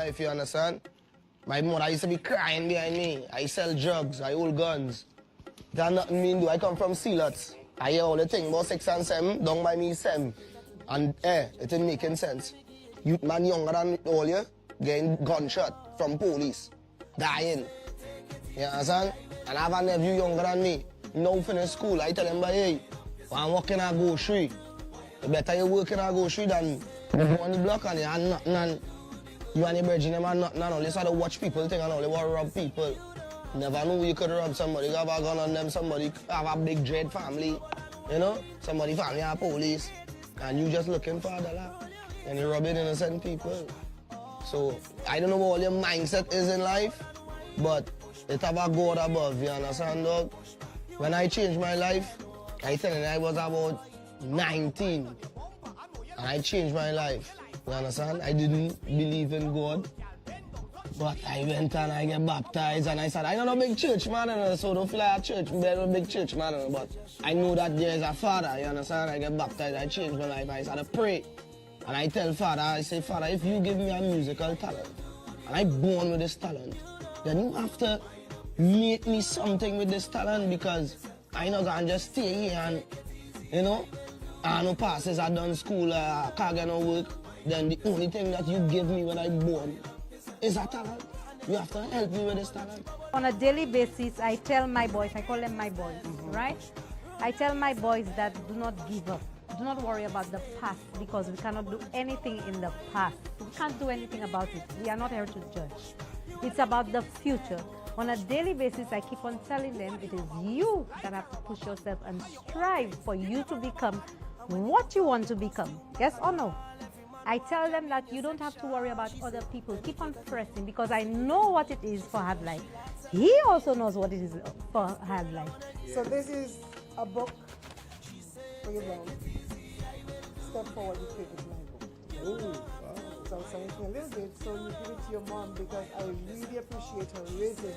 life, you understand? My mother used to be crying behind me. I sell drugs, I hold guns. That nothing mean do. I come from Sealots. I hear all the thing about 6 and 7, down by me 7. And it ain't making sense. Youth man younger than all you, getting gunshot from police, dying. You understand? And I have a nephew younger than me. Now finish school. I tell him, hey, when I'm working at grocery, the better you work in a grocery than you go on the block and you have nothing and you and your virgin them and nothing and all. You start to watch people think and all. They want to rob people. Never knew you could rob somebody. You have a gun on them, somebody have a big dread family. You know? Somebody family are police. And you just looking for a dollar. And you're robbing innocent people. So I don't know what all your mindset is in life, but it have a God above, you understand, dog? When I changed my life, I tell you, I was about 19. And I changed my life, you understand? I didn't believe in God, but I went and I get baptized and I said, I'm not a big church man, so don't feel like a church, I'm a big church man, but I know that there is a Father, you understand? I get baptized, I changed my life, I started to pray. And I tell Father, I say, Father, if you give me a musical talent, and I'm born with this talent, then you have to make me something with this talent because I not gonna just stay here and, you know, I no passes, I done school, I can't get no work. Then the only thing that you give me when I'm born is a talent. You have to help me with this talent. On a daily basis, I tell my boys, I call them my boys, right? I tell my boys that do not give up. Do not worry about the past because we cannot do anything in the past. We can't do anything about it. We are not here to judge. It's about the future. On a daily basis, I keep on telling them it is you that have to push yourself and strive for you to become what you want to become. Yes or no? I tell them that you don't have to worry about other people. Keep on pressing because I know what it is for hard life. He also knows what it is for hard life. So this is a book for your mom. Step forward, you take it my book. Oh, wow. So I'm saying a little bit, so you give it to your mom because I really appreciate her raising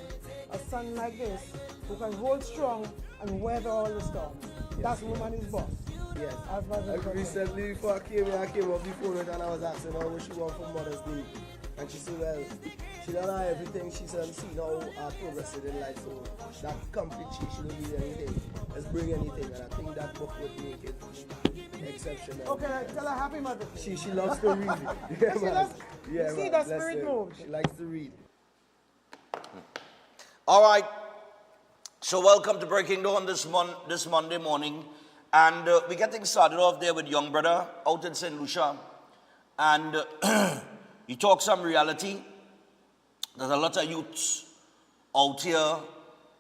a son like this who can hold strong and weather all the storms. Yes. That woman is boss. Yes. Like recently before I came up before it and I was asking her what she want for Mother's Day. And she said, well, she don't know everything. She said, see now progressing in life, so that complete she don't need anything. Let's bring anything, and I think that book would make it exceptional. Okay, tell her happy Mother's Day. She loves to read. Yeah, She loves, yeah, you see man, that spirit moves. She likes to read. All right. So welcome to Breaking Dawn this Monday morning. And we're getting started off there with young brother out in St. Lucia. And he talks some reality. There's a lot of youths out here,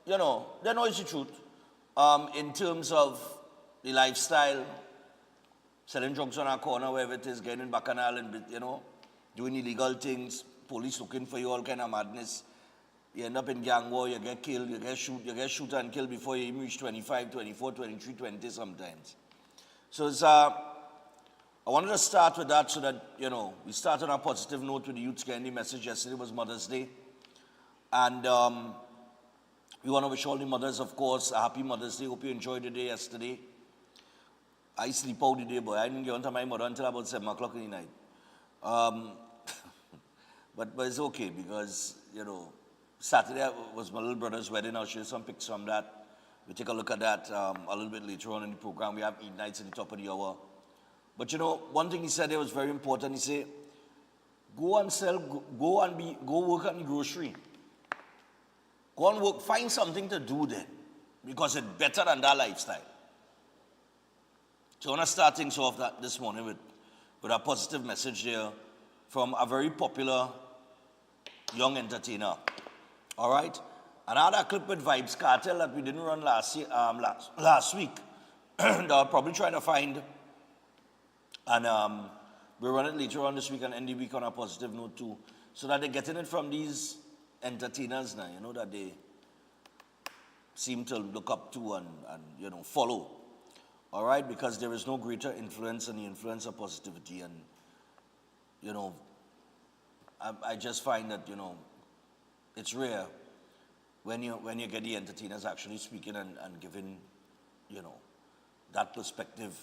you know, they know it's the truth. In terms of the lifestyle, selling drugs on our corner, wherever it is, getting bacchanal and, you know, doing illegal things, police looking for you, all kind of madness. You end up in gang war, you get killed, you get shoot and killed before you even reach 25, 24, 23, 20 sometimes. So it's, I wanted to start with that so that, you know, we start on a positive note with the youths getting the message. Yesterday was Mother's Day. And we want to wish all the mothers, of course, a happy Mother's Day. Hope you enjoyed the day yesterday. I sleep out the day, boy. I didn't get onto my mother until about 7 o'clock in the night. But it's okay because, you know, Saturday was my little brother's wedding. I'll show you some pictures from that. We'll take a look at that a little bit later on in the program. We have eat nights at the top of the hour. But you know, one thing he said there was very important. He said, go and sell, go work at the grocery. Go and work, find something to do then. Because it's better than that lifestyle. So I want to start things off this morning with a positive message there from a very popular young entertainer. All right? And I had a clip with Vibes Cartel that we didn't run last week. That I'll probably try to find. And we'll run it later on this week and end the week on a positive note too. So that they're getting it from these entertainers now, you know, that they seem to look up to and you know, follow. All right? Because there is no greater influence than the influence of positivity. And, you know, I just find that, you know, it's rare when you get the entertainers actually speaking and giving, you know, that perspective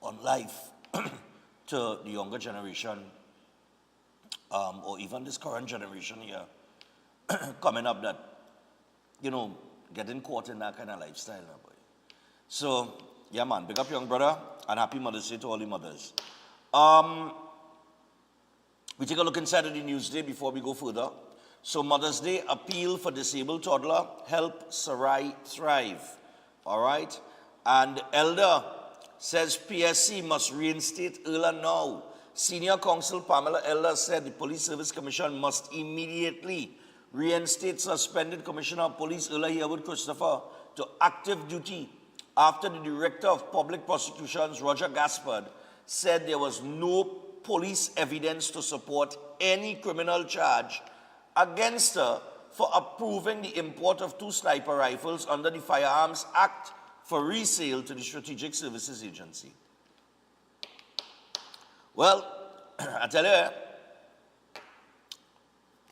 on life to the younger generation. or even this current generation here coming up that, getting caught in that kind of lifestyle. Boy. So, yeah, man, big up young brother, and happy Mother's Day to all the mothers. We take a look inside of the Newsday before we go further. So, Mother's Day appeal for disabled toddler, help Sarai thrive. All right? And Elder says PSC must reinstate Erla now. Senior Counsel Pamela Elder said the Police Service Commission must immediately reinstate suspended Commissioner of Police Erla Herwood Christopher to active duty after the Director of Public Prosecutions, Roger Gaspard, said there was no police evidence to support any criminal charge against her for approving the import of 2 sniper rifles under the Firearms Act for resale to the Strategic Services Agency. Well, I tell you,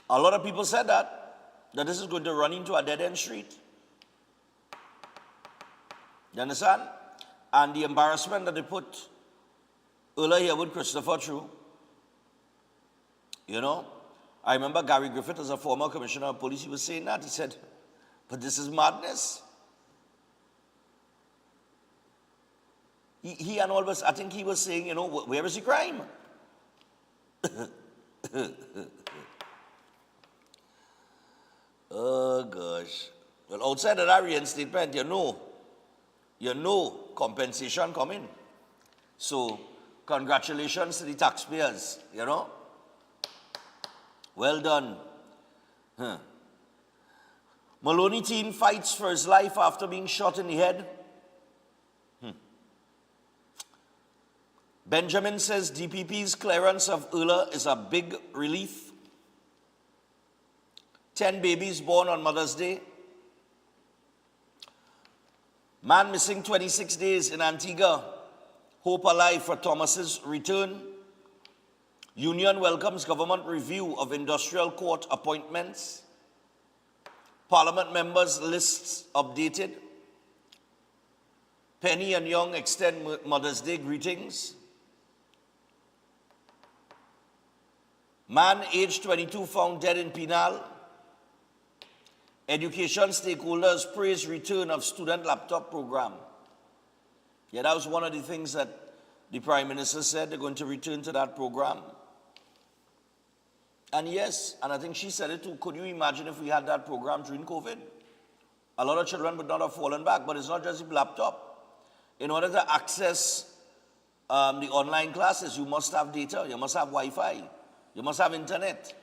a lot of people said that this is going to run into a dead-end street. You understand? And the embarrassment that they put Erla Herwood Christopher through, I remember Gary Griffith, as a former commissioner of police, he was saying that. He said, but this is madness. He and all of us, I think he was saying, where is the crime? Oh, gosh. Well, outside of that reinstatement, compensation coming. So, congratulations to the taxpayers, Well done. Maloney teen fights for his life after being shot in the head. Benjamin says DPP's clearance of Erla is a big relief. 10 babies born on Mother's Day. Man missing 26 days in Antigua. Hope alive for Thomas's return. Union welcomes government review of industrial court appointments. Parliament members' lists updated. Penny and Young extend Mother's Day greetings. Man aged 22 found dead in Penal. Education stakeholders praise return of student laptop program. Yeah, that was one of the things that the Prime Minister said, they're going to return to that program. And yes, and I think she said it too, could you imagine if we had that program during COVID? A lot of children would not have fallen back, but it's not just the laptop. In order to access the online classes, you must have data, you must have Wi-Fi, you must have internet.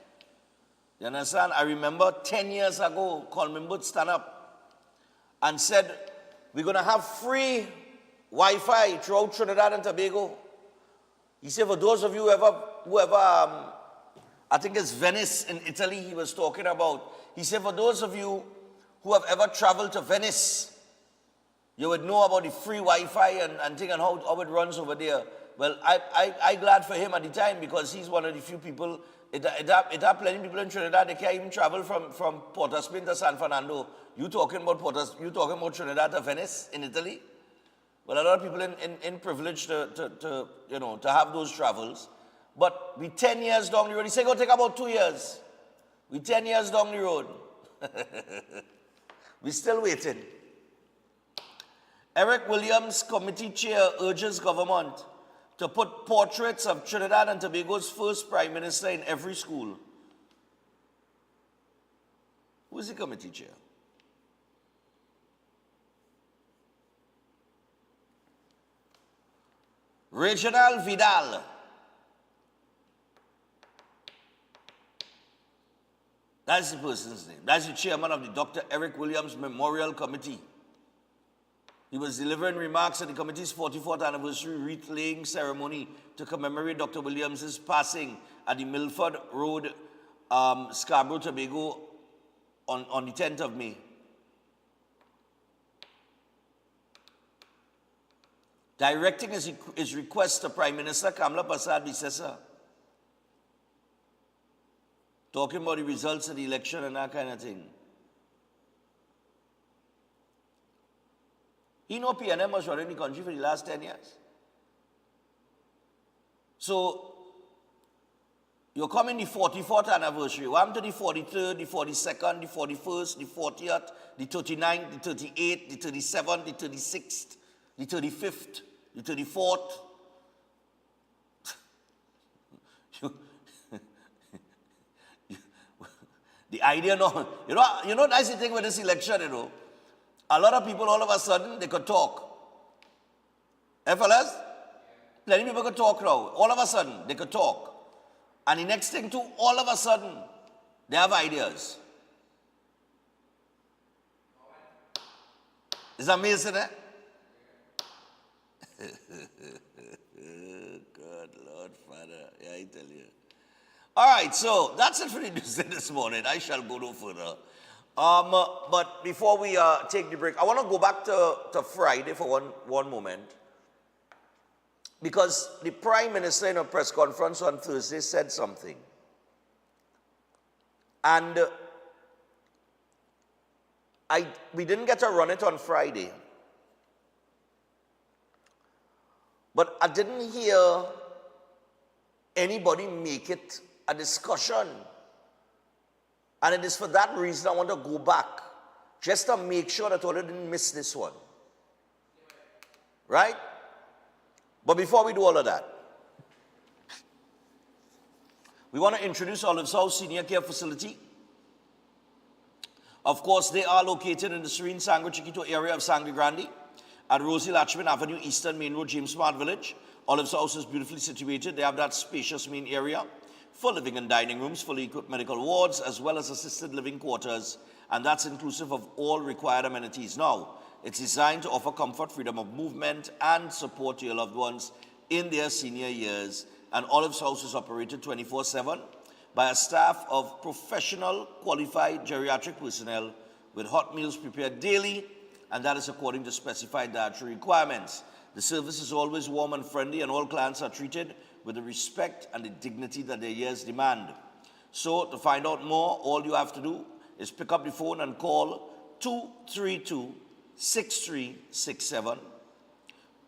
You understand? I remember 10 years ago, Colman Booth stand up and said, we're going to have free Wi-Fi throughout Trinidad and Tobago. He said, for those of you whoever I think it's Venice in Italy he was talking about. He said, for those of you who have ever traveled to Venice, you would know about the free Wi-Fi and thing and how it runs over there. Well, I glad for him at the time because he's one of the few people. It have plenty of people in Trinidad, they can't even travel from Port of Spain to San Fernando. You talking about Trinidad to Venice in Italy? Well, a lot of people in privilege to have those travels. But we 10 years down the road. He said, go take about 2 years. We 10 years down the road. We're still waiting. Eric Williams, committee chair, urges government to put portraits of Trinidad and Tobago's first prime minister in every school. Who is the committee chair? Reginald Vidal. That's the person's name. That's the chairman of the Dr. Eric Williams Memorial Committee. He was delivering remarks at the committee's 44th anniversary wreath-laying ceremony to commemorate Dr. Williams' passing at the Milford Road, Scarborough, Tobago on the 10th of May. Directing his request to Prime Minister Kamla Prasad Bisesa, talking about the results of the election and that kind of thing. He know PNM was running the country for the last 10 years. So, You're coming the 44th anniversary. What happened to the 43rd, the 42nd, the 41st, the 40th, the 39th, the 38th, the 37th, the 36th, the 35th, the 34th? The idea, no, you know, that's the thing with this election, you know. A lot of people, all of a sudden, they could talk. Eh, fellas? Plenty of people could talk now. All of a sudden, they could talk. And the next thing too, all of a sudden, they have ideas. It's amazing, eh? God, Lord, Father, yeah, I tell you. All right, so that's it for the news this morning. I shall go no further. But before we take the break, I want to go back to Friday for one moment. Because the Prime Minister in a press conference on Thursday said something. And we didn't get to run it on Friday. But I didn't hear anybody make it a discussion. And it is for that reason I want to go back, just to make sure that all didn't miss this one. Right? But before we do all of that, we want to introduce Olive's House Senior Care Facility. Of course, they are located in the serene Sangre Chiquito area of Sangre Grande at Rosie Latchman Avenue, Eastern Main Road, James Smart Village. Olive's House is beautifully situated. They have that spacious main area for living and dining rooms, fully equipped medical wards, as well as assisted living quarters, and that's inclusive of all required amenities. Now, it's designed to offer comfort, freedom of movement, and support to your loved ones in their senior years. And Olive's House is operated 24/7 by a staff of professional, qualified geriatric personnel with hot meals prepared daily, and that is according to specified dietary requirements. The service is always warm and friendly, and all clients are treated with the respect and the dignity that their years demand. So, to find out more, all you have to do is pick up the phone and call 232-6367,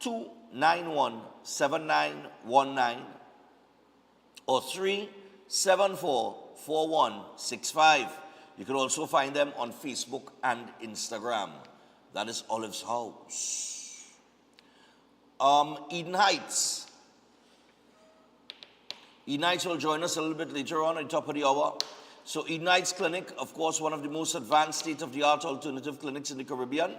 291-7919, or 374-4165. You can also find them on Facebook and Instagram. That is Olive's House. Eden Heights. Eden Heights will join us a little bit later on at the top of the hour. So Eden Heights Clinic, of course, one of the most advanced state-of-the-art alternative clinics in the Caribbean.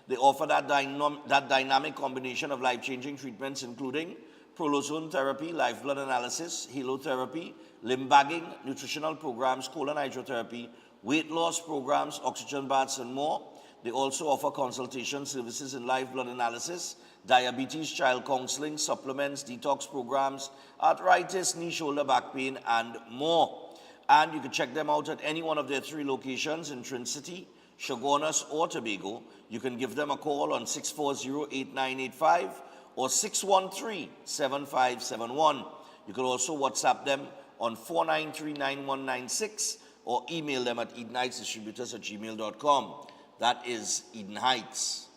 They offer that dynamic combination of life-changing treatments, including prolozone therapy, live blood analysis, halotherapy, limb bagging, nutritional programs, colon hydrotherapy, weight loss programs, oxygen baths, and more. They also offer consultation services in live blood analysis, diabetes, child counseling, supplements, detox programs, arthritis, knee, shoulder, back pain, and more. And you can check them out at any one of their 3 locations in Trin City, Chaguanas, or Tobago. You can give them a call on 640-8985 or 613-7571. You can also WhatsApp them on 493-9196 or email them at edenheightsdistributors@gmail.com. That is Eden Heights.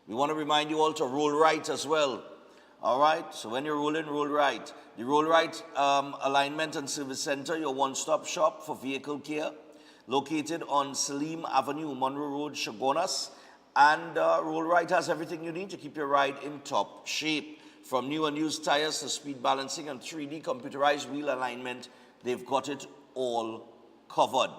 We want to remind you all to roll right as well. All right, so when you're rolling, roll right. The Roll Right Alignment and Service Center, your one-stop shop for vehicle care, located on Salim Avenue, Monroe Road, Chaguanas. And Roll Right has everything you need to keep your ride in top shape. From new and used tires to speed balancing and 3D computerized wheel alignment, they've got it all covered.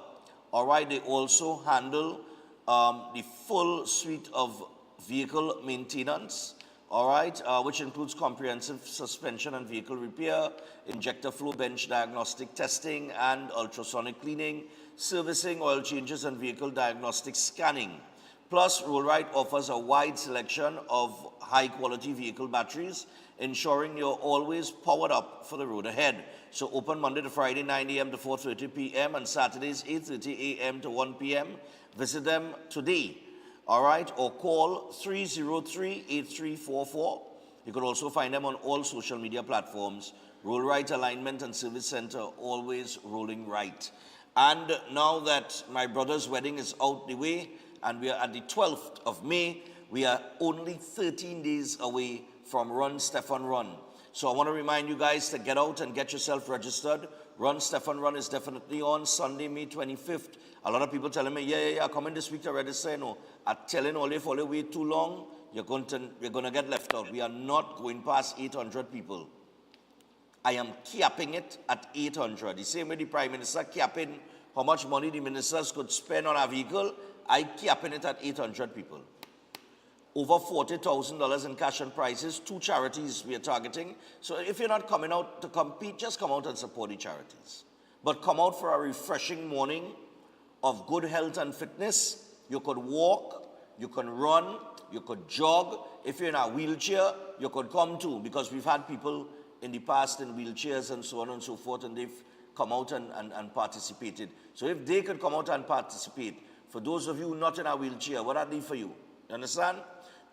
All right, they also handle the full suite of vehicle maintenance, all right, which includes comprehensive suspension and vehicle repair, injector flow bench diagnostic testing and ultrasonic cleaning, servicing, oil changes, and vehicle diagnostic scanning. Plus, Rollright offers a wide selection of high-quality vehicle batteries, ensuring you're always powered up for the road ahead. So open Monday to Friday, 9 a.m. to 4:30 p.m. and Saturdays, 8:30 a.m. to 1 p.m. Visit them today, all right, or call 303-8344. You can also find them on all social media platforms. Rollright Alignment and Service Center, always rolling right. And now that my brother's wedding is out the way, and we are at the 12th of May, we are only 13 days away from Stefan Run. So I want to remind you guys to get out and get yourself registered. Stefan Run is definitely on Sunday, May 25th. A lot of people telling me, yeah, come in this week to register. No, I'm telling all if you wait too long, you're going to get left out. We are not going past 800 people. I am capping it at 800. The same way the Prime Minister capping how much money the ministers could spend on a vehicle, I capping it at 800 people. Over $40,000 in cash and prizes, 2 charities we are targeting. So if you're not coming out to compete, just come out and support the charities. But come out for a refreshing morning of good health and fitness. You could walk, you can run, you could jog. If you're in a wheelchair, you could come too, because we've had people in the past in wheelchairs and so on and so forth, and they've come out and participated. So if they could come out and participate, for those of you not in a wheelchair, what are they for you? You understand?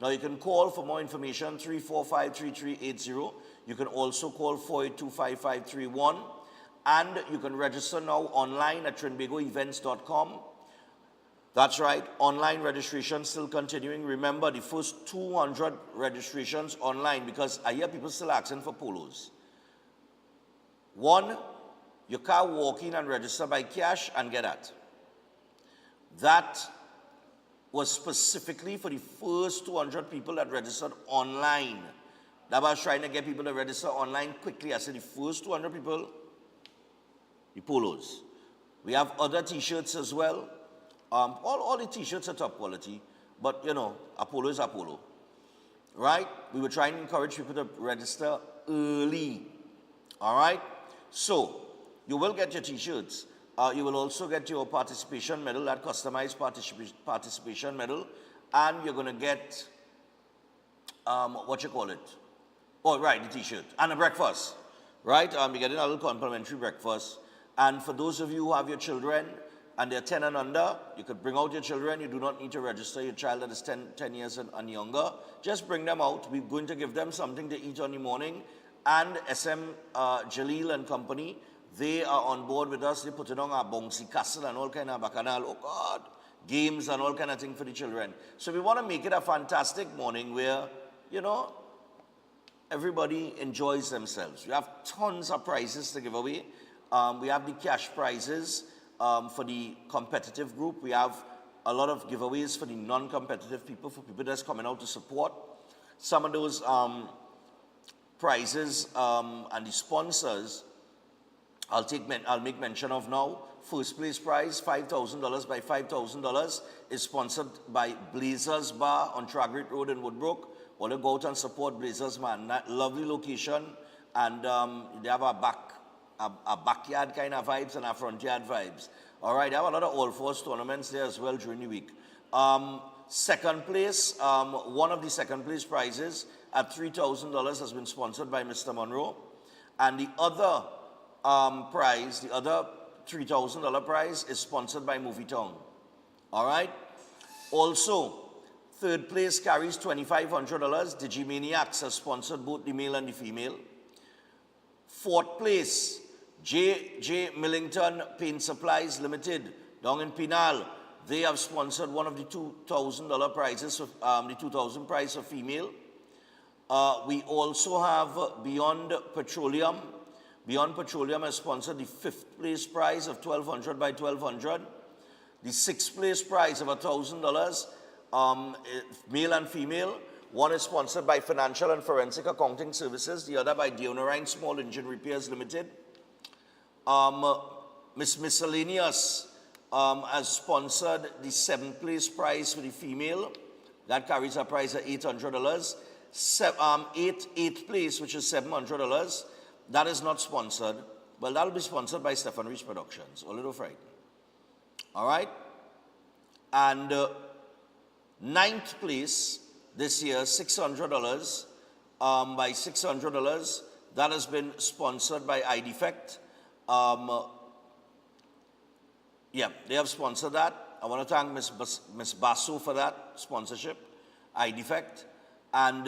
Now you can call for more information, 345-3380. You can also call 482-5531. And you can register now online at trinbagoevents.com. That's right, online registration still continuing. Remember, the first 200 registrations online, because I hear people still asking for polos. 1, you can't walk in and register by cash and get that. That was specifically for the first 200 people that registered online. That was trying to get people to register online quickly. I said the first 200 people, the polos. We have other t-shirts as well. All the t-shirts are top quality, but you know, a polo is a polo. Right? We were trying to encourage people to register early. All right? So, you will get your t-shirts. You will also get your participation medal, that customized participation medal, and you're going to get, what you call it? Oh, right, the t-shirt, and a breakfast, right? You're getting a little complimentary breakfast. And for those of you who have your children, and they're 10 and under, you could bring out your children. You do not need to register your child that is 10 years and younger. Just bring them out. We're going to give them something to eat on the morning. And SM Jalil and company, they are on board with us. They put it on our bouncy castle and all kind of bacchanal, oh God, games and all kind of thing for the children. So we want to make it a fantastic morning where, you know, everybody enjoys themselves. We have tons of prizes to give away. We have the cash prizes for the competitive group. We have a lot of giveaways for the non-competitive people, for people that's coming out to support. Some of those prizes and the sponsors, I'll make mention of now. First place prize, $5,000 by $5,000, is sponsored by Blazers Bar on Tragrate Road in Woodbrook. Want to go out and support Blazers, man. That lovely location, and they have a backyard kind of vibes and a front yard vibes. All right, they have a lot of all-force tournaments there as well during the week. Second place, one of the second place prizes at $3,000 has been sponsored by Mr. Monroe, and the other prize, the other $3,000 prize, is sponsored by Movie Town. All right. Also, third place carries $2,500. Digimaniacs has sponsored both the male and the female. Fourth place, J. Millington Paint Supplies Limited, down in Pinal. They have sponsored one of the $2,000 prizes, the 2,000 prize for female. We also have Beyond Petroleum. Beyond Petroleum has sponsored the 5th place prize of $1,200 by $1,200. The 6th place prize of $1,000, male and female. One is sponsored by Financial and Forensic Accounting Services, the other by Deonorine Small Engine Repairs Limited. Miss Miscellaneous has sponsored the 7th place prize for the female. That carries a prize of $800. 8th place, which is $700. That is not sponsored. Well, that'll be sponsored by Stefan Run Productions, a little frightened. All right? And 9th place this year, $600, by $600. That has been sponsored by iDefect. Yeah, they have sponsored that. I want to thank Miss Basu for that sponsorship, iDefect. And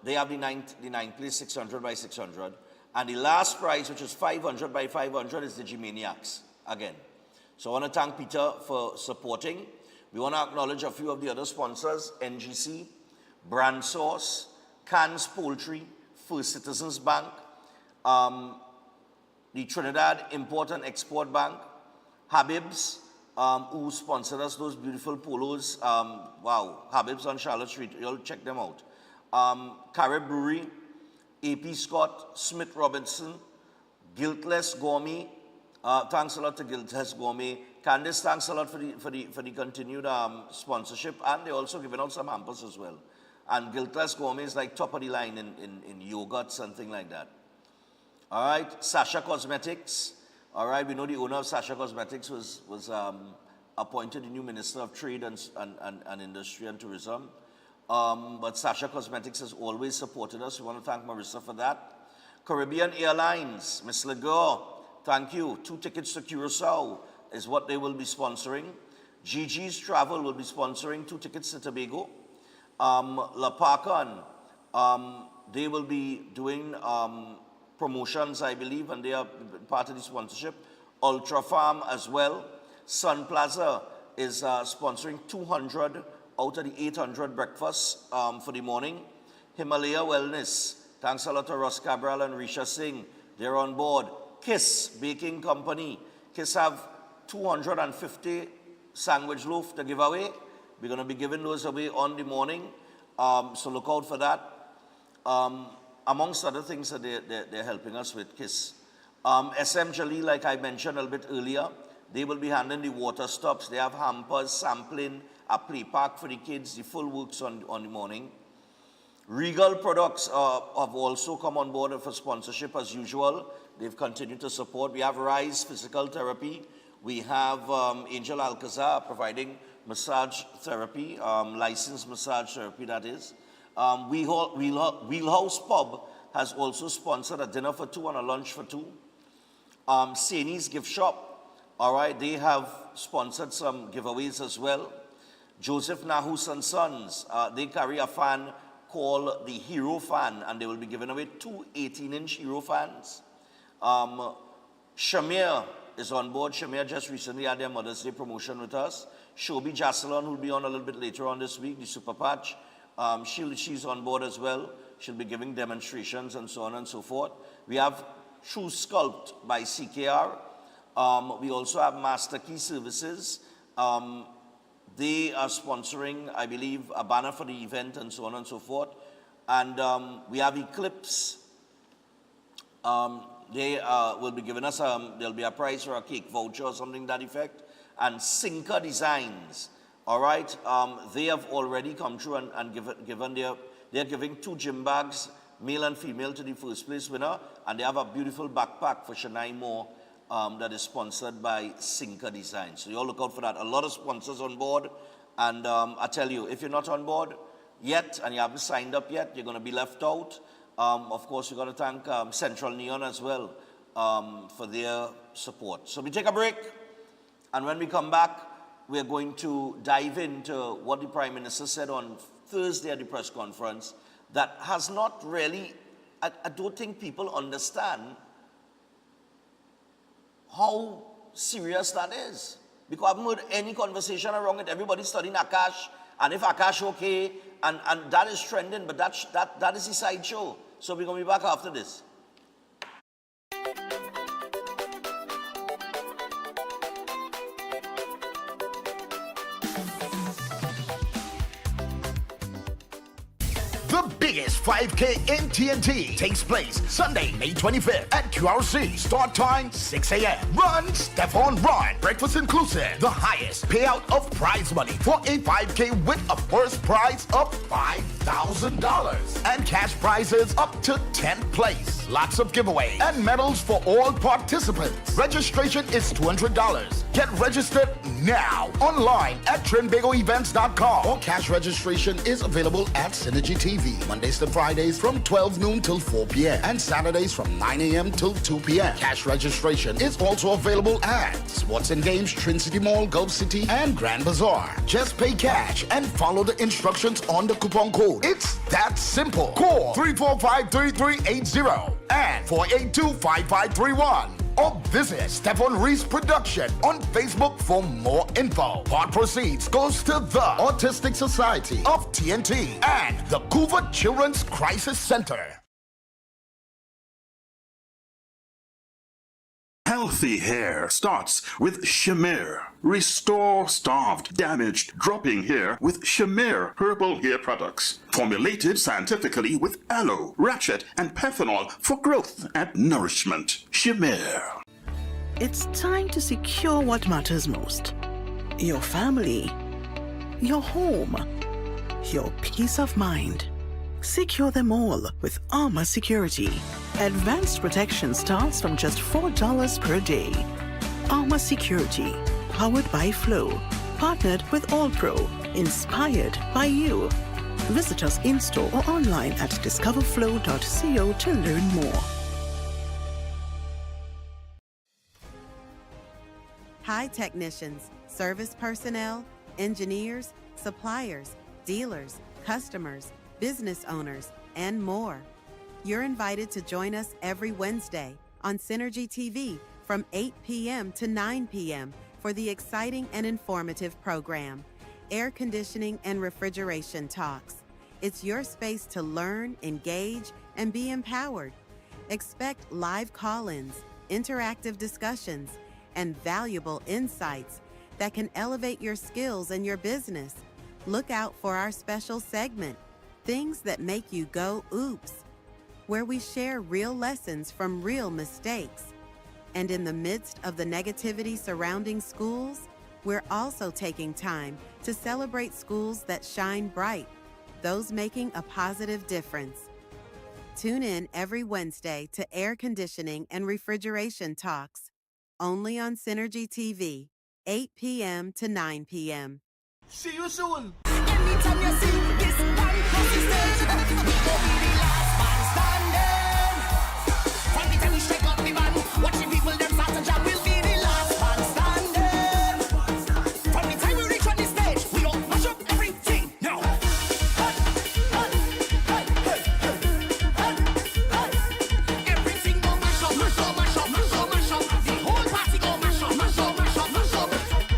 they have the ninth place, 600 by 600. And the last prize, which is 500 by 500, is the Digimaniacs, again. So I want to thank Peter for supporting. We want to acknowledge a few of the other sponsors, NGC, Brand Source, Cannes Poultry, First Citizens Bank, the Trinidad Import and Export Bank, Habib's, who sponsored us those beautiful polos. Wow, Habib's on Charlotte Street, you'll check them out. Carib Brewery, AP Scott, Smith Robinson, Guiltless Gourmet. Thanks a lot to Guiltless Gourmet. Candice, thanks a lot for the continued sponsorship, and they're also giving out some hampers as well. And Guiltless Gourmet is like top of the line in yogurt, something like that. All right, Sasha Cosmetics. All right, we know the owner of Sasha Cosmetics was appointed the new Minister of Trade and Industry and Tourism. But Sasha Cosmetics has always supported us. We want to thank Marissa for that. Caribbean Airlines, Miss Legore, thank you. 2 tickets to Curacao is what they will be sponsoring. Gigi's Travel will be sponsoring 2 tickets to Tobago. La Parcan, they will be doing promotions, I believe, and they are part of the sponsorship. Ultra Farm as well. Sun Plaza is sponsoring 200 out of the 800 breakfasts for the morning. Himalaya Wellness, thanks a lot to Ross Cabral and Risha Singh. They're on board. Kiss Baking Company. Kiss have 250 sandwich loaf to give away. We're going to be giving those away on the morning. So look out for that. Amongst other things that they're helping us with, KISS. SM Jalil, like I mentioned a little bit earlier, they will be handling the water stops. They have hampers, sampling, a play park for the kids, the full works on the morning. Regal Products have also come on board for sponsorship as usual. They've continued to support. We have Rise Physical Therapy. We have Angel Alcazar providing massage therapy, licensed massage therapy that is. Wheelhouse Pub has also sponsored a dinner for 2 and a lunch for 2. Sani's Gift Shop, all right, they have sponsored some giveaways as well. Joseph Nahus and Sons, they carry a fan called the Hero Fan, and they will be giving away 2 18-inch Hero fans. Shamir is on board. Shamir just recently had their Mother's Day promotion with us. Shobi Jasalon, who will be on a little bit later on this week, the Super Patch. She's on board as well. She'll be giving demonstrations and so on and so forth. We have True Sculpt by CKR. We also have Master Key Services. They are sponsoring, I believe, a banner for the event and so on and so forth. And we have Eclipse. They will be giving us, there'll be a prize or a cake voucher or something to that effect. And Sinker Designs. All right, they have already come through and they're giving 2 gym bags, male and female, to the first place winner, and they have a beautiful backpack for Shania Moore that is sponsored by Sinker Design. So you all look out for that. A lot of sponsors on board, and I tell you, if you're not on board yet and you haven't signed up yet, you're going to be left out. Of course, we've got to thank Central Neon as well for their support. So we take a break, and when we come back, we're going to dive into what the Prime Minister said on Thursday at the press conference that has not really, I don't think people understand how serious that is. Because I haven't heard any conversation around it. Everybody's studying Akash, and if Akash okay, and that is trending, but that is the sideshow. So we're going to be back after this. The biggest 5K in TNT takes place Sunday, May 25th at QRC. Start time 6 a.m. Run, Stefan Run. Breakfast inclusive. The highest payout of prize money for a 5K with a first prize of $5,000 and cash prizes up to 10th place. Lots of giveaways and medals for all participants. Registration is $200. Get registered now online at trinbagoevents.com, or cash registration is available at Synergy TV Mondays to Fridays from 12 noon till 4 p.m. and Saturdays from 9 a.m. till 2 p.m. Cash registration is also available at Sports and Games, Trin City Mall, Gulf City, and Grand Bazaar. Just pay cash and follow the instructions on the coupon code. It's that simple. Call 345-3380 and 482-5531. Or visit Stefan Reese Production on Facebook for more info. Part proceeds goes to the Autistic Society of TNT and the Coover Children's Crisis Center. Healthy hair starts with Shamir. Restore starved, damaged, dropping hair with Shamir herbal hair products. Formulated scientifically with aloe, ratchet, and panthenol for growth and nourishment. Shamir. It's time to secure what matters most. Your family, your home, your peace of mind. Secure them all with Armor Security. Advanced protection starts from just $4 per day. Armor Security, powered by Flow, partnered with AllPro, inspired by you. Visit us in-store or online at discoverflow.co to learn more. Hi, technicians, service personnel, engineers, suppliers, dealers, customers, business owners, and more. You're invited to join us every Wednesday on Synergy TV from 8 p.m. to 9 p.m. for the exciting and informative program, Air Conditioning and Refrigeration Talks. It's your space to learn, engage, and be empowered. Expect live call-ins, interactive discussions, and valuable insights that can elevate your skills and your business. Look out for our special segment, Things That Make You Go Oops, where we share real lessons from real mistakes. And in the midst of the negativity surrounding schools, we're also taking time to celebrate schools that shine bright, those making a positive difference. Tune in every Wednesday to Air Conditioning and Refrigeration Talks, only on Synergy TV, 8 p.m. to 9 p.m. See you soon. Anytime you see this one stage, we go be the last man standing. From the time we shake up the band, watching people them start to jam, we'll be the last man standing. From the time we reach on the stage, we don't mash up everything. No. Everything go mash up, mash up, mash up, mash up, mash up. The whole party go mash up, mash up, mash up, mash up.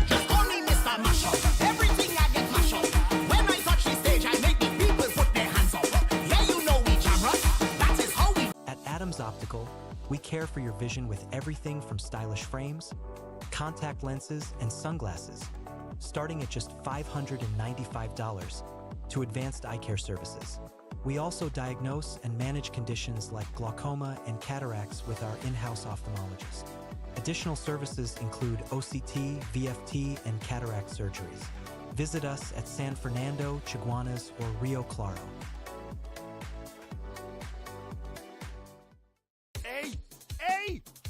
Just call me Mr. Mash Up. Everything I get mash up. When I touch the stage, I make the people put their hands up. Yeah, you know we camera. That is how we. At Adams Optical, we care for your vision with everything from stylish frames, contact lenses, and sunglasses, starting at just $595, to advanced eye care services. We also diagnose and manage conditions like glaucoma and cataracts with our in-house ophthalmologist. Additional services include OCT, VFT, and cataract surgeries. Visit us at San Fernando, Chaguanas, or Rio Claro. Hey!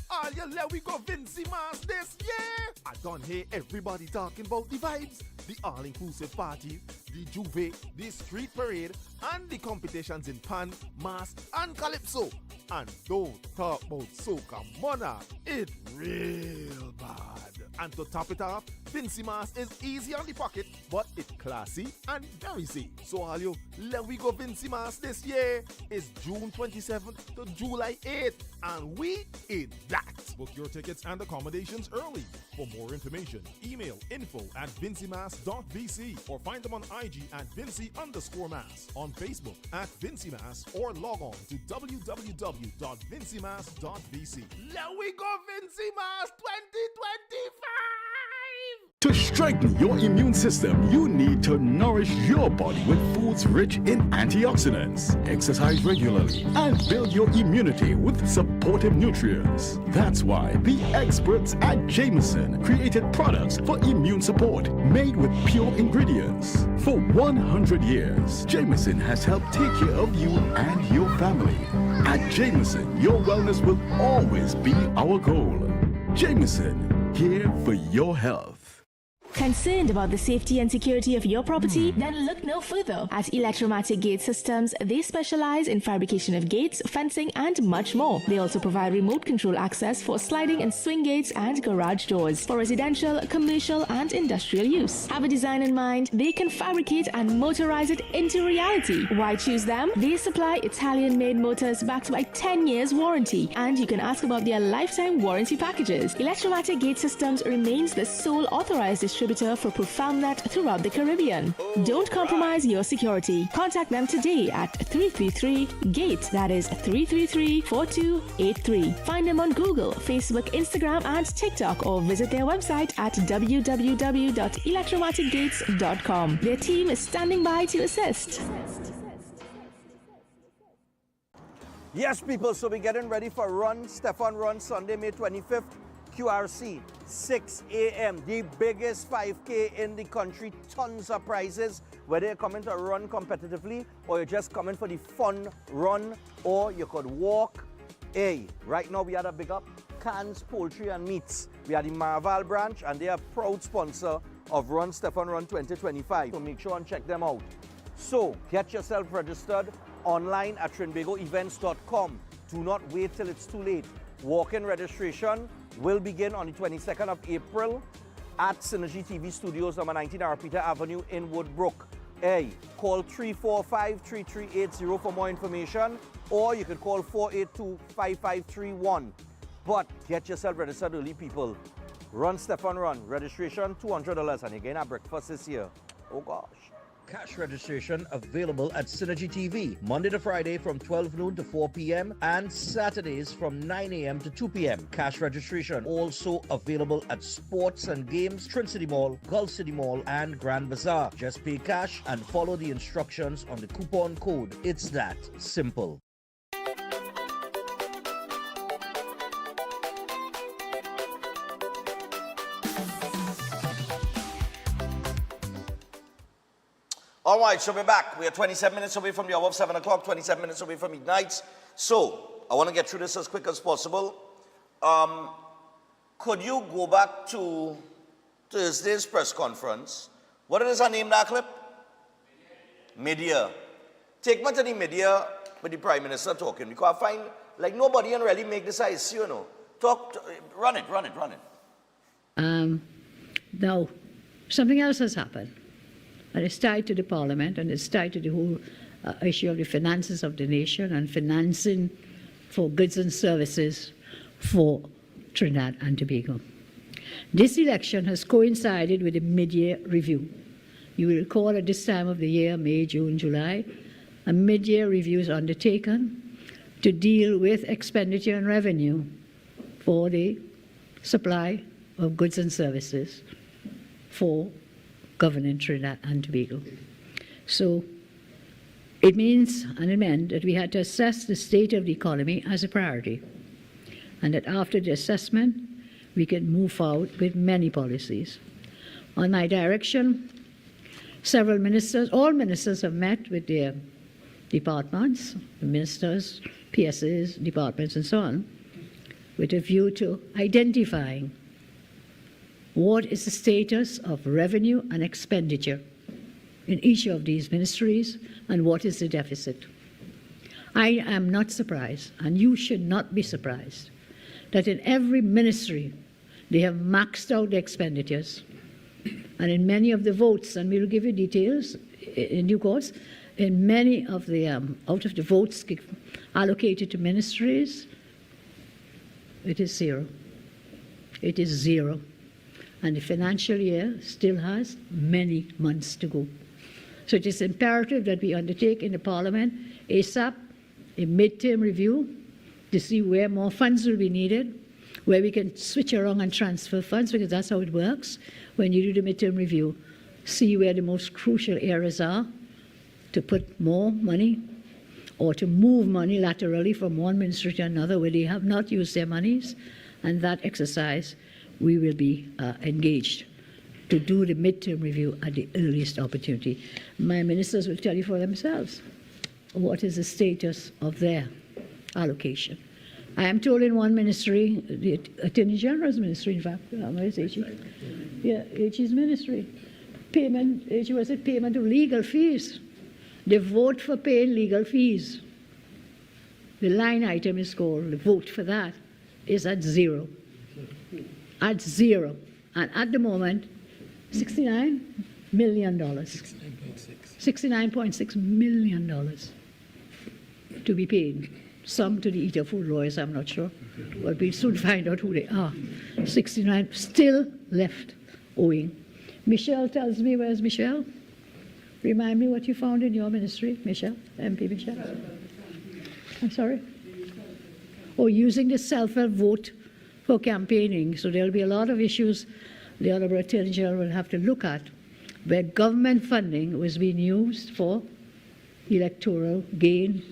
All you let we go Vincy Mass this year! I don't hear everybody talking about the vibes, the all-inclusive party, the juve, the street parade, and the competitions in pan, mass, and calypso. And don't talk about soca monarch, it's real bad. And to top it off, Vincy Mass is easy on the pocket, but it's classy and very safe. So all you let we go Vincy Mass this year is June 27th to July 8th, and we in that. Book your tickets and accommodations early. For more information, email info@vincymass.vc or find them on IG at Vincy_Mass, on Facebook at Vincy Mass, or log on to www.vincymass.vc. Let we go Vincy Mass 2025! To strengthen your immune system, you need to nourish your body with foods rich in antioxidants. Exercise regularly and build your immunity with supportive nutrients. That's why the experts at Jameson created products for immune support made with pure ingredients. For 100 years, Jameson has helped take care of you and your family. At Jameson, your wellness will always be our goal. Jameson, here for your health. Concerned about the safety and security of your property? Then look no further. At Electromatic Gate Systems, they specialize in fabrication of gates, fencing, and much more. They also provide remote control access for sliding and swing gates and garage doors for residential, commercial, and industrial use. Have a design in mind? They can fabricate and motorize it into reality. Why choose them? They supply Italian-made motors backed by 10 years warranty, and you can ask about their lifetime warranty packages. Electromatic Gate Systems remains the sole authorized distributor distributor for ProfoundNet throughout the Caribbean. Don't compromise your security. Contact them today at 333-GATE, that is 333-4283. Find them on Google, Facebook, Instagram, and TikTok, or visit their website at www.electromaticgates.com. Their team is standing by to assist. Yes, people, so we're getting ready for Run, Stefan Run, Sunday, May 25th, QRC, 6 a.m., the biggest 5K in the country, tons of prizes, whether you're coming to run competitively or you're just coming for the fun run, or you could walk. Hey, right now we had a big up Cans, Poultry and Meats. We are the Marval branch, and they are proud sponsor of Run, Stefan Run 2025, so make sure and check them out. So, get yourself registered online at trinbagoevents.com. Do not wait till it's too late. Walk-in registration will begin on the 22nd of April at Synergy TV Studios, number 19 Arpita Avenue in Woodbrook. Hey, call 345-3380 for more information, or you can call 482-5531. But get yourself registered early, people. Run, Stefan Run. Registration, $200, and again, our breakfast this year. Oh, gosh. Cash registration available at Synergy TV, Monday to Friday from 12 noon to 4 p.m. and Saturdays from 9 a.m. to 2 p.m. Cash registration also available at Sports and Games, Trin City Mall, Gulf City Mall, and Grand Bazaar. Just pay cash and follow the instructions on the coupon code. It's that simple. All right, so we're back. We are 27 minutes away from the hour of 7 o'clock, 27 minutes away from midnight. So, I want to get through this as quick as possible. Could you go back to Thursday's press conference? What is her name, that clip? Media. Take me to the media with the Prime Minister talking, because I find, like, nobody can really make this issue, you know. Run it. Now, something else has happened. And it's tied to the Parliament, and it's tied to the whole issue of the finances of the nation and financing for goods and services for Trinidad and Tobago. This election has coincided with a mid-year review. You will recall at this time of the year, May, June, July, a mid-year review is undertaken to deal with expenditure and revenue for the supply of goods and services for governing Trinidad and Tobago. So it means, and it meant, that we had to assess the state of the economy as a priority, and that after the assessment, we can move forward with many policies. On my direction, several ministers, all ministers have met with their departments, the ministers, PSAs, departments, and so on, with a view to identifying what is the status of revenue and expenditure in each of these ministries, and what is the deficit. I am not surprised, and you should not be surprised, that in every ministry they have maxed out the expenditures, and in many of the votes, and we'll give you details in due course, in many of the, out of the votes allocated to ministries, it is zero. It is zero. And the financial year still has many months to go. So it is imperative that we undertake in the Parliament ASAP a midterm review to see where more funds will be needed, where we can switch around and transfer funds, because that's how it works. When you do the midterm review, see where the most crucial areas are to put more money or to move money laterally from one ministry to another where they have not used their monies, and that exercise we will be engaged to do the midterm review at the earliest opportunity. My ministers will tell you for themselves what is the status of their allocation. I am told in one ministry, the Attorney General's ministry, in fact, where is H.E.? Yeah, H.E.'s ministry. Payment, H.E. was it payment of legal fees. The vote for paying legal fees, the line item is called, the vote for that is at zero. At zero. And at the moment, $69 million. $69.6 million to be paid. Some to the Eater Food lawyers, I'm not sure. But we'll soon find out who they are. 69 still left owing. Michelle tells me, where's Michelle? Remind me what you found in your ministry, Michelle, MP Michelle. I'm sorry? Oh, using the self-help vote for campaigning. So there'll be a lot of issues the Honorable Attorney General will have to look at where government funding was being used for electoral gain.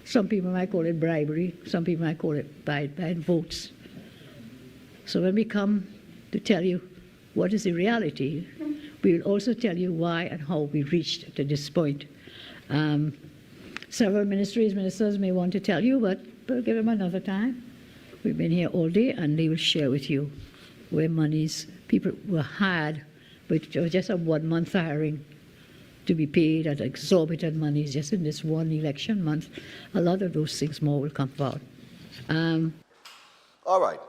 Some people might call it bribery. Some people might call it buying votes. So when we come to tell you what is the reality, we will also tell you why and how we reached to this point. Several ministers may want to tell you, but we'll give them another time. We've been here all day, and they will share with you where monies people were hired, which was just a 1 month hiring to be paid at exorbitant monies just in this one election month. A lot of those things more will come about. All right.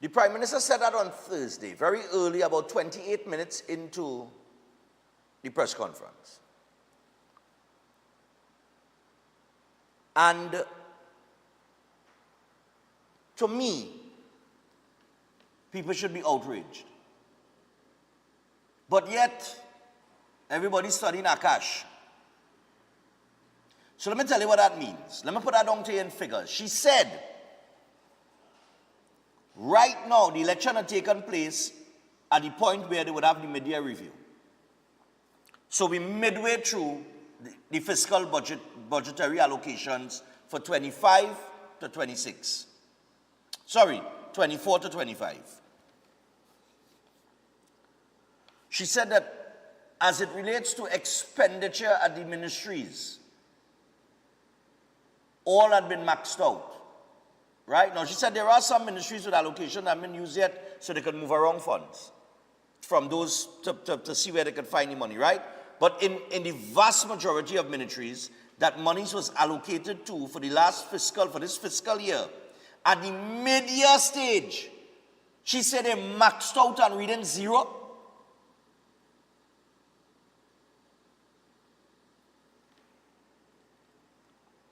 The Prime Minister said that on Thursday, very early, about 28 minutes into the press conference. And to me, people should be outraged. But yet, everybody's studying Akash. So let me tell you what that means. Let me put that down to you in figures. She said, right now, the election had taken place at the point where they would have the mid-year review. So we're midway through the fiscal budgetary allocations for 25 to 26. Sorry, 24 to 25. She said that as it relates to expenditure at the ministries, all had been maxed out. Right? Now, she said there are some ministries with allocation that haven't been used yet, so they can move around funds from those to see where they can find the money, right? But in the vast majority of ministries, that monies was allocated to for this fiscal year, at the mid-year stage, she said they maxed out and reading zero.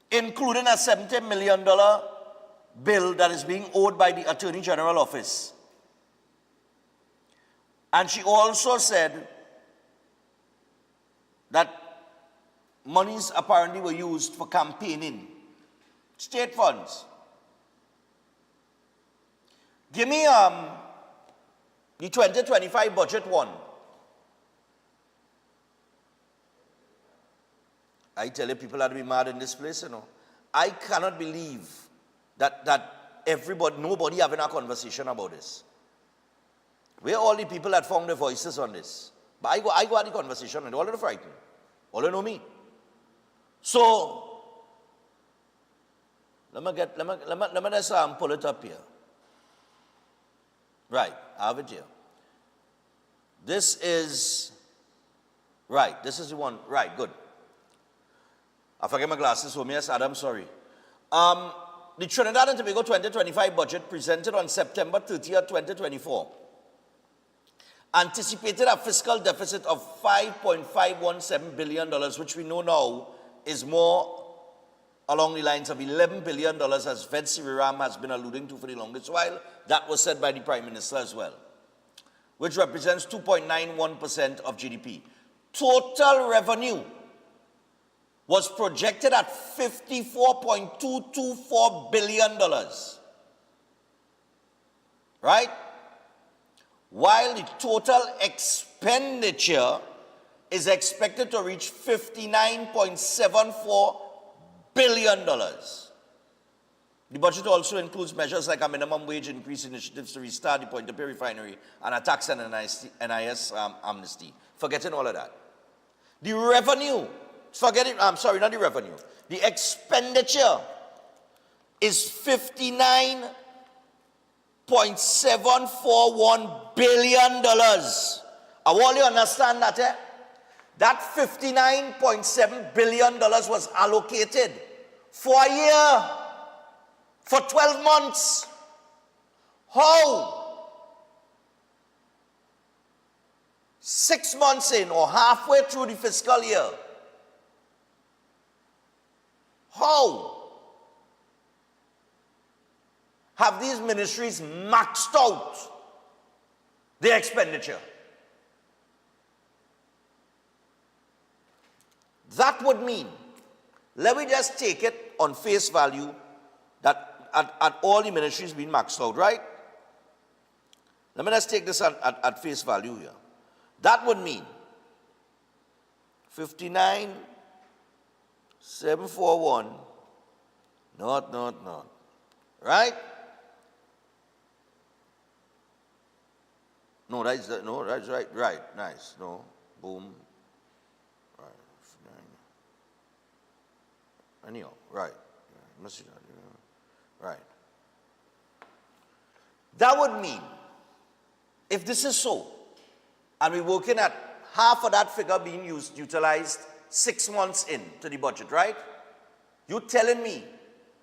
Including a $70 million bill that is being owed by the Attorney General office. And she also said that monies apparently were used for campaigning. State funds. Give me the 2025 budget one. I tell you, people are to be mad in this place, you know. I cannot believe that nobody having a conversation about this. Where are all the people that found their voices on this? But I go at the conversation and all of them frightened. All of them know me. So, let me just pull it up here. Right, I have it here. This is the one. Right, good. I forget my glasses home. Yes, Adam, sorry. The Trinidad and Tobago 2025 budget presented on September 30th, 2024 anticipated a fiscal deficit of $5.517 billion, which we know now is more along the lines of $11 billion, as Ved Siriram has been alluding to for the longest while. That was said by the Prime Minister as well, which represents 2.91% of GDP. Total revenue was projected at $54.224 billion. Right? While the total expenditure is expected to reach $59.74 billion. The budget also includes measures like a minimum wage increase, initiatives to restart the Point-to-Pay refinery, and a tax and NIS amnesty. Forgetting all of that. The revenue, the expenditure is $59.741 billion. I want you to understand that, That $59.7 billion was allocated for a year, for 12 months. How? 6 months in or halfway through the fiscal year. How have these ministries maxed out their expenditure. That would mean, let me just take it on face value, that at all the ministries being maxed out, right? Let me just take this at face value here. That would mean 59,741, not, right? No, that's right, nice, no, boom, right, anyhow, right, right. That would mean, if this is so, and we're working at half of that figure being utilized 6 months into the budget, right? You're telling me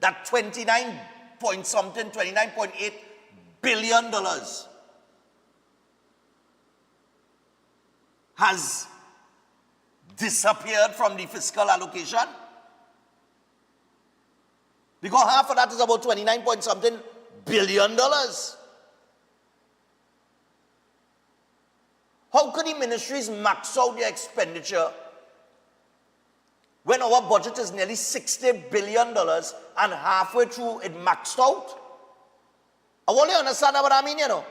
that 29.8 billion dollars has disappeared from the fiscal allocation? Because half of that is about 29 billion dollars. How could the ministries max out their expenditure when our budget is nearly $60 billion and halfway through it maxed out? I want you to understand what I mean, you know.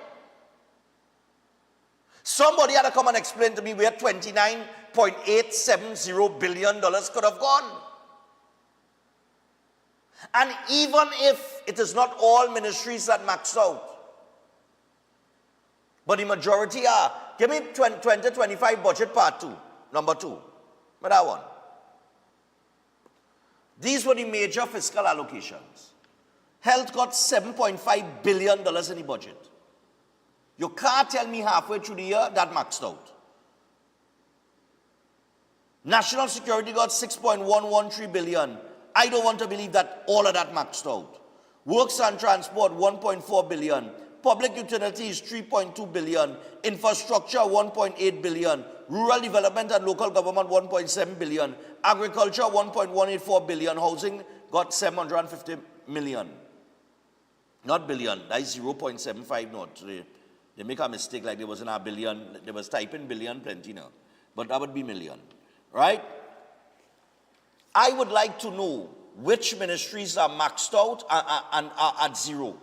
Somebody had to come and explain to me where $29.870 billion could have gone. And even if it is not all ministries that maxed out, but the majority are, give me 2025 budget part 2, number 2. But that one. These were the major fiscal allocations. Health got $7.5 billion in the budget. You can't tell me halfway through the year that maxed out. National security got $6.113 billion. I don't want to believe that all of that maxed out. Works and transport, $1.4 billion. Public utilities, $3.2 billion. Infrastructure, $1.8 billion. Rural development and local government, $1.7 billion. Agriculture, $1.184 billion. Housing got $750 million. Not billion, that is 0.75 not. They make a mistake like there wasn't a billion. They was typing billion plenty now. But that would be million, right? I would like to know which ministries are maxed out and are at zero.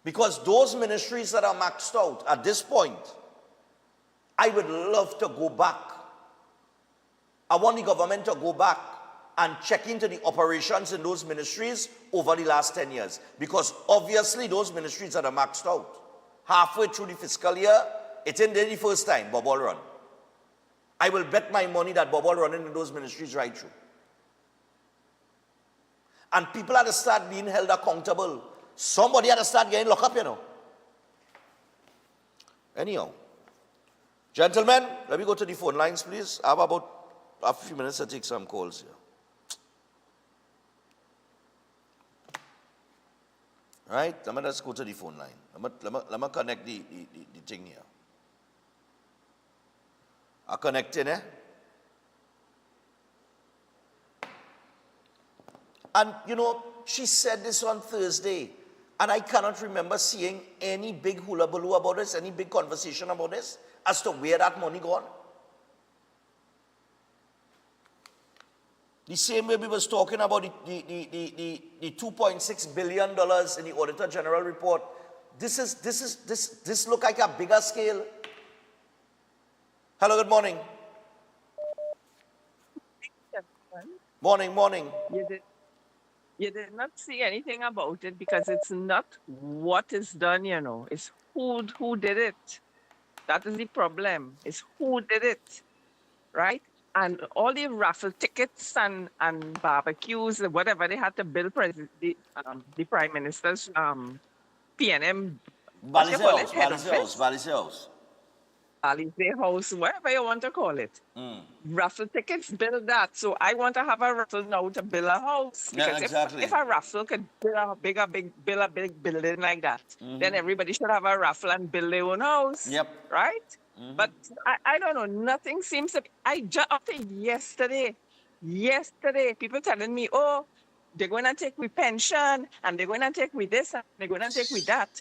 Because those ministries that are maxed out at this point, I would love to go back. I want the government to go back and check into the operations in those ministries over the last 10 years. Because obviously those ministries that are maxed out, halfway through the fiscal year, it's in there the first time, bubble run. I will bet my money that bubble running in those ministries right through. And people had to start being held accountable. Somebody had to start getting locked up, you know. Anyhow, gentlemen, let me go to the phone lines, please. I have about a few minutes to take some calls here. Right? Let me just go to the phone line. Let me connect the thing here. I connected, eh? And, you know, she said this on Thursday, and I cannot remember seeing any big hula baloo about this, any big conversation about this, as to where that money gone. The same way we was talking about the $2.6 billion in the Auditor General report. This look like a bigger scale. Hello, good morning. Morning. You did not see anything about it because it's not what is done, you know. It's who did it. That is the problem. It's who did it, right? And all the raffle tickets and barbecues, whatever they had to build the Prime Minister's PNM. Valley House, whatever you want to call it. Raffle tickets build that. So I want to have a raffle now to build a house. Because Yeah, exactly. if a raffle could build a big building like that, then everybody should have a raffle and build their own house. Yep. Right? But I don't know. Nothing seems to be. After yesterday, people telling me, oh, they're going to take we pension and they're going to take we this and they're going to take we that.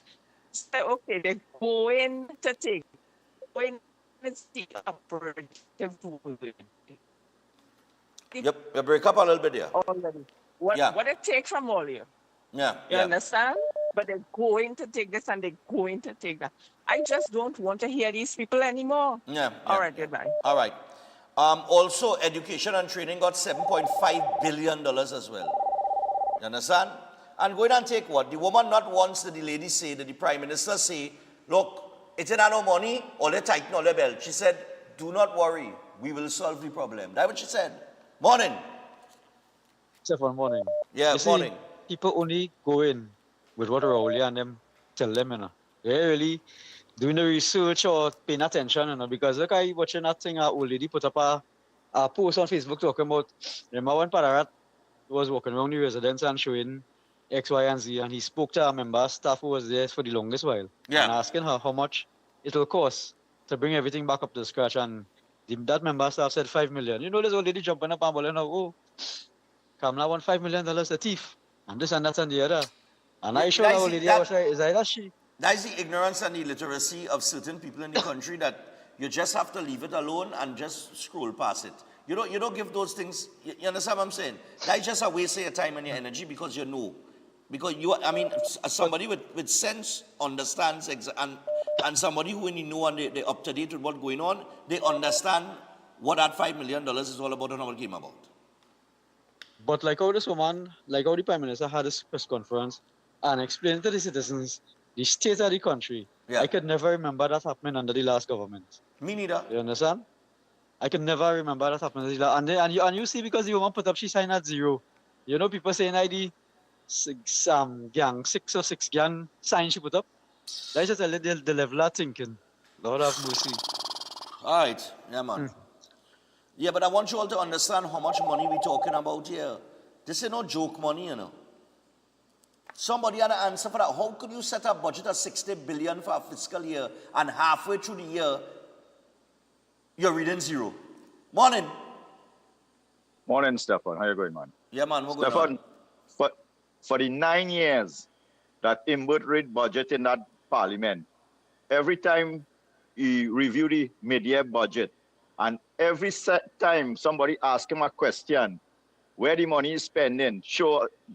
say, okay, they're going to take, going is the operative word. You break up a little bit there. Already. Yeah. What it takes from all you. Yeah. You Yeah. understand? But they're going to take this and they're going to take that. I just don't want to hear these people anymore. Yeah. All right, goodbye. All right. Also, education and training got $7.5 billion as well. You understand? And go in and take what? The woman not once did the lady say, did the prime minister say, look, it's not no money, or they tighten all the belt. She said, do not worry, we will solve the problem. That's what she said. Morning. Stefan, morning. Yeah, you morning. See, people only go in with what Rowley and them tell them, you know. They're really doing the research or paying attention, you know, because look, I watching that thing, old lady put up a post on Facebook talking about, remember when Pararat was walking around the residence and showing X, Y, and Z, and he spoke to a member of staff who was there for the longest while, and asking her how much it will cost to bring everything back up to scratch, and that member of staff said 5 million. You know, this old lady jumping up and bawling, oh, Kamala won $5 million a thief, and this and that and the other. And I showed that old lady, I was like, is that she? That is the ignorance and the illiteracy of certain people in the country that you just have to leave it alone and just scroll past it. You don't give those things, you understand what I'm saying? That is just a waste of your time and your energy because you know. Because somebody with sense understands, and somebody who in know and they're up to date with what's going on, they understand what that $5 million is all about and how it came about. But like how this woman, like how the Prime Minister had this press conference and explained to the citizens the state of the country, I could never remember that happening under the last government. Me neither. You understand? I could never remember that happening under the last. And you see, because the woman put up, she signed at 0. You know, people saying ID gang, 6 or 6 gang sign she put up. That's just the level of thinking. Lord have mercy. All right. Yeah, man. Yeah, but I want you all to understand how much money we're talking about here. This is no joke money, you know. Somebody had an answer for that. How could you set a budget of $60 billion for a fiscal year and halfway through the year, you're reading 0? Morning. Morning, Stefan. How you going, man? Yeah, man. What's going on? Stefan, for the 9 years that Imbert read budget in that parliament, every time he review the mid-year budget, and every time somebody ask him a question, where the money is spending,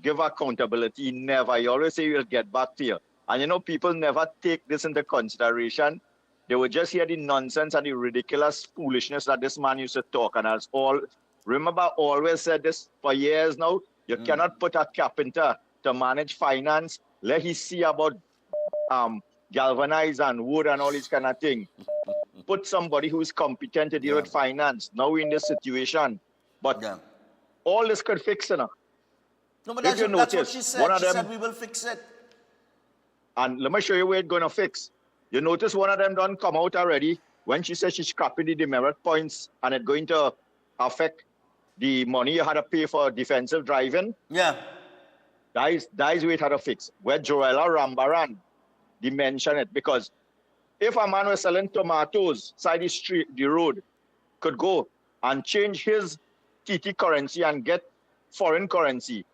give accountability, never. You always say you'll get back to you. And you know, people never take this into consideration. They will just hear the nonsense and the ridiculous foolishness that this man used to talk. And as all, remember, I always said this for years now, you cannot put a carpenter to manage finance. Let he see about galvanize and wood and all this kind of thing. Put somebody who is competent to deal with finance. Now we're in this situation. But all this could fix it now. No, but that's what she said. She said we will fix it. And let me show you where it's going to fix. You notice one of them done come out already when she said she's scrapping the demerit points and it's going to affect the money you had to pay for defensive driving. Yeah. That is where it had to fix. Where Joella Rambaran, they mention it. Because if a man was selling tomatoes side the street, the road, could go and change his TT currency and get foreign currency,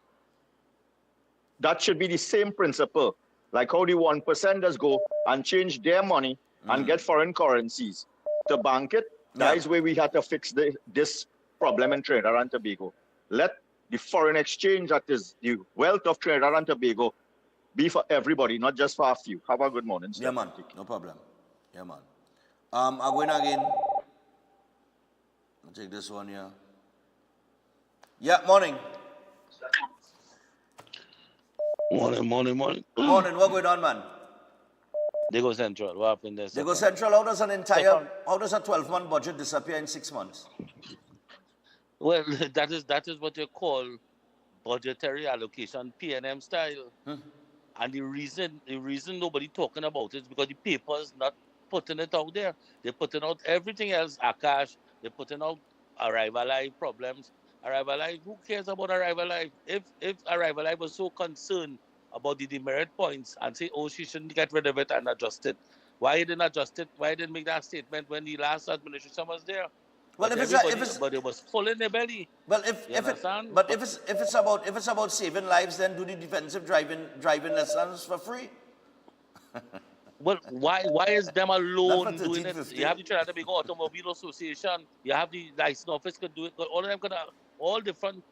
that should be the same principle. Like how the 1%ers go and change their money and get foreign currencies to bank it. That is where we had to fix this problem in Trinidad and Tobago. Let the foreign exchange, that is the wealth of Trinidad and Tobago, be for everybody, not just for a few. Have a good morning. Yeah, man. No problem. Yeah, man. I'm going again. I'll take this one here. Yeah, morning. Morning. Morning, what going on, man? They go Central. What happened there? They go Central. How does how does a 12-month budget disappear in 6 months? Well, that is what you call budgetary allocation, PNM style. And the reason nobody talking about it is because the paper's not putting it out there. They're putting out everything else, Akash. They're putting out Arrival Live problems. Arrival Live, who cares about Arrival Live? If Arrival Live was so concerned about the demerit points and say, oh, she shouldn't get rid of it and adjust it, why didn't adjust it? Why didn't make that statement when the last administration was there? Well, but it was full in their belly. Well, if it's about saving lives, then do the defensive driving lessons for free. Well, why is them Not alone for doing it? You have the Trinidad and Tobago Automobile Association. You have the license office could do it. All of them could have all different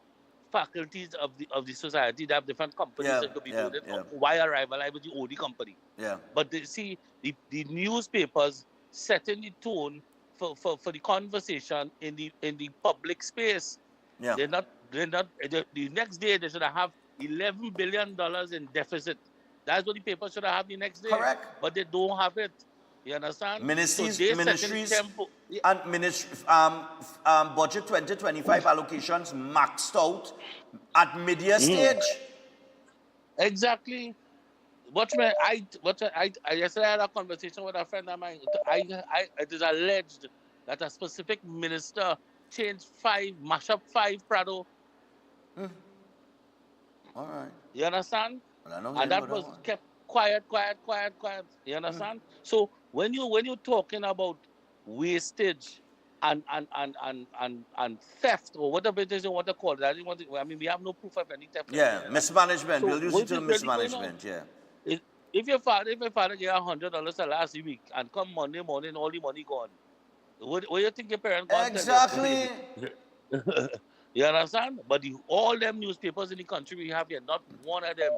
faculties of the society. They have different companies Yeah, that could be yeah, doing it. yeah. Why are rivalizing with the only company? Yeah. But see, the newspapers setting the tone for the conversation in the public space. Yeah. The next day they should have $11 billion in deficit. That's what the paper should have the next day. Correct. But they don't have it. You understand? So Ministries, they setting the ministries, tempo. and budget 2025 allocations maxed out at mid-year stage. Exactly. Yesterday I had a conversation with a friend of mine. It is alleged that a specific minister mash up five Prado. All right. You understand? Well, I don't And hear that about was one. kept quiet. You understand? So when you're talking about wastage and theft or whatever it is you want to call it, I mean we have no proof of any theft. Yeah, mismanagement. So We'll use what it to is really going on? mismanagement. Yeah. If your father get $100 the last week and come Monday morning all the money gone, what you think your parents gonna tell you? Exactly. You understand? But all them newspapers in the country we have here, not one of them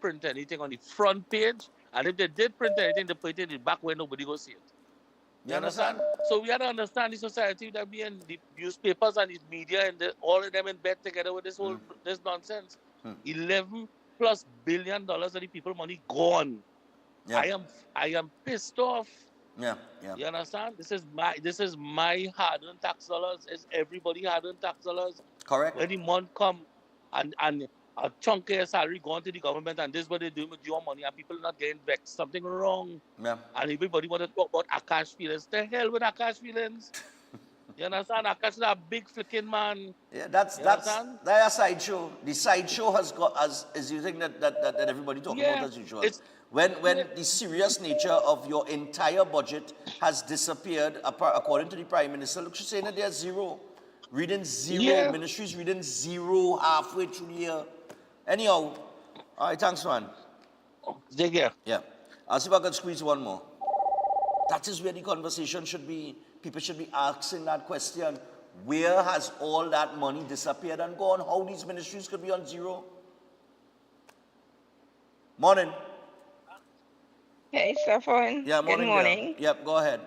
print anything on the front page. And if they did print anything, they put it in the back where nobody go see it. You understand? So we have to understand the society that we in the newspapers and the media and all of them in bed together with this this nonsense. $11+ billion of the people money gone. Yeah. I am pissed off. Yeah, yeah. You understand? This is my hard-earned tax dollars. It's everybody hard-earned tax dollars. Correct. When the month come and a chunk of your salary going to the government and this is what they're doing with your money and people not getting vexed. Something wrong. Yeah. And everybody want to talk about Akash feelings. The hell with Akash feelings? You understand? Akash is a big flicking man. Yeah, that's a sideshow. The sideshow is you think that everybody talking about as usual. When the serious nature of your entire budget has disappeared, according to the Prime Minister, look, she's saying that there's zero. Reading zero. Yeah. Ministries reading zero halfway through the year. Anyhow, all right, thanks, man. Take care. Yeah. I'll see if I can squeeze one more. That is where the conversation should be. People should be asking that question. Where has all that money disappeared and gone? How these ministries could be on zero? Morning. Hey, Stefan. Yeah, morning. Good morning. Yep, go ahead.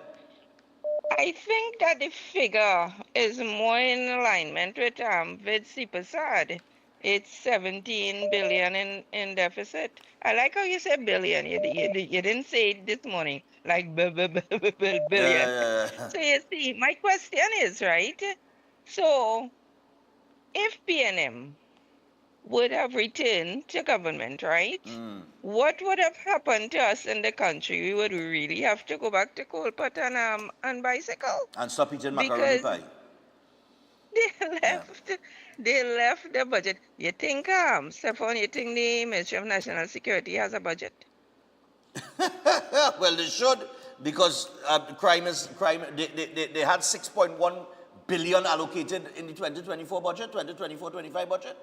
I think that the figure is more in alignment with Vidsi Prasad. It's 17 billion in deficit. I like how you said billion. You didn't say it this morning like billion. Yeah. So you see, my question is, right? So if PNM would have returned to government, right? What would have happened to us in the country? We would really have to go back to coal pot and bicycle. And stop eating macaroni Because pie. They left the budget. You think, Stefan, you think the Ministry of National Security has a budget? Well, they should, because crime. They had 6.1 billion allocated in the 2024 budget, 2024-25 budget.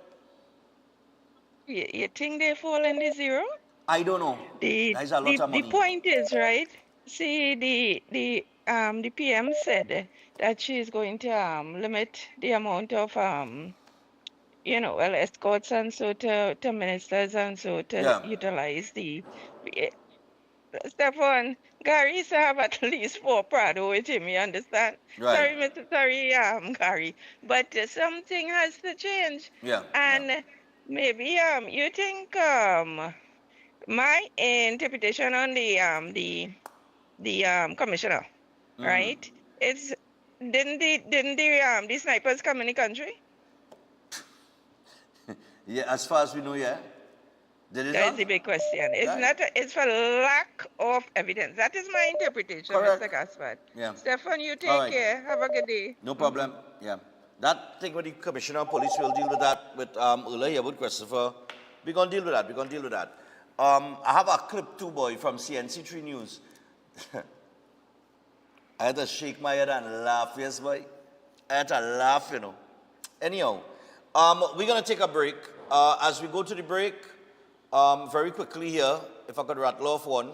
You think they fall in the zero? I don't know. That's a lot of money. The point is, right? See, the PM said that she's going to limit the amount of escorts and so to ministers and so to utilize the. Stefan, Gary used to have at least 4 Prado with him, you understand? Right. Sorry, Gary. But something has to change. Yeah. And maybe you think my interpretation on the commissioner, right? It's didn't the snipers come in the country? Yeah, as far as we know, yeah. That's the big question. It's for lack of evidence. That is my interpretation, Mr. Gaspard. Yeah. Stefan, you take All right. care. Have a good day. No problem. Yeah. That thing with the commissioner of police, we'll deal with that with Ula here with Christopher. We're going to deal with that. I have a clip too, boy, from CNC3 News. I had to shake my head and laugh, yes, boy. I had to laugh, you know. Anyhow, we're going to take a break. As we go to the break, very quickly here, if I could rattle off one.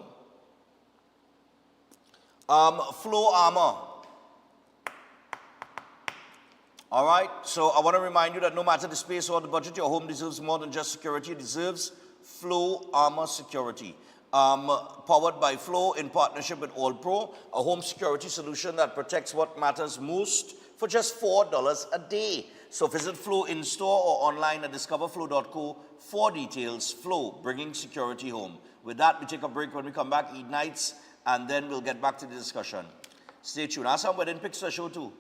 Flow armor. All right, so I want to remind you that no matter the space or the budget, your home deserves more than just security. It deserves Flow Armor Security. Powered by Flow in partnership with All Pro, a home security solution that protects what matters most for just $4 a day. So visit Flow in store or online at discoverflow.co for details. Flow, bringing security home. With that, we take a break. When we come back, eat nights, and then we'll get back to the discussion. Stay tuned. I have some wedding pictures show too.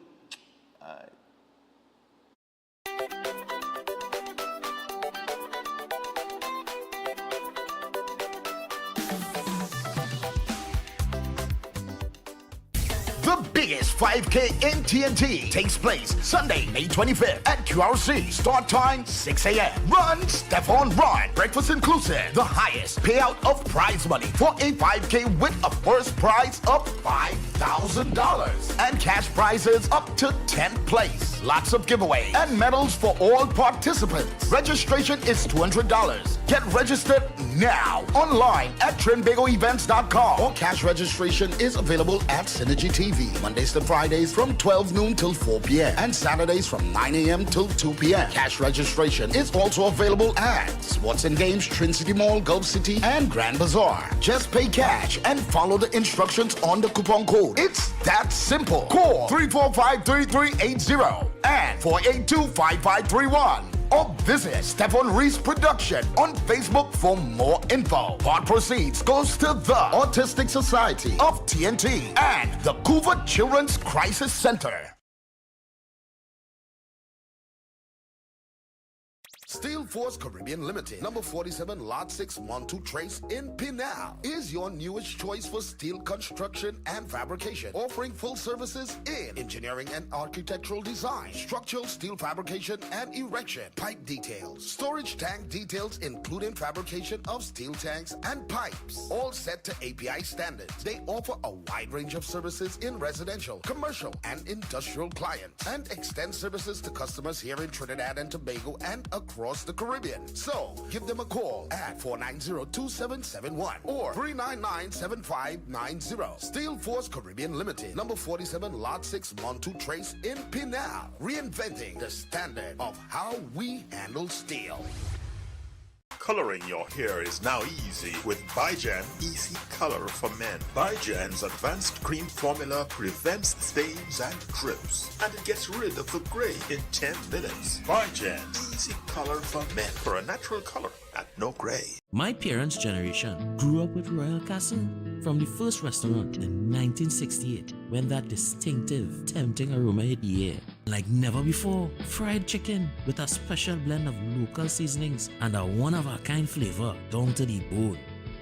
The biggest 5K in TNT takes place Sunday, May 25th at QRC. Start time 6 a.m. Run, Stefan Run. Breakfast inclusive. The highest payout of prize money for a 5K with a first prize of $5,000 and cash prizes up to 10th place. Lots of giveaways and medals for all participants. Registration is $200. Get registered now online at trinbagoevents.com, or cash registration is available at Synergy TV Mondays to Fridays from 12 noon till 4 p.m. and Saturdays from 9 a.m. till 2 p.m. Cash registration is also available at Sports and Games, Trin City Mall, Gulf City, and Grand Bazaar. Just pay cash and follow the instructions on the coupon code. It's that simple. Call 345-3380 and 482-5531. Or visit Stefan Reese Production on Facebook for more info. Part proceeds goes to the Autistic Society of TNT and the Coover Children's Crisis Center. Steel Force Caribbean Limited, number 47, Lot 6, Montu Trace in Pinal, is your newest choice for steel construction and fabrication, offering full services in engineering and architectural design, structural steel fabrication and erection, pipe details, storage tank details, including fabrication of steel tanks and pipes, all set to API standards. They offer a wide range of services in residential, commercial, and industrial clients, and extend services to customers here in Trinidad and Tobago and across the Caribbean. So, give them a call at 490-2771 or 399-7590. Steel Force Caribbean Limited, number 47, Lot 6, Montu Trace in Pinal. Reinventing the standard of how we handle steel. Coloring your hair is now easy with Bigen Easy Color for Men. Bigen's advanced cream formula prevents stains and drips, and it gets rid of the gray in 10 minutes. Bigen Easy Color for Men, for a natural color at no gray. My parents' generation grew up with Royal Castle. From the first restaurant in 1968, when that distinctive, tempting aroma hit the air. Like never before, fried chicken with a special blend of local seasonings and a one-of-a-kind flavor down to the bone.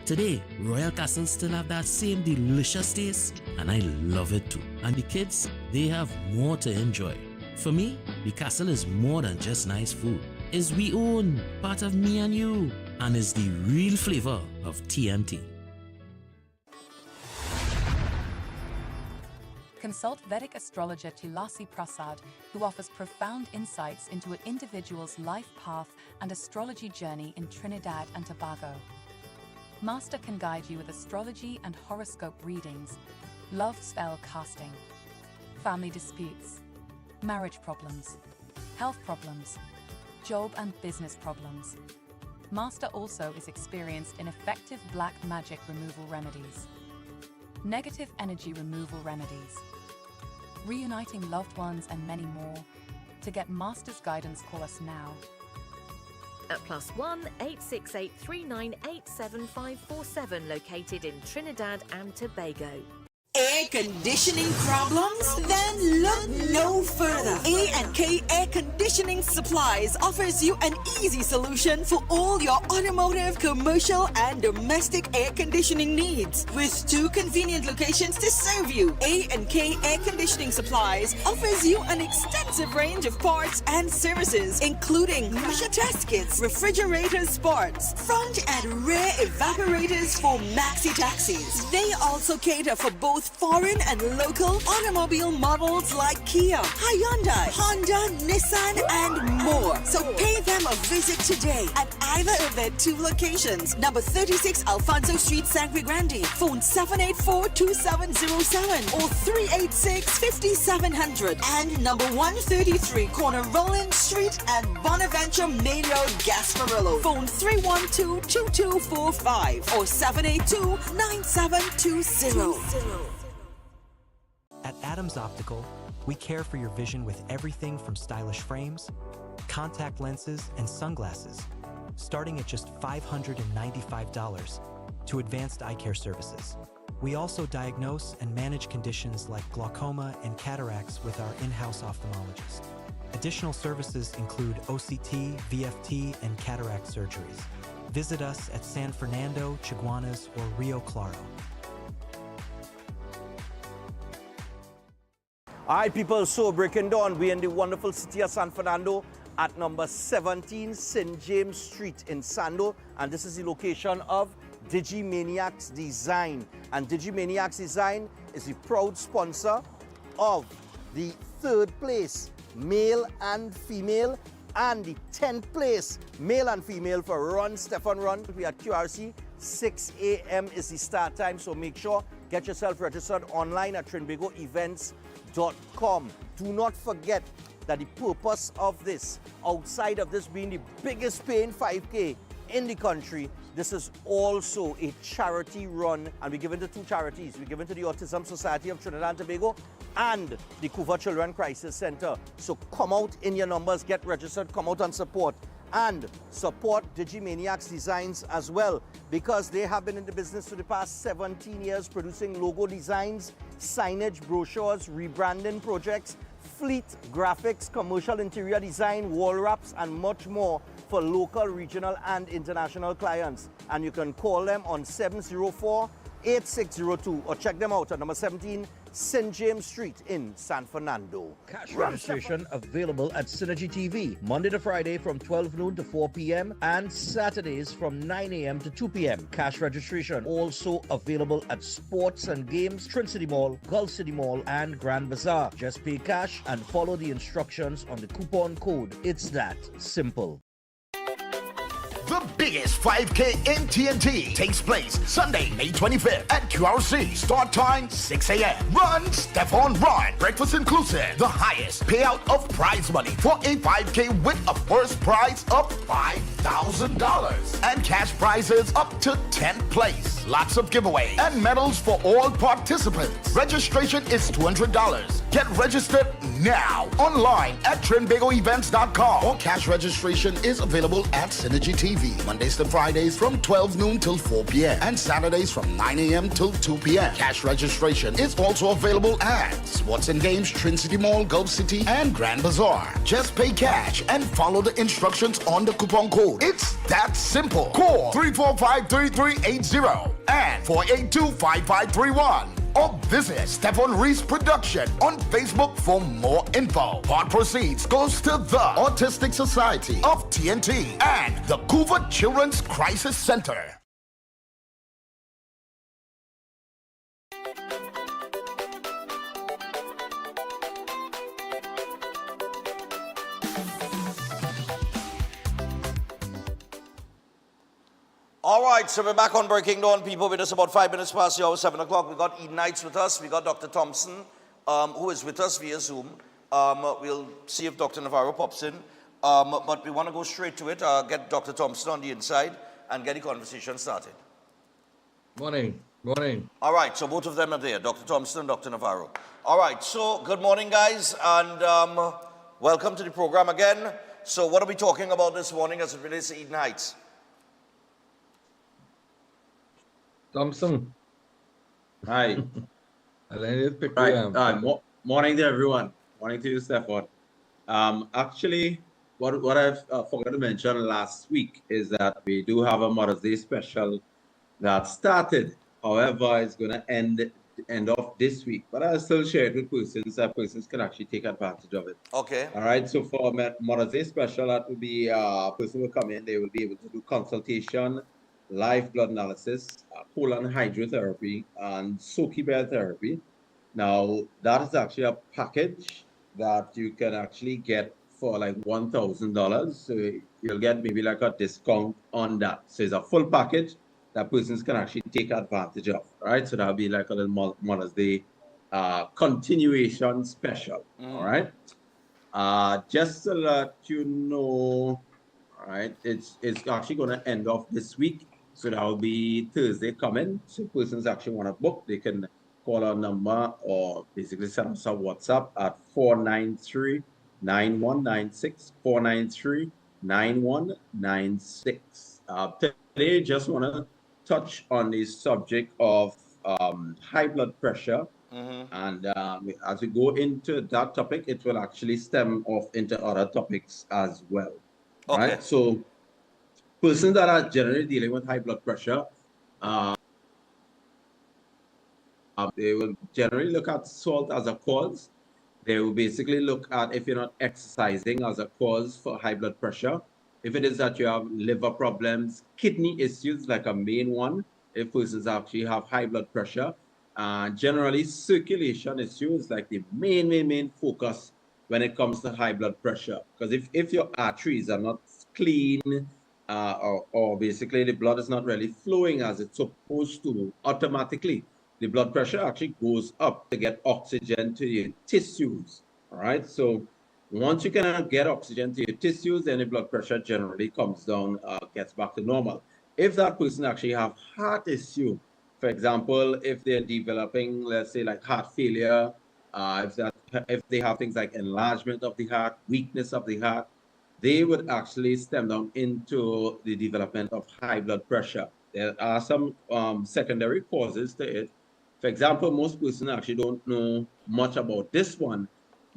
Today, Royal Castle still have that same delicious taste, and I love it too. And the kids, they have more to enjoy. For me, the Castle is more than just nice food. It's we own, part of me and you, and is the real flavor of TNT. Consult Vedic astrologer Tulasi Prasad, who offers profound insights into an individual's life path and astrology journey in Trinidad and Tobago. Master can guide you with astrology and horoscope readings, love spell casting, family disputes, marriage problems, health problems, job and business problems. Master also is experienced in effective black magic removal remedies, negative energy removal remedies, reuniting loved ones, and many more. To get Master's guidance, call us now. At +1 868 398 7547, located in Trinidad and Tobago. Air conditioning problems? Then look no further. A&K Air Conditioning Supplies offers you an easy solution for all your automotive, commercial, and domestic air conditioning needs. With 2 convenient locations to serve you, A&K Air Conditioning Supplies offers you an extensive range of parts and services, including pressure test kits, refrigerators, sports, front and rear evaporators for maxi taxis. They also cater for both with foreign and local automobile models like Kia, Hyundai, Honda, Nissan, and more. So pay them a visit today at either of their two locations. Number 36 Alfonso Street, Sangre Grande. Phone 784-2707 or 386-5700. And number 133 Corner Roland Street and Bonaventure Main Road, Gasparillo. Phone 312-2245 or 782-9720. At Adams Optical, we care for your vision with everything from stylish frames, contact lenses, and sunglasses, starting at just $595 to advanced eye care services. We also diagnose and manage conditions like glaucoma and cataracts with our in-house ophthalmologist. Additional services include OCT, VFT, and cataract surgeries. Visit us at San Fernando, Chaguanas, or Rio Claro. All right, people, so breaking down, we're in the wonderful city of San Fernando at number 17 St. James Street in Sando, and this is the location of Digimaniacs Design. And Digimaniacs Design is the proud sponsor of the 3rd place male and female and the 10th place male and female for Run Stefan Run. We are at QRC. 6 a.m. is the start time, so make sure get yourself registered online at trinbagoevents.com. Do not forget that the purpose of this, outside of this being the biggest paying 5K in the country, this is also a charity run, and we give it to 2 charities. We give it to the Autism Society of Trinidad and Tobago and the Couva Children Crisis Center. So come out in your numbers, get registered, come out and support. And support Digimaniacs Designs as well, because they have been in the business for the past 17 years producing logo designs, signage, brochures, rebranding projects, fleet graphics, commercial interior design, wall wraps, and much more for local, regional, and international clients. And you can call them on 704-8602 or check them out at number 17 St. James Street in San Fernando. Cash registration available at Synergy TV, Monday to Friday from 12 noon to 4 p.m. and Saturdays from 9 a.m. to 2 p.m. Cash registration also available at Sports and Games, Trin City Mall, Gulf City Mall, and Grand Bazaar. Just pay cash and follow the instructions on the coupon code. It's that simple. The biggest 5K in TNT takes place Sunday, May 25th at QRC. Start time 6 a.m. Run, Stefan Run. Breakfast inclusive. The highest payout of prize money for a 5K with a first prize of $5,000 and cash prizes up to 10th place. Lots of giveaway and medals for all participants. Registration is $200. Get registered now online at trinbagoevents.com, or cash registration is available at Synergy TV Mondays to Fridays from 12 noon till 4 p.m. and Saturdays from 9 a.m. till 2 p.m. Cash registration is also available at Sports and Games, Trin City Mall, Gulf City, and Grand Bazaar. Just pay cash and follow the instructions on the coupon code. It's that simple. Call 345-3380 and 482-5531. Or visit Stefan Reese Production on Facebook for more info. Part proceeds goes to the Autistic Society of TNT and the Couva Children's Crisis Center. All right, so we're back on Breaking Dawn, people. With us about 5 minutes past the hour, 7 o'clock. We got Eden Knights with us. We got Dr. Thompson, who is with us via Zoom. We'll see if Dr. Navarro pops in. But we want to go straight to it, get Dr. Thompson on the inside and get the conversation started. Morning. Morning. All right, so both of them are there, Dr. Thompson and Dr. Navarro. All right, so good morning, guys, and welcome to the program again. So what are we talking about this morning as it relates to Eden Heights? Thompson. Hi. Morning to everyone. Morning to you, Stefan. Actually, what I've forgot to mention last week is that we do have a Mother's Day special that started. However, it's going to end off this week. But I'll still share it with persons so persons can actually take advantage of it. Okay. All right. So for Mother's Day special, that will be a person will come in. They will be able to do consultation, live blood analysis, colon hydrotherapy and Soaky Bear therapy. Now, that is actually a package that you can actually get for like $1,000. So you'll get maybe like a discount on that. So it's a full package that persons can actually take advantage of, right? So that'll be like a little Mother's Day continuation special, all right? Just to let you know, all right, it's actually going to end off this week. So that will be Thursday coming. So persons actually want to book, they can call our number or basically send us a WhatsApp at 493-9196, 493-9196. Today, just want to touch on the subject of high blood pressure. And as we go into that topic, it will actually stem off into other topics as well. Okay. Right? So persons that are generally dealing with high blood pressure, they will generally look at salt as a cause. They will basically look at if you're not exercising as a cause for high blood pressure. If it is that you have liver problems, kidney issues like a main one, if persons actually have high blood pressure, generally circulation issues like the main focus when it comes to high blood pressure. Because if your arteries are not clean, or basically the blood is not really flowing as it's supposed to, automatically the blood pressure actually goes up to get oxygen to your tissues. All right. So once you can get oxygen to your tissues, then the blood pressure generally comes down, gets back to normal. If that person actually have heart issue, for example, if they're developing, let's say, like heart failure, if they have things like enlargement of the heart, weakness of the heart, they would actually stem down into the development of high blood pressure. There are some secondary causes to it. For example, most persons actually don't know much about this one,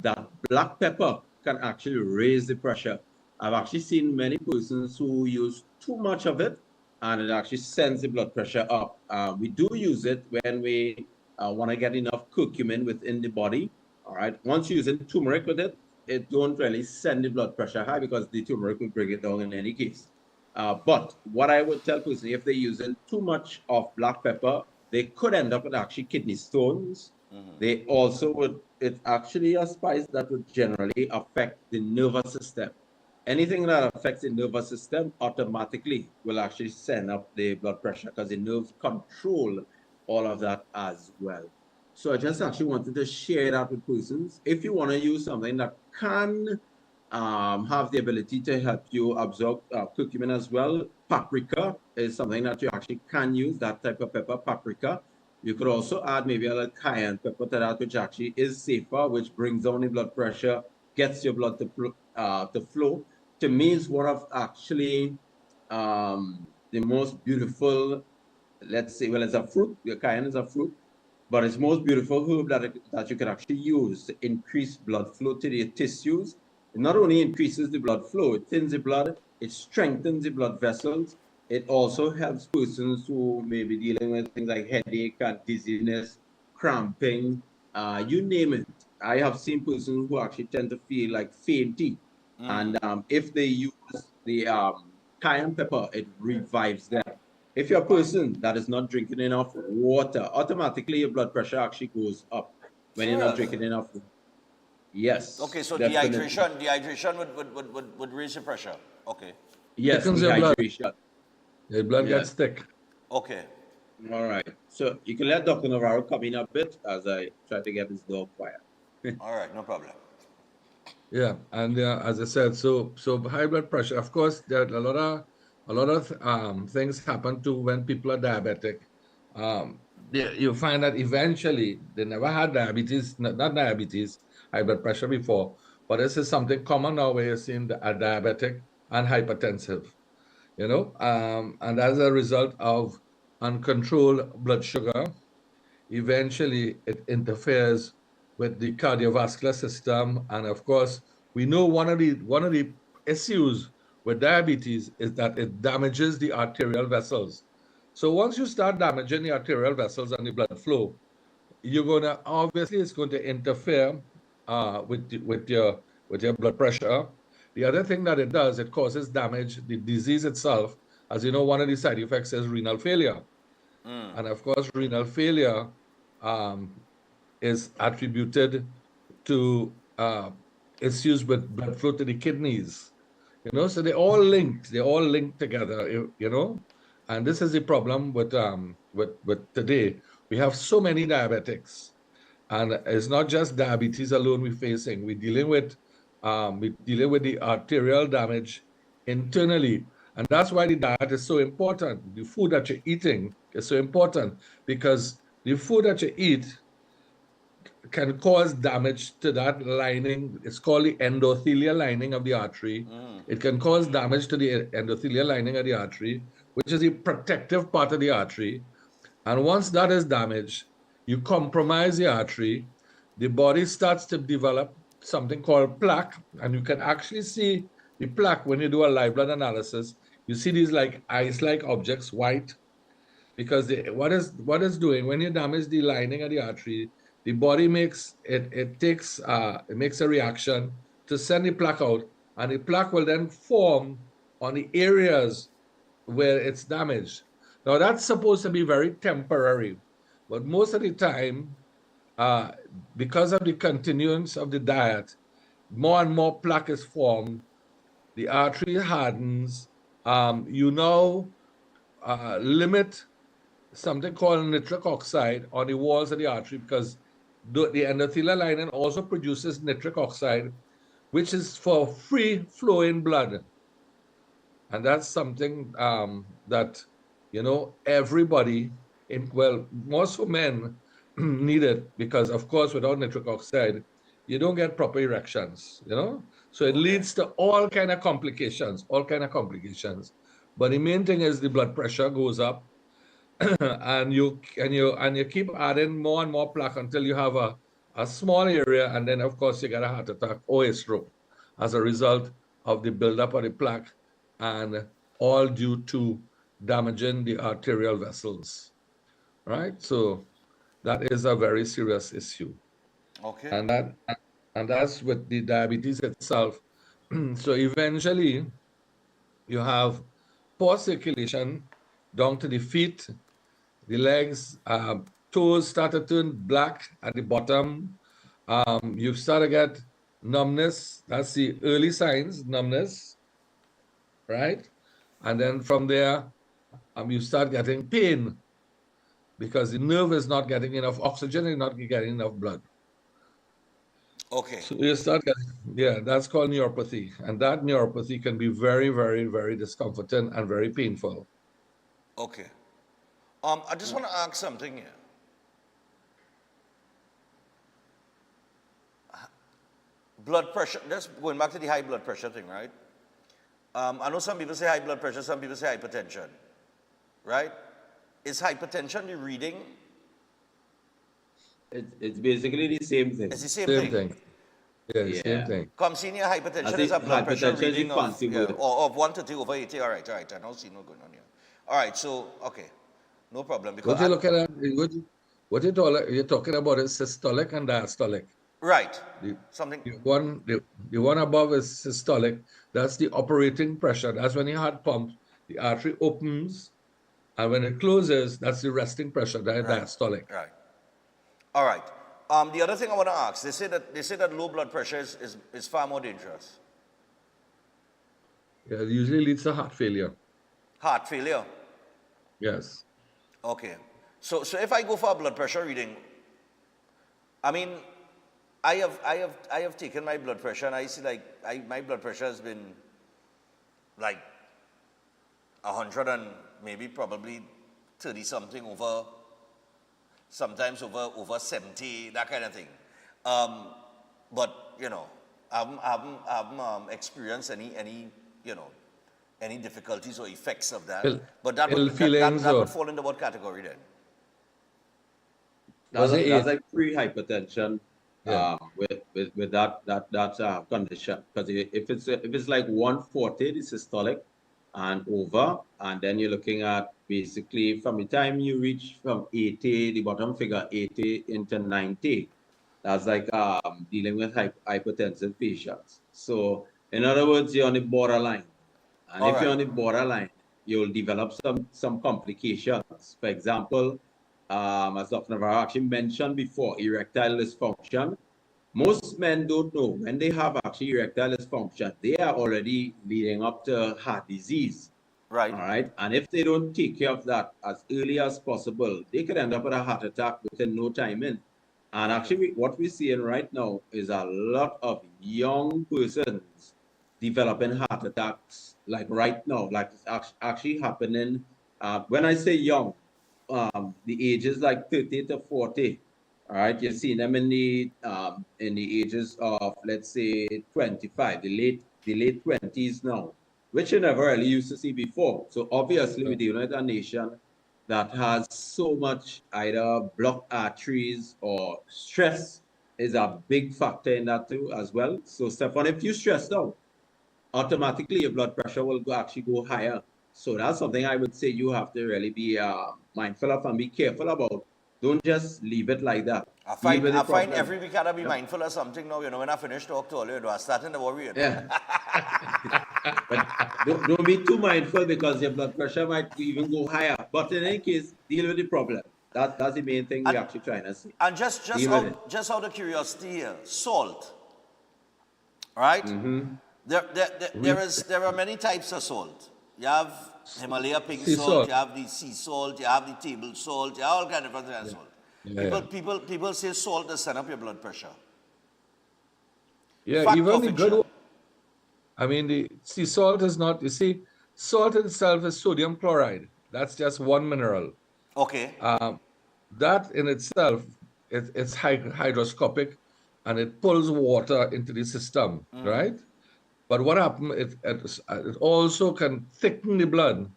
that black pepper can actually raise the pressure. I've actually seen many persons who use too much of it, and it actually sends the blood pressure up. We do use it when we want to get enough curcumin within the body. All right. Once you're using turmeric with it, it don't really send the blood pressure high because the turmeric will bring it down in any case. But what I would tell persons, if they're using too much of black pepper, they could end up with actually kidney stones. They also would, it's actually a spice that would generally affect the nervous system. Anything that affects the nervous system automatically will actually send up the blood pressure because the nerves control all of that as well. So I just actually wanted to share that with persons. If you want to use something that can have the ability to help you absorb curcumin as well, paprika is something that you actually can use, that type of pepper, paprika. You could also add maybe a little cayenne pepper to that, which actually is safer, which brings down the blood pressure, gets your blood to flow. To me, it's one of actually the most beautiful, let's say, well, it's a fruit, the cayenne is a fruit, but it's most beautiful herb that you can actually use to increase blood flow to the tissues. It not only increases the blood flow, it thins the blood, it strengthens the blood vessels. It also helps persons who may be dealing with things like headache and dizziness, cramping, you name it. I have seen persons who actually tend to feel like fainty. And if they use the cayenne pepper, it revives them. If you're a person that is not drinking enough water, automatically your blood pressure actually goes up when you're not drinking enough water. Yes. Okay, so definitely. dehydration would raise the pressure. Okay. Yes, Thickens your blood. dehydration. Your blood Yes. gets thick. Okay. All right. So you can let Dr. Navarro come in a bit as I try to get his dog quiet. All right, no problem. Yeah, and as I said, so high blood pressure. Of course, there are a lot of things happen too when people are diabetic. You find that eventually they never had diabetes, not diabetes, high blood pressure before, but this is something common now where you're seeing a diabetic and hypertensive, and as a result of uncontrolled blood sugar, eventually it interferes with the cardiovascular system. And of course, we know one of the issues with diabetes is that it damages the arterial vessels. So once you start damaging the arterial vessels and the blood flow, it's going to interfere with your blood pressure. The other thing that it does, it causes damage. The disease itself, as you know, one of the side effects is renal failure. And of course, renal failure is attributed to issues with blood flow to the kidneys. So they're all linked together, and this is the problem with today. We have so many diabetics, and it's not just diabetes alone we're facing. We're dealing with the arterial damage internally, and that's why the diet is so important. The food that you're eating is so important, because the food that you eat can cause damage to that lining. It's called the endothelial lining of the artery. It can cause damage to the endothelial lining of the artery, which is the protective part of the artery. And once that is damaged, you compromise the artery, the body starts to develop something called plaque, and you can actually see the plaque when you do a live blood analysis. You see these like ice-like objects, white, because what is doing when you damage the lining of the artery, the body makes a reaction to send the plaque out, and the plaque will then form on the areas where it's damaged. Now that's supposed to be very temporary, but most of the time, because of the continuance of the diet, more and more plaque is formed. The artery hardens. You now limit something called nitric oxide on the walls of the artery, because the endothelial lining also produces nitric oxide, which is for free flowing blood. And that's something that, everybody, more so men, need it, because, of course, without nitric oxide, you don't get proper erections, So it leads to all kind of complications. But the main thing is the blood pressure goes up, and you keep adding more and more plaque until you have a small area, and then of course you get a heart attack or a stroke as a result of the buildup of the plaque, and all due to damaging the arterial vessels, right? So that is a very serious issue. Okay. And that's with the diabetes itself. So eventually you have poor circulation down to the feet. The legs, toes start to turn black at the bottom. You start to get numbness. That's the early signs, numbness, right? And then from there, you start getting pain, because the nerve is not getting enough oxygen and not getting enough blood. Okay. So you start getting, that's called neuropathy. And that neuropathy can be very, very, very discomforting and very painful. Okay. I just want to ask something here. Blood pressure, that's going back to the high blood pressure thing, right? I know some people say high blood pressure, some people say hypertension, right? Is hypertension the reading? It's basically the same thing. It's the same thing. Yeah, same thing. Come senior hypertension is a blood pressure reading of 130 over 80. All right. I don't see no going on here. All right, so, okay. No problem. Because what you're looking at, you're talking about is systolic and diastolic. Right. The one above is systolic. That's the operating pressure. That's when your heart pumps, the artery opens, and when it closes, that's the resting pressure, diastolic. Right. All right. The other thing I want to ask, they say that low blood pressure is far more dangerous. Yeah, it usually leads to heart failure. Heart failure? Yes. Okay. So if I go for a blood pressure reading, I mean, I have taken my blood pressure, and I see my blood pressure has been like 100 and maybe probably 30 something over, sometimes over 70, that kind of thing. But I haven't experienced any difficulties or effects of that. But that would fall into what category then? That's like pre-hypertension with that condition. Because if it's like 140, the systolic and over, and then you're looking at basically from the time you reach from 80, the bottom figure 80 into 90, that's like dealing with hypertensive patients. So in other words, you're on the borderline. And if you're on the borderline, you'll develop some complications. For example, as Dr. Navarro actually mentioned before, erectile dysfunction. Most men don't know when they have actually erectile dysfunction, they are already leading up to heart disease. Right. All right. And if they don't take care of that as early as possible, they could end up with a heart attack within no time in. And actually, what we're seeing right now is a lot of young persons developing heart attacks, like right now, like it's actually happening. When I say young, the ages like 30 to 40. All right, you're seeing them in the ages of, let's say, 25, the late 20s now, which you never really used to see before. So obviously, we're dealing with a nation that has so much either blocked arteries or stress is a big factor in that too as well. So Stefan, if you stress out, automatically your blood pressure will actually go higher. So that's something I would say you have to really be mindful of and be careful about. Don't just leave it like that. I find problem. every week I gotta be mindful of something now. You know, when I finish talk to all you, I'm starting to worry. You know? Yeah. But don't be too mindful because your blood pressure might even go higher. But in any case, deal with the problem. That's the main thing we're actually trying to say. And just out of curiosity here, salt, right? There are many types of salt. You have Himalaya pink salt, you have the sea salt, you have the table salt, you have all kinds of different kinds of salt. Yeah. People say salt does send up your blood pressure. Yeah, Fact even or the fiction? good. I mean, the sea salt is not. You see, salt itself is sodium chloride. That's just one mineral. Okay. That in itself, it's hygroscopic, and it pulls water into the system, right? But what happens? It also can thicken the blood.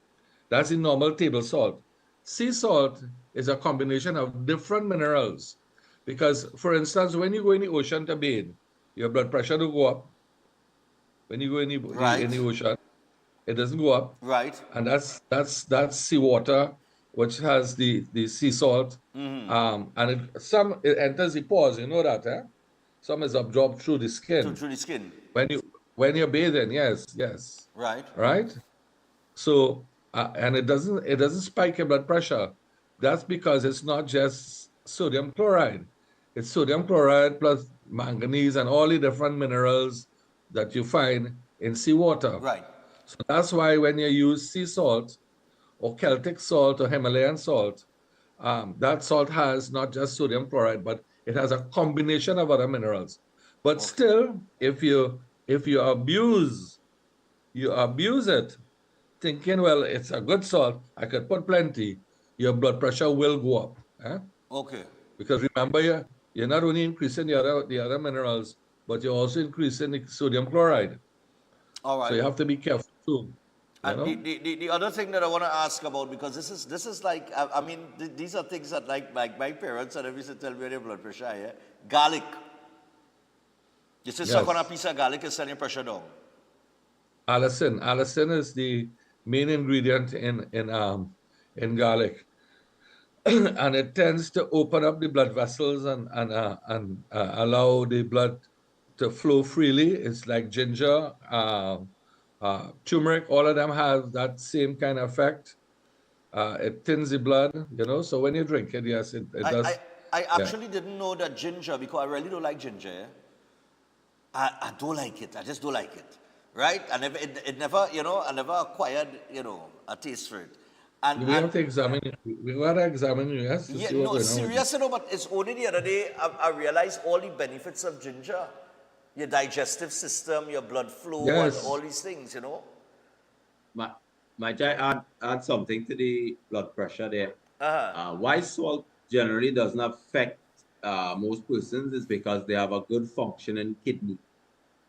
That's the normal table salt. Sea salt is a combination of different minerals. Because, for instance, when you go in the ocean to bathe, your blood pressure will go up. When you go in the ocean, it doesn't go up. Right. And that's seawater, which has the sea salt. And it enters the pores, you know that, eh? Some is absorbed through the skin. Through the skin. When you're bathing, yes. Right. Right? So and it doesn't spike your blood pressure. That's because it's not just sodium chloride. It's sodium chloride plus manganese and all the different minerals that you find in seawater. Right. So that's why when you use sea salt or Celtic salt or Himalayan salt, that salt has not just sodium chloride, but it has a combination of other minerals. But still, if you abuse it, thinking, well, it's a good salt, I could put plenty, your blood pressure will go up. Eh? Okay. Because remember, you're not only increasing the other minerals, but you're also increasing the sodium chloride. All right. So you have to be careful too. And the other thing that I want to ask about, because this is like, I mean, these are things that like my parents and everything tell me their blood pressure, yeah? Garlic. You say suck on a piece of garlic and send your pressure down. Allicin. Allicin is the main ingredient in garlic. And it tends to open up the blood vessels and allow the blood to flow freely. It's like ginger, turmeric, all of them have that same kind of effect. It thins the blood, so when you drink it, yes, it does. I actually didn't know that ginger, because I really don't like ginger. Yeah? I don't like it. I just don't like it. Right? I never, I never acquired, a taste for it. And we have to examine it. We got to examine it, yes? Yeah, no, seriously, no, but it's only the other day I realized all the benefits of ginger. Your digestive system, your blood flow, and all these things, Might I add something to the blood pressure there? Why salt generally doesn't affect most persons is because they have a good functioning kidney.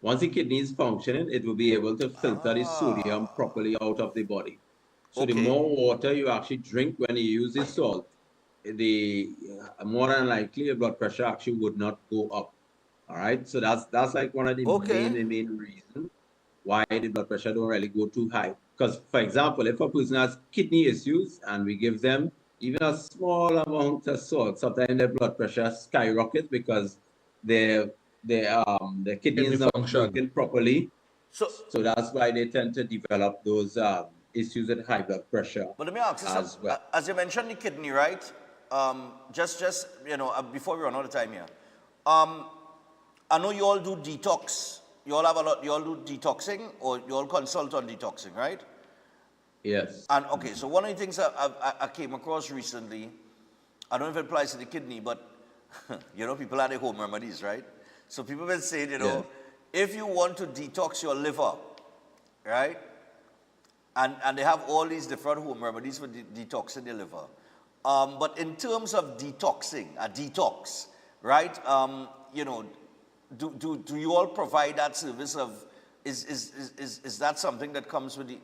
Once the kidney is functioning, it will be able to filter the sodium properly out of the body. So the more water you actually drink when you use the salt, the more than likely your blood pressure actually would not go up. All right, so that's like one of the main reasons why the blood pressure don't really go too high. Because, for example, if a person has kidney issues and we give them even a small amount of salt, sometimes their blood pressure skyrockets because their kidney is not working properly. So that's why they tend to develop those issues with high blood pressure. But let me ask you as something. well. As you mentioned the kidney, right? Just before we run out of time here, I know you all do detox. You all have a lot. You all do detoxing, or you all consult on detoxing, right? Yes. And okay, so one of the things I came across recently, I don't know if it applies to the kidney, but people have their home remedies, right? So people will say, if you want to detox your liver, right? And they have all these different home remedies for detoxing the liver. But in terms of detoxing, a detox, right? Do you all provide that service of, is that something that comes with the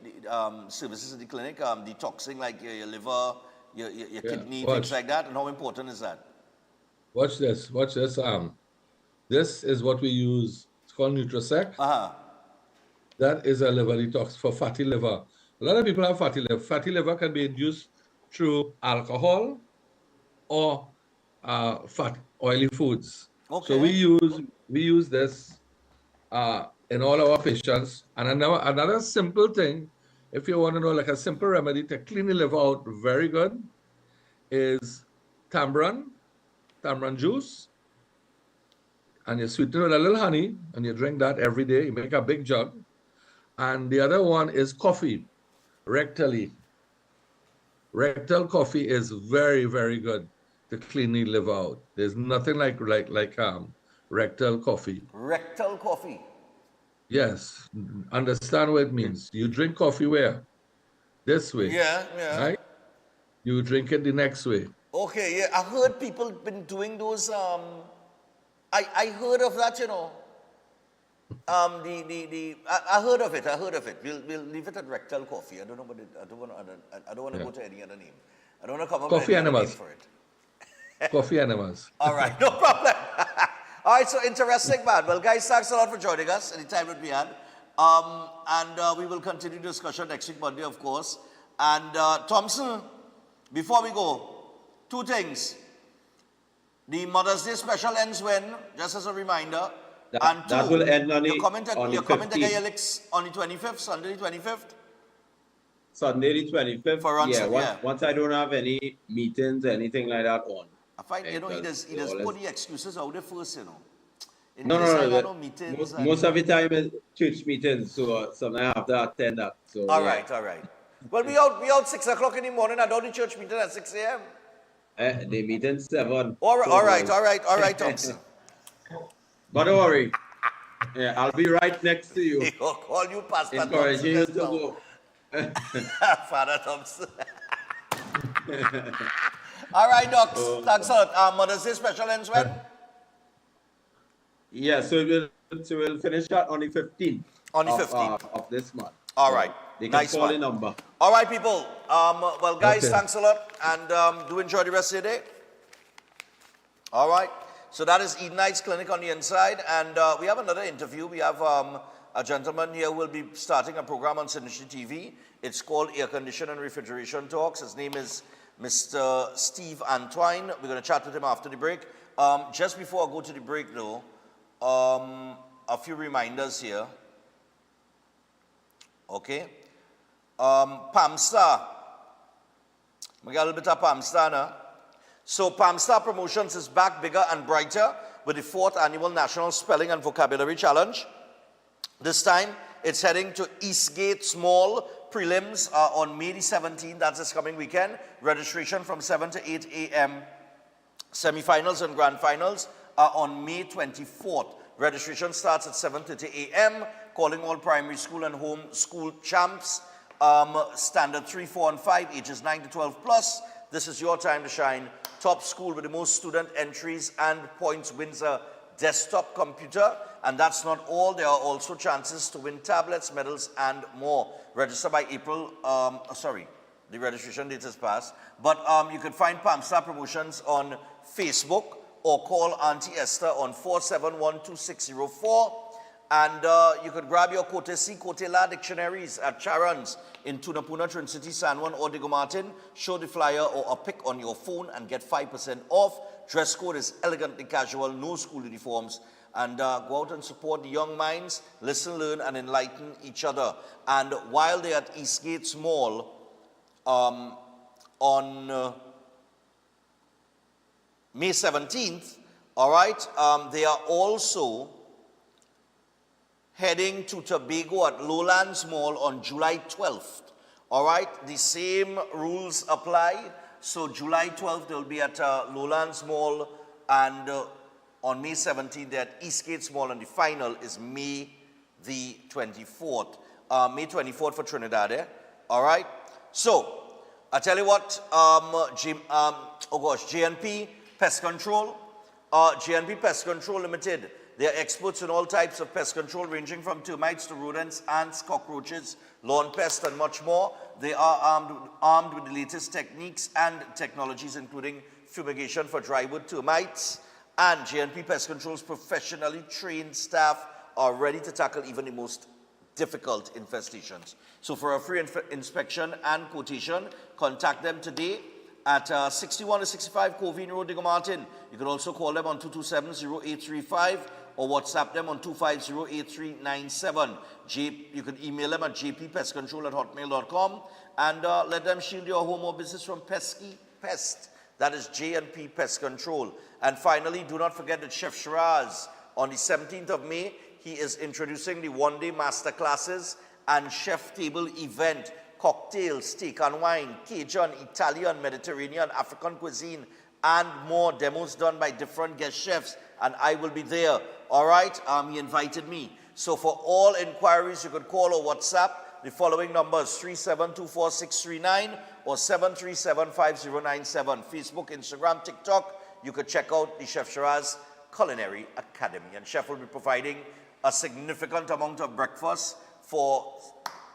services in the clinic? Detoxing like your liver, your kidney, things like that? And how important is that? Watch this. This is what we use. It's called Nutrisec. That is a liver detox for fatty liver. A lot of people have fatty liver. Fatty liver can be induced through alcohol or fat, oily foods. Okay. So we use this in all our patients. And another simple thing, if you want to know, like a simple remedy to clean the liver out very good, is tamarind juice, and you sweeten it with a little honey, and you drink that every day. You make a big jug. And the other one is coffee, rectally. Rectal coffee is very, very good to clean the liver out. There's nothing like rectal coffee. Rectal coffee? Yes. Understand what it means. You drink coffee where? This way. Yeah. Right? You drink it the next way. Okay, yeah. I heard people been doing those, I heard of that, I heard of it. We'll leave it at rectal coffee. I don't know what I don't want to go to any other name. I don't want to come up with any other name for it. Coffee enemas. All right, no problem. All right, so interesting, man. Well, guys, thanks a lot for joining us any time that we had. And we will continue the discussion next week, Monday, of course. And Thompson, before we go, two things. The Mother's Day special ends when, just as a reminder. That will end on the 15th. You're coming to get your licks on the 25th, Sunday the 25th? Sunday the 25th. For Runson, once I don't have any meetings or anything like that on. I find, he just put the excuses out there first, No. Most of the time is church meetings, so sometimes I have to attend that. So, all right. Well, we out 6 o'clock in the morning. I don't the church meeting at 6 a.m. They meet in 7. All right, Thompson. But don't worry. Yeah, I'll be right next to you. He'll call you Pastor encouraging you to Thompson. go. Father Thompson. All right, Docs. Thanks a lot. Mother's Day special ends when? Yeah, so we'll finish that on the 15th. On the 15th. Of this month. All right. They can nice call the number. All right, people. Well, guys, thanks a lot. And do enjoy the rest of your day. All right. So that is Eden Heights Clinic on the inside. And we have another interview. We have a gentleman here who will be starting a program on Synergy TV. It's called Air Condition and Refrigeration Talks. His name is Mr. Steve Antoine. We're going to chat with him after the break. Just before I go to the break, though, a few reminders here. Okay. Pamstar. We got a little bit of Pamstar now. So Pamstar Promotions is back bigger and brighter with the 4th annual National Spelling and Vocabulary Challenge. This time, it's heading to Eastgate Mall. Prelims are on May the 17th. That's this coming weekend. Registration from 7 to 8 a.m. Semifinals and grand finals are on May 24th. Registration starts at 7:30 a.m. Calling all primary school and home school champs. Standard 3, 4, and 5, ages 9 to 12 plus. This is your time to shine. Top school with the most student entries and points wins a desktop computer. And that's not all. There are also chances to win tablets, medals, and more. Register by April. The registration date is passed. But you can find Pamstar Promotions on Facebook or call Auntie Esther on 471-2604. And you could grab your Kote C, Kote La dictionaries at Charon's in Tunapuna, Trin City, San Juan, or Diego Martin. Show the flyer or a pic on your phone and get 5% off. Dress code is elegantly casual, no school uniforms. And go out and support the young minds, listen, learn, and enlighten each other. And while they're at Eastgate's Mall on May 17th, all right, they are also heading to Tobago at Lowlands Mall on July 12th. All right, the same rules apply. So July 12th, they'll be at Lowlands Mall, and on May 17th, they're at Eastgate's Mall, and the final is May the 24th. May 24th for Trinidad, eh? All right? So, I tell you what, JNP Pest Control, JNP Pest Control Limited, they are experts in all types of pest control, ranging from termites to rodents, ants, cockroaches, lawn pests, and much more. They are armed with the latest techniques and technologies, including fumigation for drywood termites. And JNP Pest Control's professionally trained staff are ready to tackle even the most difficult infestations. So for a free inspection and quotation, contact them today at 61 to 65 Covine Road, Diego Martin. You can also call them on 227-0835 or WhatsApp them on 250-8397. You can email them at jppestcontrol@hotmail.com and let them shield your home or business from pesky pest. That is J&P Pest Control. And finally, do not forget that Chef Shiraz, on the 17th of May, he is introducing the one-day master classes and chef table event. Cocktails, steak and wine, Cajun, Italian, Mediterranean, African cuisine, and more demos done by different guest chefs. And I will be there. All right? He invited me. So for all inquiries, you could call or WhatsApp the following numbers: 3724639 or 7375097. Facebook, Instagram, TikTok. You could check out the Chef Shiraz Culinary Academy. And Chef will be providing a significant amount of breakfast for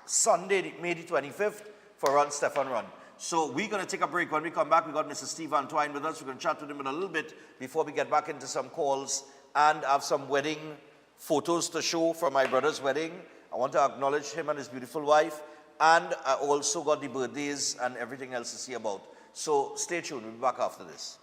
Sunday, May the 25th, for Run, Stefan Run. So we're going to take a break. When we come back, we got Mr. Steve Antoine with us. We're going to chat with him in a little bit before we get back into some calls and have some wedding photos to show from my brother's wedding. I want to acknowledge him and his beautiful wife. And I also got the birthdays and everything else to see about. So stay tuned. We'll be back after this.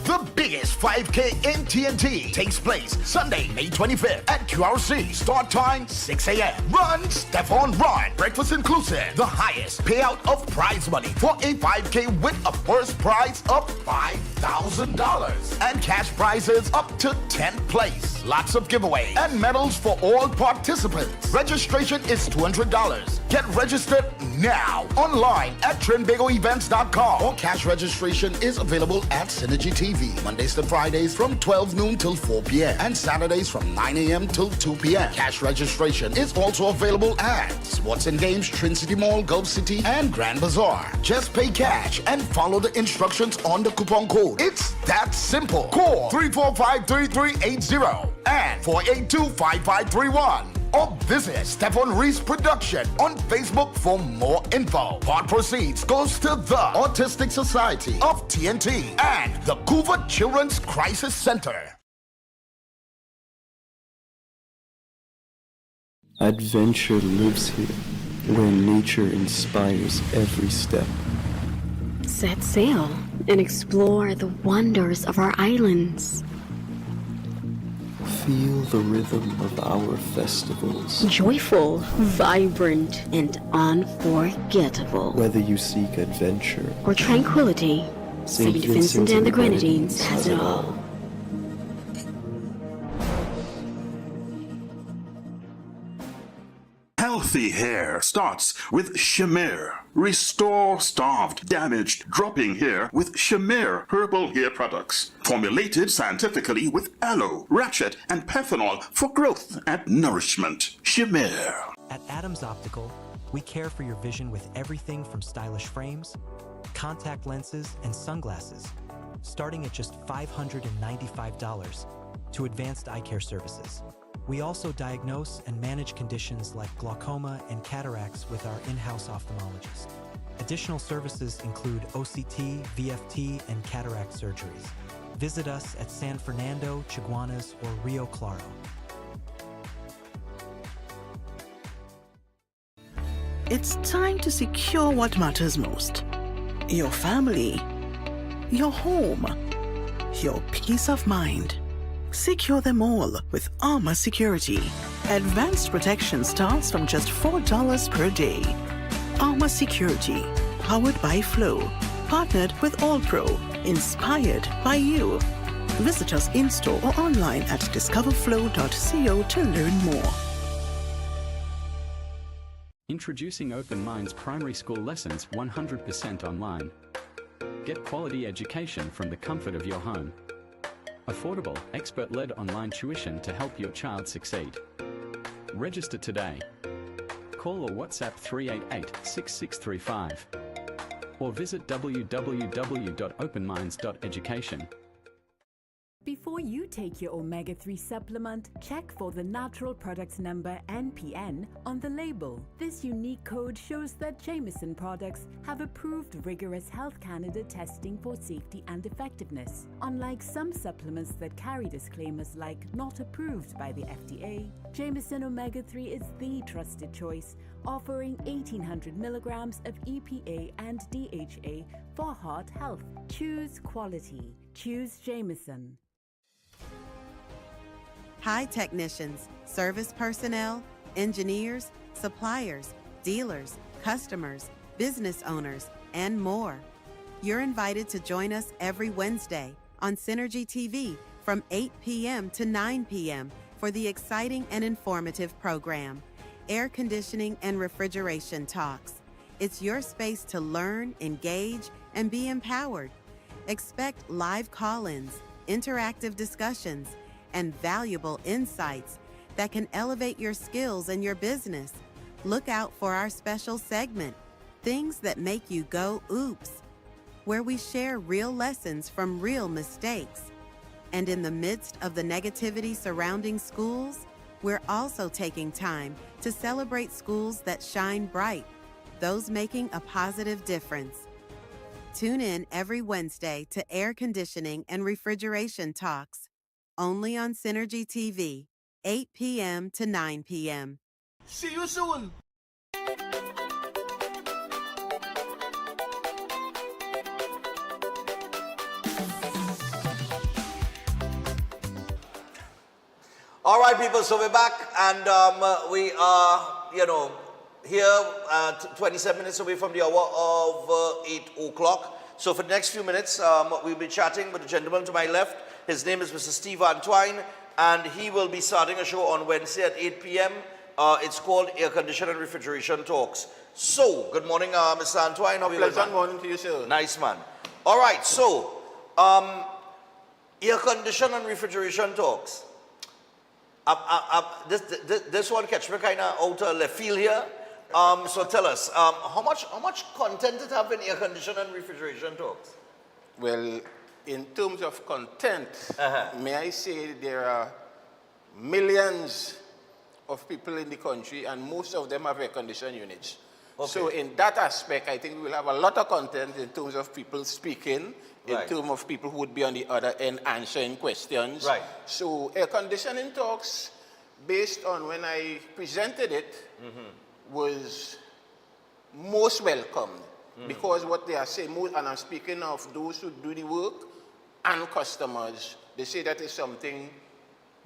The biggest 5K in TNT takes place Sunday, May 25th at QRC. Start time 6 a.m. Run, Stefan Run. Breakfast inclusive. The highest payout of prize money for a 5K with a first prize of $5,000 and cash prizes up to 10th place. Lots of giveaways and medals for all participants. Registration is $200. Get registered now online at trinbagoevents.com, or cash registration is available at Synergy TV Mondays to Fridays from 12 noon till 4 p.m. and Saturdays from 9 a.m. till 2 p.m. Cash registration is also available at Sports and Games, Trin City Mall, Gulf City, and Grand Bazaar. Just pay cash and follow the instructions on the coupon code. It's that simple. Call 345-3380 and 482-5531. Or visit Stefan Reese Production on Facebook for more info. Part proceeds goes to the Autistic Society of TNT and the Coover Children's Crisis Center. Adventure lives here, where nature inspires every step. Set sail and explore the wonders of our islands. Feel the rhythm of our festivals. Joyful, vibrant, and unforgettable. Whether you seek adventure or tranquility, St. Vincent and the Grenadines has it all. Healthy hair starts with Shamir. Restore starved, damaged, dropping hair with Shamir herbal hair products. Formulated scientifically with aloe, ratchet, and panthenol for growth and nourishment. Shamir. At Adams Optical, we care for your vision with everything from stylish frames, contact lenses, and sunglasses, starting at just $595, to advanced eye care services, We also diagnose and manage conditions like glaucoma and cataracts with our in-house ophthalmologist. Additional services include OCT, VFT, and cataract surgeries. Visit us at San Fernando, Chaguanas, or Rio Claro. It's time to secure what matters most. Your family, your home, your peace of mind. Secure them all with Armor Security. Advanced protection starts from just $4 per day. Armor Security, powered by Flow, partnered with All Pro, inspired by you. Visit us in-store or online at discoverflow.co to learn more. Introducing Open Minds primary school lessons 100% online. Get quality education from the comfort of your home. Affordable, expert-led online tuition to help your child succeed. Register today. Call or WhatsApp 388-6635 or visit www.openminds.education. Before you take your omega-3 supplement, check for the natural product number NPN on the label. This unique code shows that Jameson products have approved rigorous Health Canada testing for safety and effectiveness. Unlike some supplements that carry disclaimers like not approved by the FDA, Jameson omega-3 is the trusted choice, offering 1800 milligrams of EPA and DHA for heart health. Choose quality. Choose Jameson. Hi, technicians, service personnel, engineers, suppliers, dealers, customers, business owners, and more. You're invited to join us every Wednesday on Synergy TV from 8 p.m. to 9 p.m. for the exciting and informative program, Air Conditioning and Refrigeration Talks. It's your space to learn, engage, and be empowered. Expect live call-ins, interactive discussions, and valuable insights that can elevate your skills and your business. Look out for our special segment, Things That Make You Go Oops, where we share real lessons from real mistakes. And in the midst of the negativity surrounding schools, we're also taking time to celebrate schools that shine bright, those making a positive difference. Tune in every Wednesday to Air Conditioning and Refrigeration Talks, only on Synergy TV, 8 p.m. to 9 p.m. See you soon. All right, people, so we're back, and we are, here 27 minutes away from the hour of 8 o'clock. So for the next few minutes, we'll be chatting with the gentleman to my left. His name is Mr. Stefan Run, and he will be starting a show on Wednesday at 8 p.m. It's called Air Condition and Refrigeration Talks. So, good morning, Mr. Antoine. How are you? Pleasant morning to you, sir. Nice, man. All right, so, Air Condition and Refrigeration Talks. This one catch me kind of out of left field here. So tell us, how much content it have in Air Condition and Refrigeration Talks? Well, in terms of content, may I say there are millions of people in the country, and most of them have air conditioning units. Okay. So in that aspect, I think we will have a lot of content in terms of people speaking, in terms of people who would be on the other end answering questions. Right. So air conditioning talks, based on when I presented it, was most welcomed. Because what they are saying, and I'm speaking of those who do the work and customers, they say that is something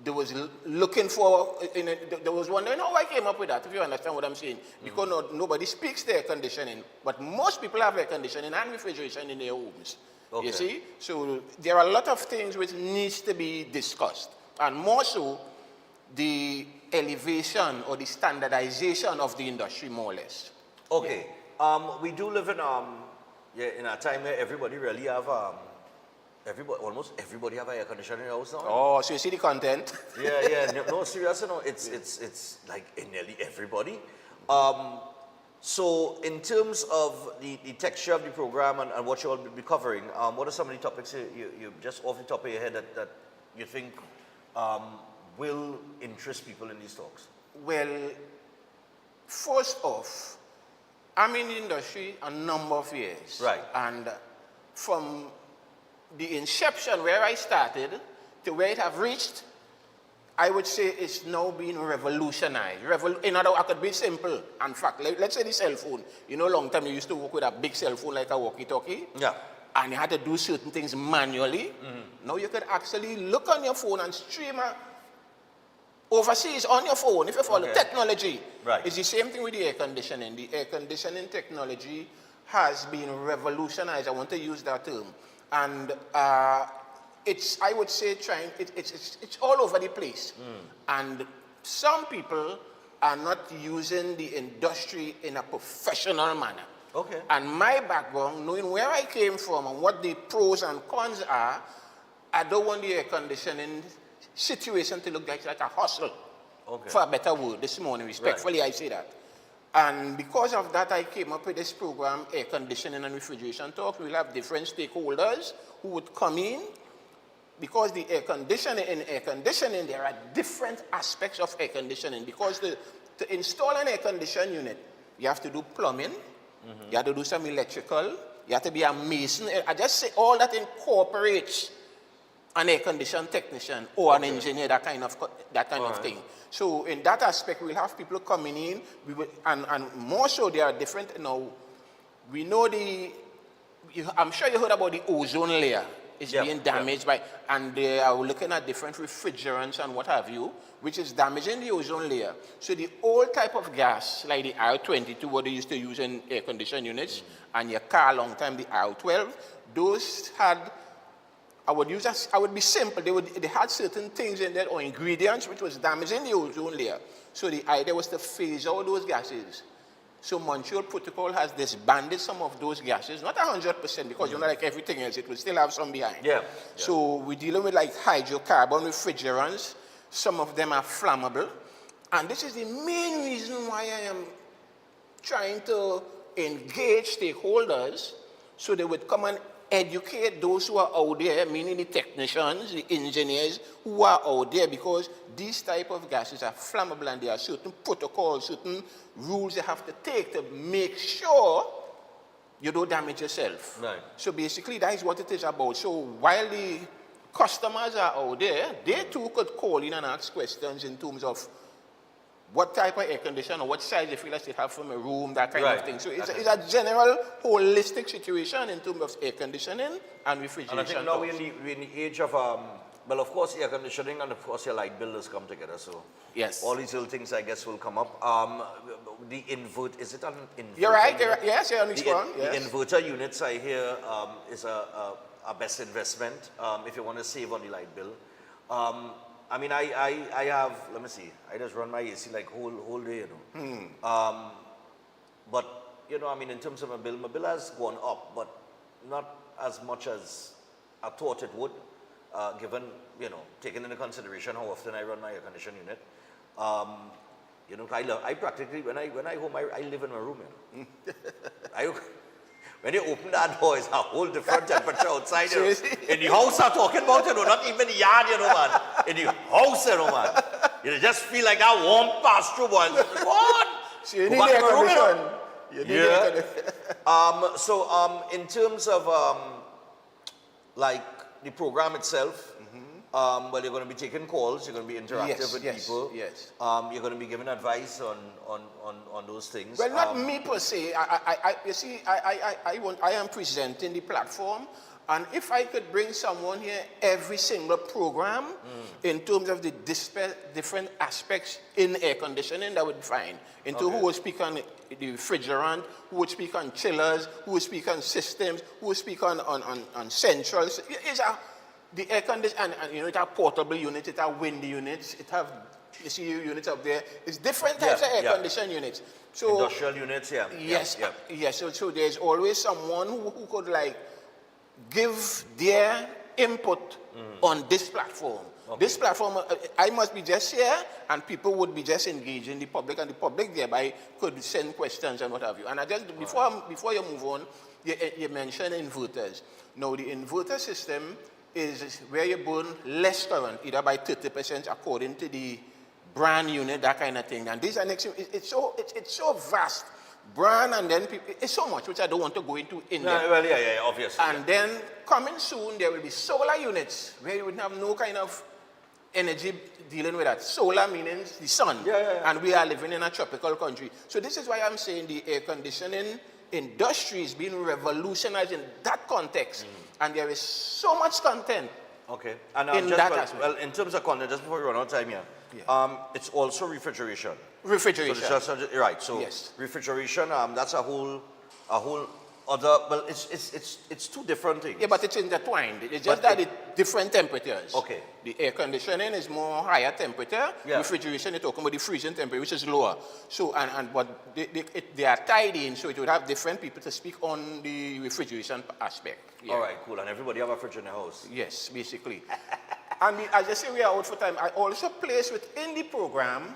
they was looking for. There was wondering how I came up with that, if you understand what I'm saying. Because nobody speaks the air conditioning, but most people have air conditioning and refrigeration in their homes. Okay. You see? So there are a lot of things which needs to be discussed. And more so, the elevation or the standardization of the industry, more or less. Okay. We do live in a time where everybody really have almost everybody have an air conditioner in the house now. Oh, so you see the content? Yeah. No, seriously, no. It's like in nearly everybody. So in terms of the texture of the program and what you will be covering, what are some of the topics you just off the top of your head that you think will interest people in these talks? Well, first off, I'm in the industry a number of years. Right. And from the inception where I started to where it have reached, I would say it's now being revolutionized. In other words, I could be simple. In fact, let's say the cell phone. You know, long time you used to work with a big cell phone like a walkie-talkie. Yeah. And you had to do certain things manually. Now you could actually look on your phone and stream overseas on your phone, if you follow technology. Right. It's the same thing with the air conditioning. The air conditioning technology has been revolutionized. I want to use that term. And it's, I would say, it's all over the place. And some people are not using the industry in a professional manner. Okay. And my background, knowing where I came from and what the pros and cons are, I don't want the air conditioning situation to look like a hustle. Okay. For a better word, this morning, respectfully, I say that. And because of that, I came up with this program, Air Conditioning and Refrigeration Talk. We'll have different stakeholders who would come in, because the air conditioning, there are different aspects of air conditioning. Because to install an air conditioning unit, you have to do plumbing, you have to do some electrical, you have to be a mason. I just say all that incorporates an air conditioning technician or an engineer, that kind of thing. So in that aspect, we'll have people coming in, and more so there are different, we know I'm sure you heard about the ozone layer. It's being damaged by, and they are looking at different refrigerants and what have you, which is damaging the ozone layer. So the old type of gas, like the R22, what they used to use in air conditioning units, and your car a long time, the R12, those had, I would be simple, they had certain things in there or ingredients which was damaging the ozone layer. So the idea was to phase out those gases. So Montreal Protocol has disbanded some of those gases, not 100%, because like everything else, it will still have some behind. So we're dealing with like hydrocarbon refrigerants. Some of them are flammable. And this is the main reason why I am trying to engage stakeholders so they would come and educate those who are out there, meaning the technicians, the engineers who are out there, because these type of gases are flammable and there are certain protocols, certain rules you have to take to make sure you don't damage yourself. Right. So basically that is what it is about. So while the customers are out there, they too could call in and ask questions in terms of what type of air conditioner or what size they feel like they have from a room, that kind of thing. So it's a general, holistic situation in terms of air conditioning and refrigeration. And I think now we're in the age of, well, of course, air conditioning and, of course, your light bills come together. So yes, all these little things, I guess, will come up. The inverter, is it an inverter? You're right. Yes, you're on the The inverter units, I hear, is a best investment if you want to save on the light bill. I mean, I have, let me see, I just run my AC like whole day, but, I mean, in terms of my bill has gone up, but not as much as I thought it would, given, taking into consideration how often I run my air conditioning unit. I practically, when I home, I live in my room, When you open that door, it's a whole different temperature outside. In the house, I'm talking about, not even the yard, man. In the house, man. You just feel like that warm pass through, boy. What? So you need air conditioning. So, in terms of, like, the program itself, well, you're going to be taking calls, you're going to be interactive with people. Yes. You're going to be giving advice on those things. Well, not me per se. You see, I am presenting the platform, and if I could bring someone here every single program in terms of the different aspects in air conditioning, that would be fine. Who would speak on the refrigerant, who would speak on chillers, who would speak on systems, who would speak on centrals. The air conditioning, and it have portable units, it have windy units, it have, you see units up there. It's different types of air conditioning units. So industrial units, Yes, yes. So there's always someone who could like give their input on this platform. This platform, I must be just here, and people would be just engaging the public, and the public thereby could send questions and what have you. And I just before you move on, you mentioned inverters. Now the inverter system is where you burn less current, either by 30% according to the brand unit, that kind of thing. And these are next, it's so vast. Brand, and then people, it's so much which I don't want to go into in there. Well, yeah, obviously. And then coming soon, there will be solar units where you would have no kind of energy dealing with that. Solar meaning the sun. And we are living in a tropical country. So this is why I'm saying the air conditioning industry is being revolutionized in that context. And there is so much content. Okay. And in that aspect. well, in terms of content, just before we run out of time here, it's also refrigeration. Refrigeration. So right. So yes. Refrigeration, that's a whole other. Well, it's two different things. Yeah, but it's intertwined. It's just that it's different temperatures. Okay. The air conditioning is more higher temperature. Yeah. Refrigeration, you're talking about the freezing temperature, which is lower. So but they are tied in, so it would have different people to speak on the refrigeration aspect. Yeah. All right, cool. And everybody have a fridge in the house. Yes, basically. And as I say, we are out for time. I also place within the program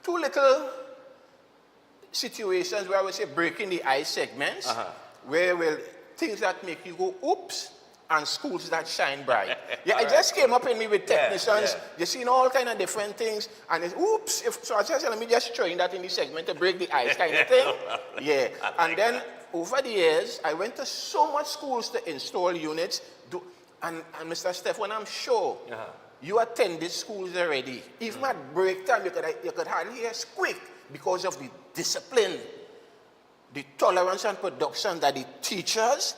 2 little situations where I would say breaking the ice segments, where things that make you go oops, and schools that shine bright. Yeah, it just came up in me with technicians. You're seeing all kind of different things, and it's oops. So I just let me just throw in that in the segment to break the ice kind of thing. Yeah, and then over the years, I went to so much schools to install units. And Mr. Stefan, I'm sure you attended schools already. Even at break time, you could hardly hear squeak because of the discipline, the tolerance and production that the teachers,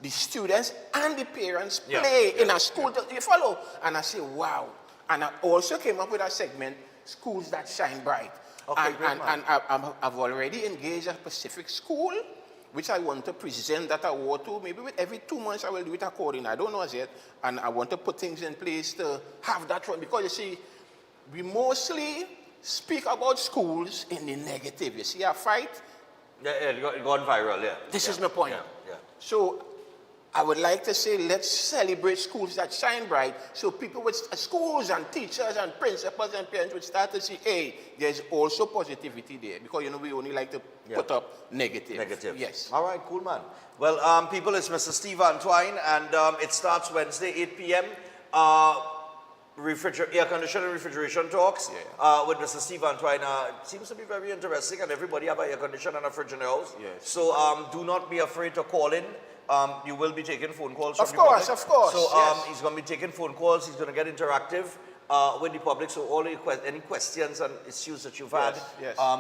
the students, and the parents play in a school. You follow? And I say, wow. And I also came up with a segment, schools that shine bright. Okay, and I've already engaged a specific school, which I want to present that award to. Maybe with every 2 months I will do it accordingly. I don't know as yet. And I want to put things in place to have that one. Because you see, we mostly speak about schools in the negative. You see our fight? Yeah, gone viral, yeah. This is my point. So I would like to say, let's celebrate schools that shine bright, so people with schools and teachers and principals and parents would start to see, hey, there's also positivity there, because, you know, we only like to put up negative. Yes. All right, cool, man. Well, people, it's Mr. Stefan Run, and it starts Wednesday, 8 p.m. Air conditioning and refrigeration talks with Mr. Stefan Run. It seems to be very interesting, and everybody have an air conditioner and a fridge in the house. Yes. So do not be afraid to call in. You will be taking phone calls from the public. Of course. So he's going to be taking phone calls. He's going to get interactive with the public. So all any questions and issues that you've had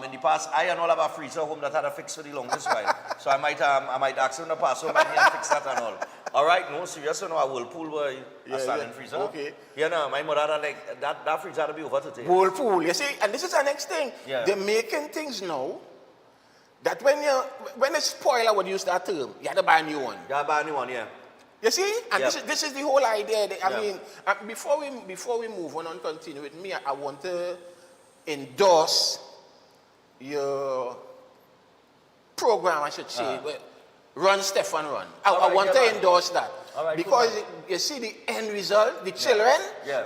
in the past. I and all of our freezer home that had a fix for the longest while. So I might ask him to pass home and fix that and all. All right, no, serious, you know, a Whirlpool were a silent freezer. Okay. Yeah, no, my mother had like, that freezer had to be over today. Whirlpool, you see, and this is the next thing. Yeah. They're making things now that when it's spoil, I would use that term, you have to buy a new one. You have to buy a new one, yeah. You see? And this is the whole idea. I mean, before we move on and continue with me, I want to endorse your program, I should say. Run, Stefan, Run. I want to endorse that. Right, because you see the end result, the children,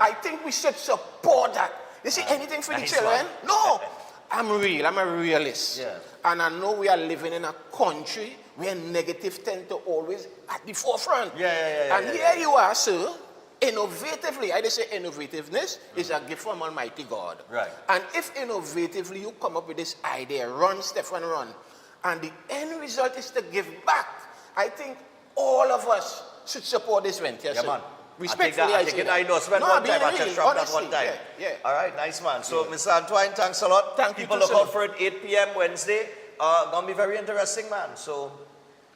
I think we should support that. You see, anything for the children? No. I'm real. I'm a realist. Yeah. And I know we are living in a country where negative tend to always at the forefront. And here you are, sir, innovatively. I just say innovativeness is a gift from Almighty God. Right. And if innovatively you come up with this idea, Run, Stefan, Run, and the end result is to give back, I think all of us should support this venture. Yeah, man. Respectfully, I take it. I endorsement one time. I just dropped that one time. Yeah. All right, nice, man. So, Mr. Antoine, thanks a lot. Thank People you. People look out for it, 8 p.m. Wednesday. Gonna be very interesting, man. So,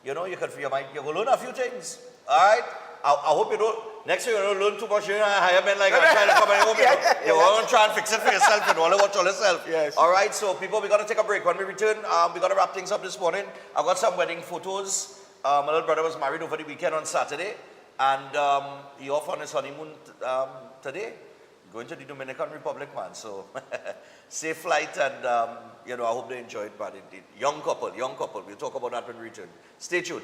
you know, you might learn a few things. All right? I hope you don't. Next year, you don't learn too much. You hire men like I'm trying to come home. You want to try and fix it for yourself. You don't want to watch all yourself. Yes. All right, so people, we're going to take a break. When we return, we're going to wrap things up this morning. I've got some wedding photos. My little brother was married over the weekend on Saturday. And he off on his honeymoon today. Going to the Dominican Republic, man. So, safe flight. And, you know, I hope they enjoy it, man. Indeed. Young couple. We'll talk about that when we return. Stay tuned.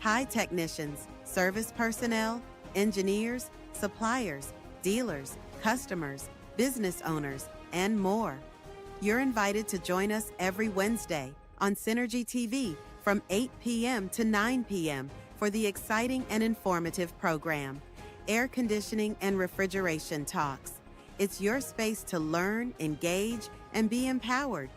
Hi, technicians, service personnel, engineers, suppliers, dealers, customers, business owners, and more. You're invited to join us every Wednesday on Synergy TV from 8 p.m. to 9 p.m. for the exciting and informative program, Air Conditioning and Refrigeration Talks. It's your space to learn, engage, and be empowered.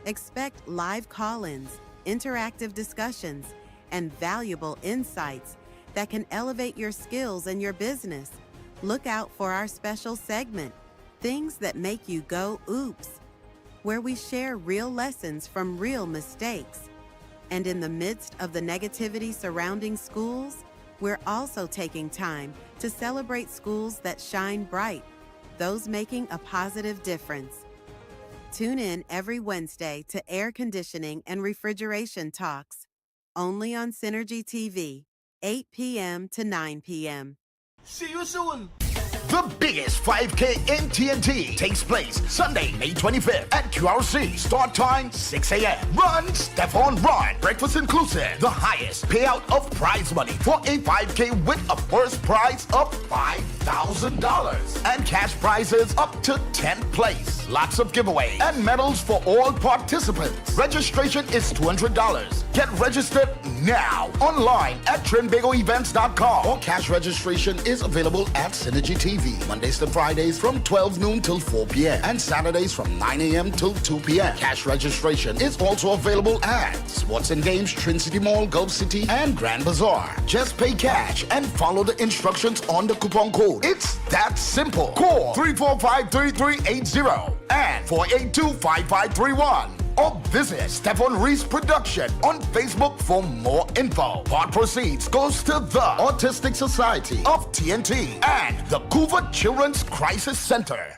Expect live call-ins, interactive discussions, and valuable insights that can elevate your skills and your business. Look out for our special segment, Things That Make You Go Oops, where we share real lessons from real mistakes. And in the midst of the negativity surrounding schools, we're also taking time to celebrate schools that shine bright, those making a positive difference. Tune in every Wednesday to Air Conditioning and Refrigeration Talks, only on Synergy TV, 8 p.m. to 9 p.m. See you soon. The biggest 5K in TNT takes place Sunday, May 25th at QRC. Start time 6 a.m. Run, Stefan Run. Breakfast inclusive. The highest payout of prize money for a 5K with a first prize of $5,000 and cash prizes up to 10th place. Lots of giveaways and medals for all participants. Registration is $200. Get registered now online at trinbagoevents.com or cash registration is available at Synergy TV. Mondays to Fridays from 12 noon till 4 p.m. and Saturdays from 9 a.m. till 2 p.m. Cash registration is also available at Sports and Games, Trin City Mall, Gulf City, and Grand Bazaar. Just pay cash and follow the instructions on the coupon code. It's that simple. Call 345-3380 and 482-5531. Or visit Stefan Reese Production on Facebook for more info. Part proceeds goes to the Autistic Society of TNT and the Coover Children's Crisis Center.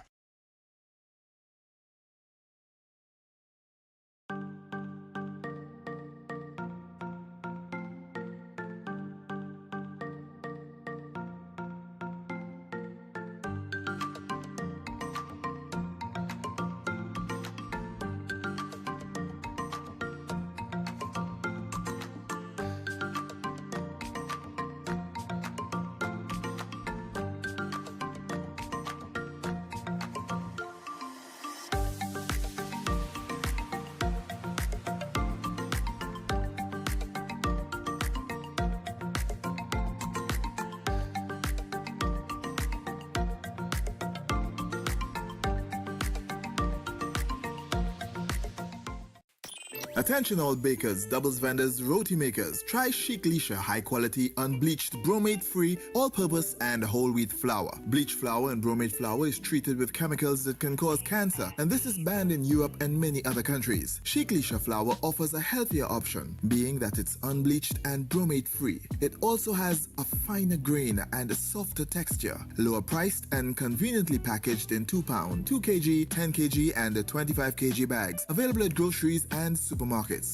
Attention all bakers, doubles vendors, roti makers. Try Chic Lisha high quality, unbleached, bromate free, all purpose and whole wheat flour. Bleached flour and bromate flour is treated with chemicals that can cause cancer, and this is banned in Europe and many other countries. Chic Lisha flour offers a healthier option, being that it's unbleached and bromate free. It also has a finer grain and a softer texture, lower priced and conveniently packaged in 2 pound, 2 kg, 10 kg and 25 kg bags. Available at groceries and supermarkets.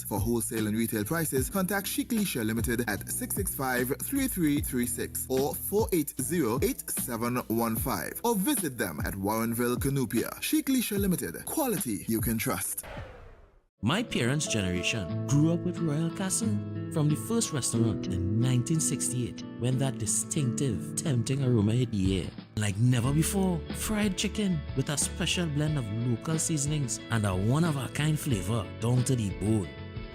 For wholesale and retail prices, contact Chic Lisha Limited at 665-3336 or 480-8715 or visit them at Warrenville, Canupia. Chic Lisha Limited. Quality you can trust. My parents' generation grew up with Royal Castle. From the first restaurant in 1968, when that distinctive, tempting aroma hit the air. Like never before, fried chicken with a special blend of local seasonings and a one-of-a-kind flavor down to the bone.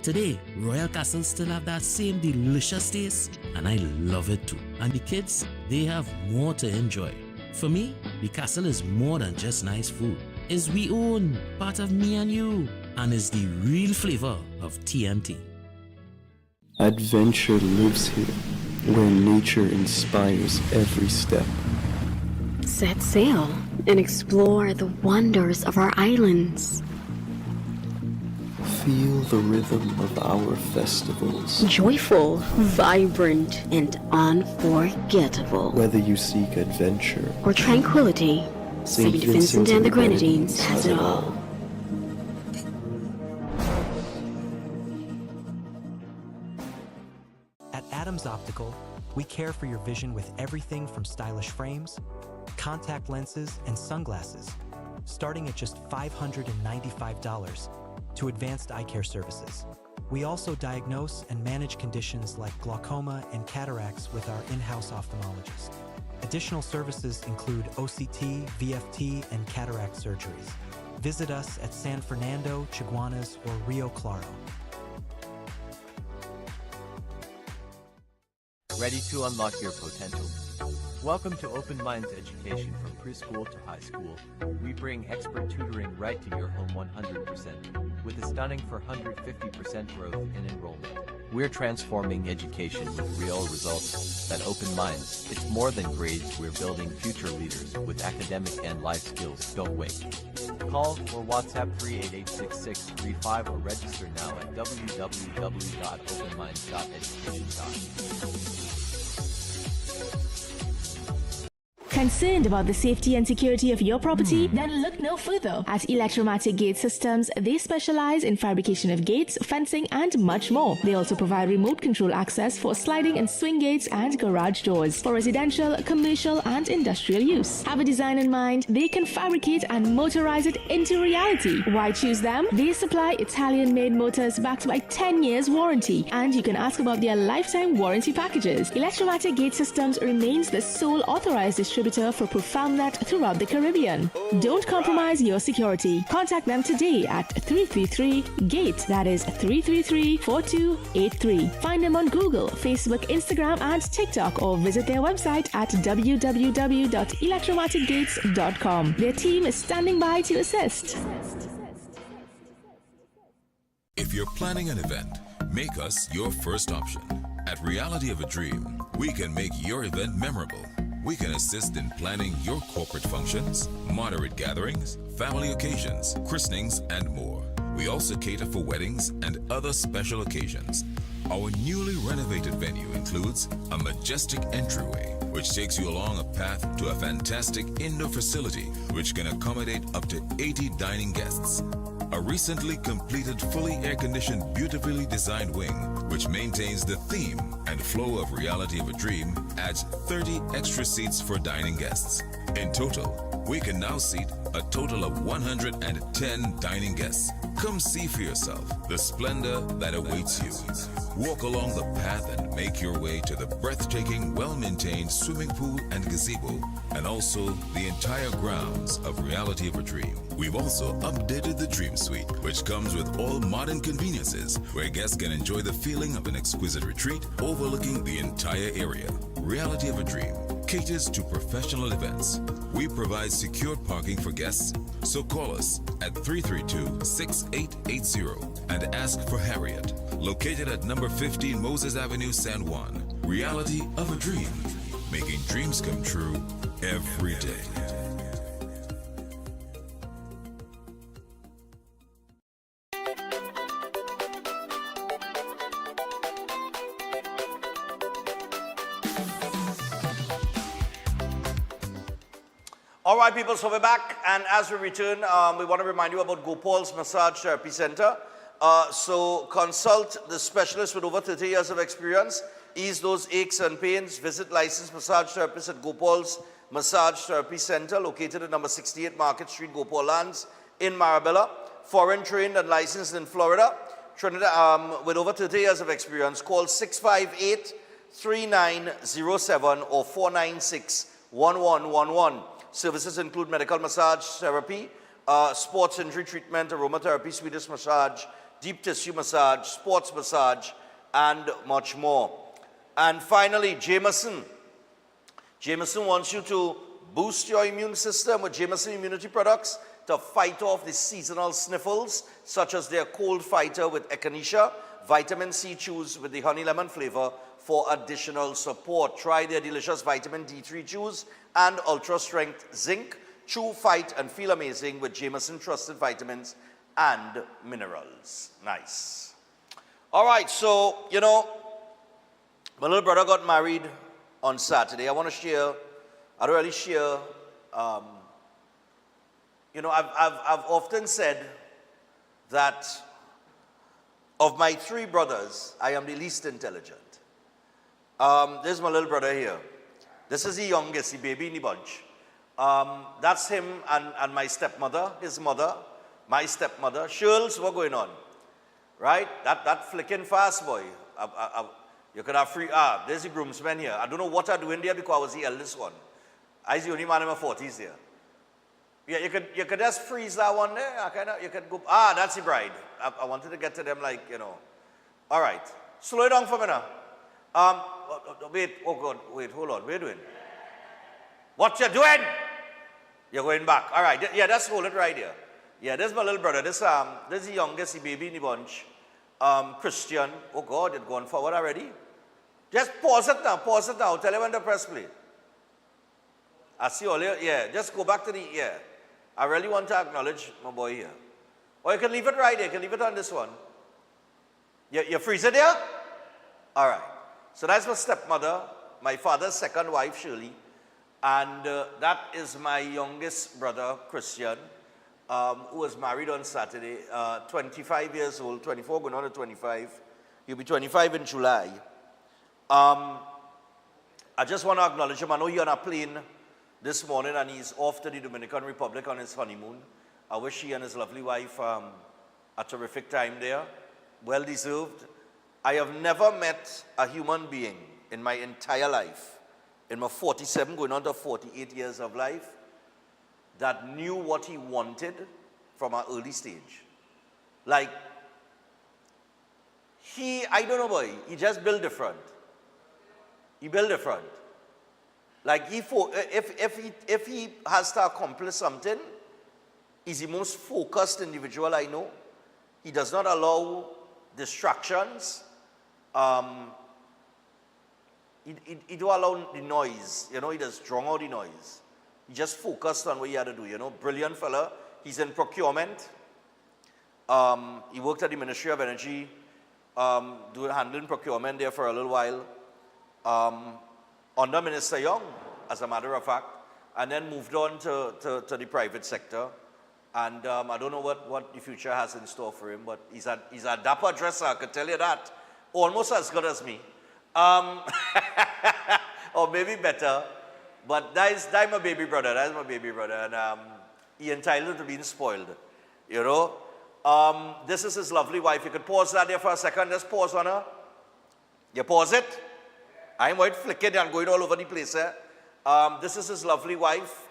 Today, Royal Castle still have that same delicious taste, and I love it too. And the kids, they have more to enjoy. For me, the Castle is more than just nice food. It's we own, part of me and you, and is the real flavor of TNT. Adventure lives here, where nature inspires every step. Set sail and explore the wonders of our islands. Feel the rhythm of our festivals. Joyful, vibrant, and unforgettable. Whether you seek adventure or tranquility, St. Vincent and the Grenadines has it all. At Adams Optical, we care for your vision with everything from stylish frames, contact lenses, and sunglasses, starting at just $595, to advanced eye care services. We also diagnose and manage conditions like glaucoma and cataracts with our in-house ophthalmologist. Additional services include OCT, VFT, and cataract surgeries. Visit us at San Fernando, Chaguanas, or Rio Claro. Ready to unlock your potential? Welcome to Open Minds Education from preschool to high school. We bring expert tutoring right to your home 100%, with a stunning 450% growth in enrollment. We're transforming education with real results. At Open Minds, it's more than grades, we're building future leaders with academic and life skills. Don't wait. Call or WhatsApp 388-6635 or register now at www.openminds.education.com. Concerned about the safety and security of your property? Then look no further. At Electromatic Gate Systems, they specialize in fabrication of gates, fencing, and much more. They also provide remote control access for sliding and swing gates and garage doors for residential, commercial, and industrial use. Have a design in mind? They can fabricate and motorize it into reality. Why choose them? They supply Italian-made motors backed by 10 years warranty, and you can ask about their lifetime warranty packages. Electromatic Gate Systems remains the sole authorized distributor for ProfoundNet throughout the Caribbean. Don't compromise your security. Contact them today at 333-GATE. That is 333-4283. Find them on Google, Facebook, Instagram, and TikTok, or visit their website at www.electromaticgates.com. Their team is standing by to assist. If you're planning an event, make us your first option. At Reality of a Dream, we can make your event memorable. We can assist in planning your corporate functions, moderate gatherings, family occasions, christenings, and more. We also cater for weddings and other special occasions. Our newly renovated venue includes a majestic entryway, which takes you along a path to a fantastic indoor facility which can accommodate up to 80 dining guests. A recently completed, fully air-conditioned, beautifully designed wing, which maintains the theme and flow of Reality of a Dream, adds 30 extra seats for dining guests. In total, we can now seat a total of 110 dining guests. Come see for yourself the splendor that awaits you. Walk along the path and make your way to the breathtaking, well-maintained swimming pool and gazebo, and also the entire grounds of Reality of a Dream. We've also updated the Dream Suite, which comes with all modern conveniences, where guests can enjoy the feeling of an exquisite retreat overlooking the entire area. Reality of a Dream caters to professional events. We provide secured parking for guests, so call us at 332-6880 and ask for Harriet, located at number 15 Moses Avenue, San Juan. Reality of a Dream, making dreams come true every day. All right, people, so we're back, and as we return, we want to remind you about Gopal's Massage Therapy Center. So consult the specialist with over 30 years of experience, ease those aches and pains. Visit licensed massage therapists at Gopal's Massage Therapy Center, located at number 68 Market Street, Gopal Lands in Marabella. Foreign trained and licensed in Florida. Trinidad, with over 30 years of experience, call 658-3907 or 496-1111. Services include medical massage therapy, sports injury treatment, aromatherapy, Swedish massage, deep tissue massage, sports massage, and much more. And finally, Jameson. Jameson wants you to boost your immune system with Jameson immunity products to fight off the seasonal sniffles, such as their cold fighter with Echinacea, vitamin C chews with the honey lemon flavor for additional support. Try their delicious vitamin D3 chews and ultra strength zinc. Chew, fight, and feel amazing with Jameson trusted vitamins and minerals. Nice. All right, so, you know, my little brother got married on Saturday. I want to share, I don't really share, you know, I've often said that of my three brothers, I am the least intelligent. There's my little brother here. This is the youngest, the baby in the bunch. That's him and my stepmother, his mother, my stepmother. Shirls, what's going on? Right? That flicking fast, boy. You could have free, there's the groomsmen here. I don't know what I'm doing there because I was the eldest one. I was the only man in my 40s there. Yeah, you could just freeze that one there. You could go, that's the bride. I wanted to get to them like, All right, slow it down for me now. Wait, oh God, wait, hold on, what are you doing? What you doing? You're going back. All right, yeah, just hold it right here. Yeah, this is my little brother. This is the youngest, the baby in the bunch. Christian. Oh God, it's gone forward already. Just pause it now. Tell you when to press play. I see all you. Yeah, just go back to the, yeah. I really want to acknowledge my boy here. Or you can leave it right here. You can leave it on this one. You freeze it there? All right. So that's my stepmother, my father's second wife, Shirley. And that is my youngest brother, Christian, who was married on Saturday, 25 years old, 24 going on to 25. He'll be 25 in July. I just want to acknowledge him. I know you're on a plane this morning and he's off to the Dominican Republic on his honeymoon. I wish he and his lovely wife a terrific time there. Well deserved. I have never met a human being in my entire life, in my 47 going on to 48 years of life, that knew what he wanted from an early stage. Like, I don't know boy, he just built different. He built different. Like, if he has to accomplish something, he's the most focused individual I know. He does not allow distractions. He don't allow the noise. He just drown out the noise. He just focused on what he had to do. Brilliant fella. He's in procurement. He worked at the Ministry of Energy, handling procurement there for a little while. Under Minister Young, as a matter of fact, and then moved on to the private sector. And I don't know what the future has in store for him, but he's a dapper dresser, I can tell you that. Almost as good as me. Or maybe better. But that's my baby brother. That's my baby brother. And he entitled to being spoiled. This is his lovely wife. You could pause that there for a second. Just pause on her. You pause it? I'm quite flicking and going all over the place here. This is his lovely wife,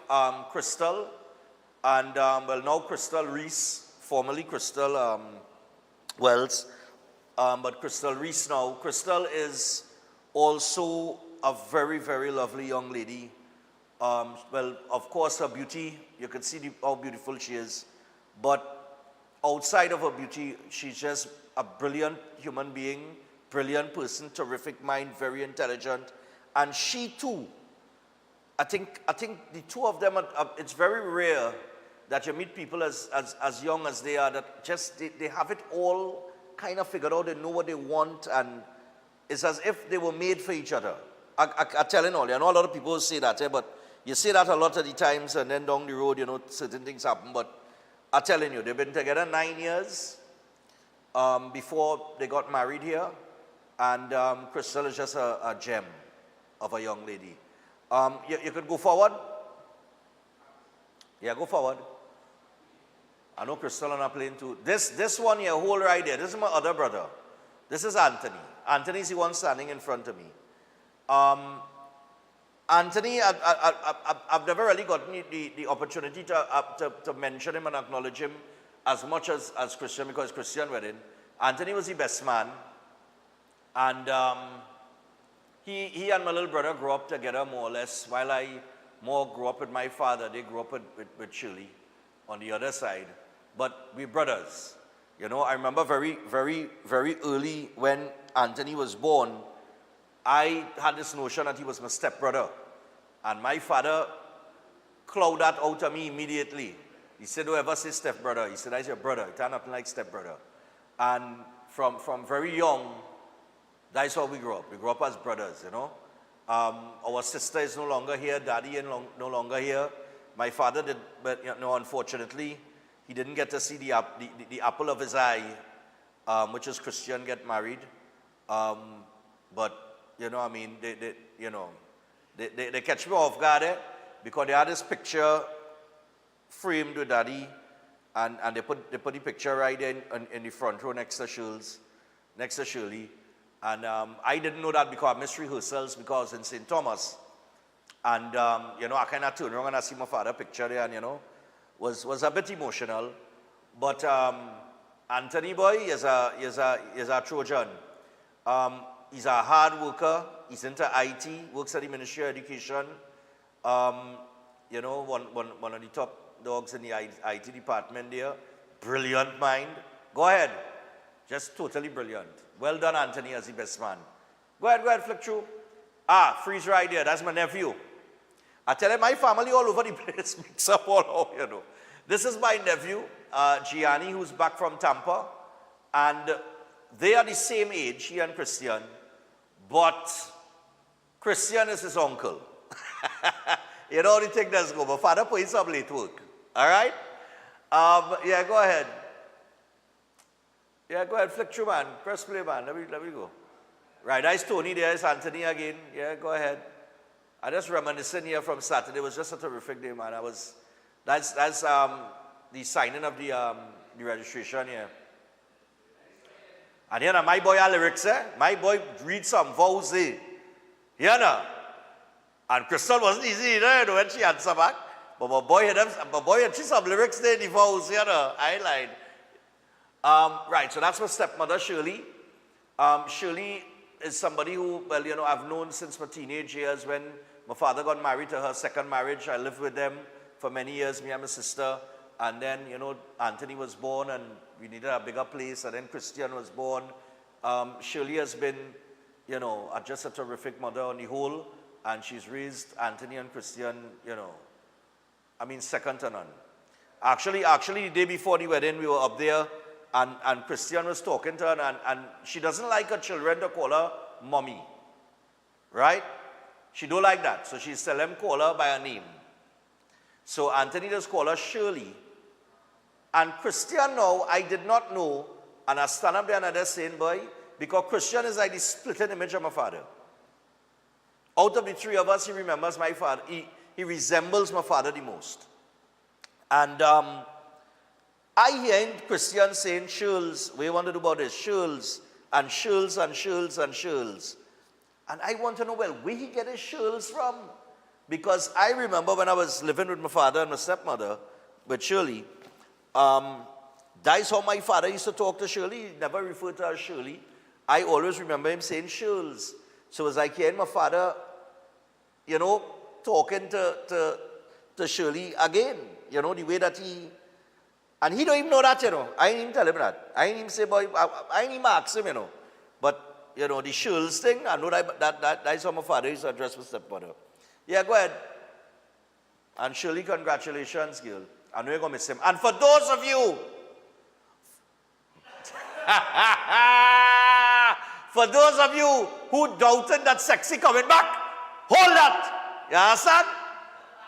Crystal. And, now Crystal Reese, formerly Crystal Wells, but Crystal Reese now. Crystal is also a very, very lovely young lady. Well, of course, her beauty, you can see how beautiful she is. But outside of her beauty, she's just a brilliant human being, brilliant person, terrific mind, very intelligent. And she too, I think the two of them, it's very rare that you meet people as young as they are, that just, they have it all kind of figured out, they know what they want, and it's as if they were made for each other. I'm telling all you, I know a lot of people say that, but you say that a lot of the times, and then down the road, certain things happen, but I'm telling you, they've been together 9 years before they got married here, and Crystal is just a gem of a young lady. You could go forward. Yeah, go forward. I know Crystal on a plane too. This one here, hold right there. This is my other brother. This is Anthony. Anthony's the one standing in front of me. Anthony, I've never really gotten the opportunity to mention him and acknowledge him as much as Christian, because Christian wedding. Anthony was the best man. And he and my little brother grew up together more or less. While I more grew up with my father, they grew up with Shirley on the other side. But we're brothers. I remember very, very, very early when Anthony was born, I had this notion that he was my stepbrother. And my father clouded that out of me immediately. He said, "Don't ever say stepbrother." He said, "That's your brother. It's nothing like stepbrother." And from very young, that's how we grew up. We grew up as brothers, Our sister is no longer here. Daddy is no longer here. My father did, but unfortunately, he didn't get to see the apple of his eye, which is Christian get married. But they catch me off guard, because they had this picture framed with Daddy, and they put the picture right in the front row next to Shirley. And I didn't know that because I missed rehearsals, because in St. Thomas, And, I kind of turned around and I see my father picture there and, was a bit emotional. But Anthony boy is a Trojan. He's a hard worker. He's into IT, works at the Ministry of Education. One of the top dogs in the IT department there. Brilliant mind. Go ahead. Just totally brilliant. Well done, Anthony, as the best man. Go ahead, flick through. Freeze right there. That's my nephew. I tell you, my family all over the place mix up all out, This is my nephew, Gianni, who's back from Tampa. And they are the same age, he and Christian. But Christian is his uncle. The thing does go. But father put in some late work. All right? Go ahead. Yeah, go ahead. Flick through, man. Press play, man. Let me go. Right, that's Tony. There's Anthony again. Yeah, go ahead. I just reminiscing here from Saturday. It was just a terrific day, man. That's the signing of the registration here. And here, my boy had lyrics, My boy read some vows, Here now. And Crystal wasn't easy, when she answered back. But my boy had some lyrics there, the vows, I lied. Right, so that's my stepmother, Shirley. Shirley is somebody who, I've known since my teenage years when my father got married to her second marriage. I lived with them for many years, me and my sister. And then, Anthony was born and we needed a bigger place. And then Christian was born. Shirley has been, just a terrific mother on the whole. And she's raised Anthony and Christian, second to none. Actually, the day before the wedding, we were up there. And Christian was talking to her, and she doesn't like her children to call her mommy. Right? She don't like that. So she's telling them call her by her name. So Anthony just call her Shirley. And Christian now, I did not know, and I stand up there and I just saying, boy, because Christian is like the splitting image of my father. Out of the three of us, he remembers my father. He resembles my father the most. And I hear Christian saying, Shirls, what do you want to do about this? Shirls, and Shirls, and Shirls, and Shirls. And I want to know, well, where he get his Shirls from? Because I remember when I was living with my father and my stepmother, with Shirley, that's how my father used to talk to Shirley. He never referred to her as Shirley. I always remember him saying Shirls. So it was like hearing my father, talking to Shirley again, the way that he... And he don't even know that, I ain't even tell him that. I ain't even say, boy, I ain't even ask him, But, the Shirls thing, I know that's how my father used to address my stepmother. Yeah, go ahead. And Shirley, congratulations, girl. I know you're going to miss him. And for those of you, who doubted that sexy coming back, hold that. You understand?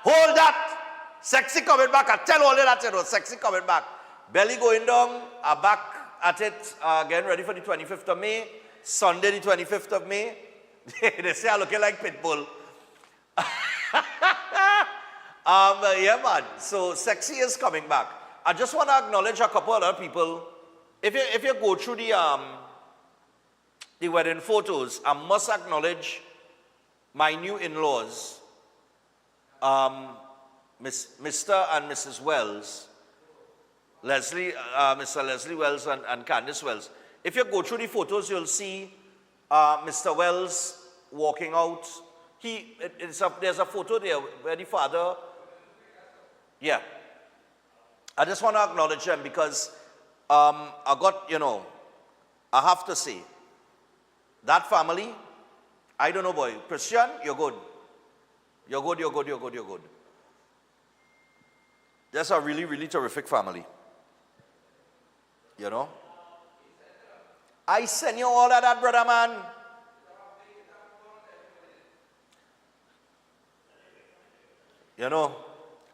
Hold that. Sexy coming back. I tell all of that, sexy coming back. Belly going down, back at it, getting ready for the 25th of May. Sunday, the 25th of May. They say I'm looking like Pitbull. Yeah, man. So sexy is coming back. I just want to acknowledge a couple other people. If you go through the wedding photos, I must acknowledge my new in-laws, Mr. and Mrs. Wells, Mr. Leslie Wells and Candice Wells. If you go through the photos, you'll see Mr. Wells walking out. There's a photo there where the father, yeah. I just want to acknowledge them because I got, I have to say, that family, I don't know, boy. Christian, you're good. You're good. That's a really, really terrific family. I send you all of that, brother, man.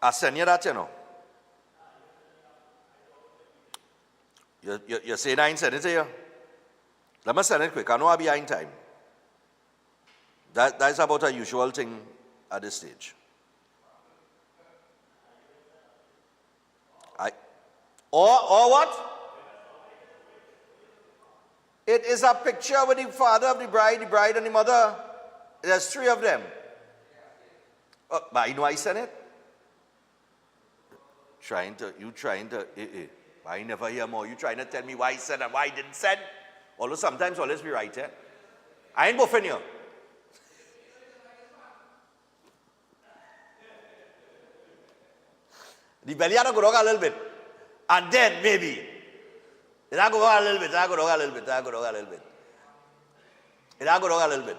I send you that, You say I ain't send it to you? Let me send it quick. I know I'll be behind time. That's about a usual thing at this stage. Or what? It is a picture with the father of the bride and the mother. There's three of them. But you know I said it? I never hear more. You trying to tell me why I said and why I didn't said? Although sometimes always be right, eh? I ain't buffing you. The belly had to go down a little bit. And then maybe. It had to go down a little bit, it had to go down a little bit, it had to go down a little bit. It had to go down a little bit.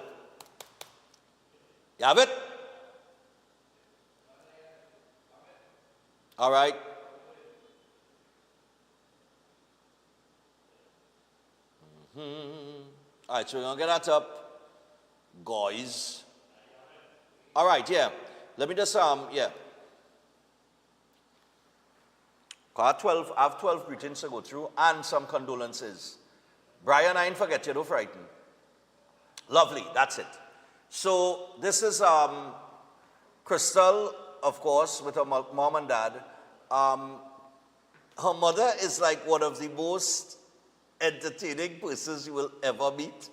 You have it? All right. All right, so we're going to get that up. Guys. All right, yeah. Let me just, yeah. I have 12 greetings to go through and some condolences. Brian, I ain't forget you, don't frighten. Lovely, that's it. So this is Crystal, of course, with her mom and dad. Her mother is like one of the most entertaining persons you will ever meet.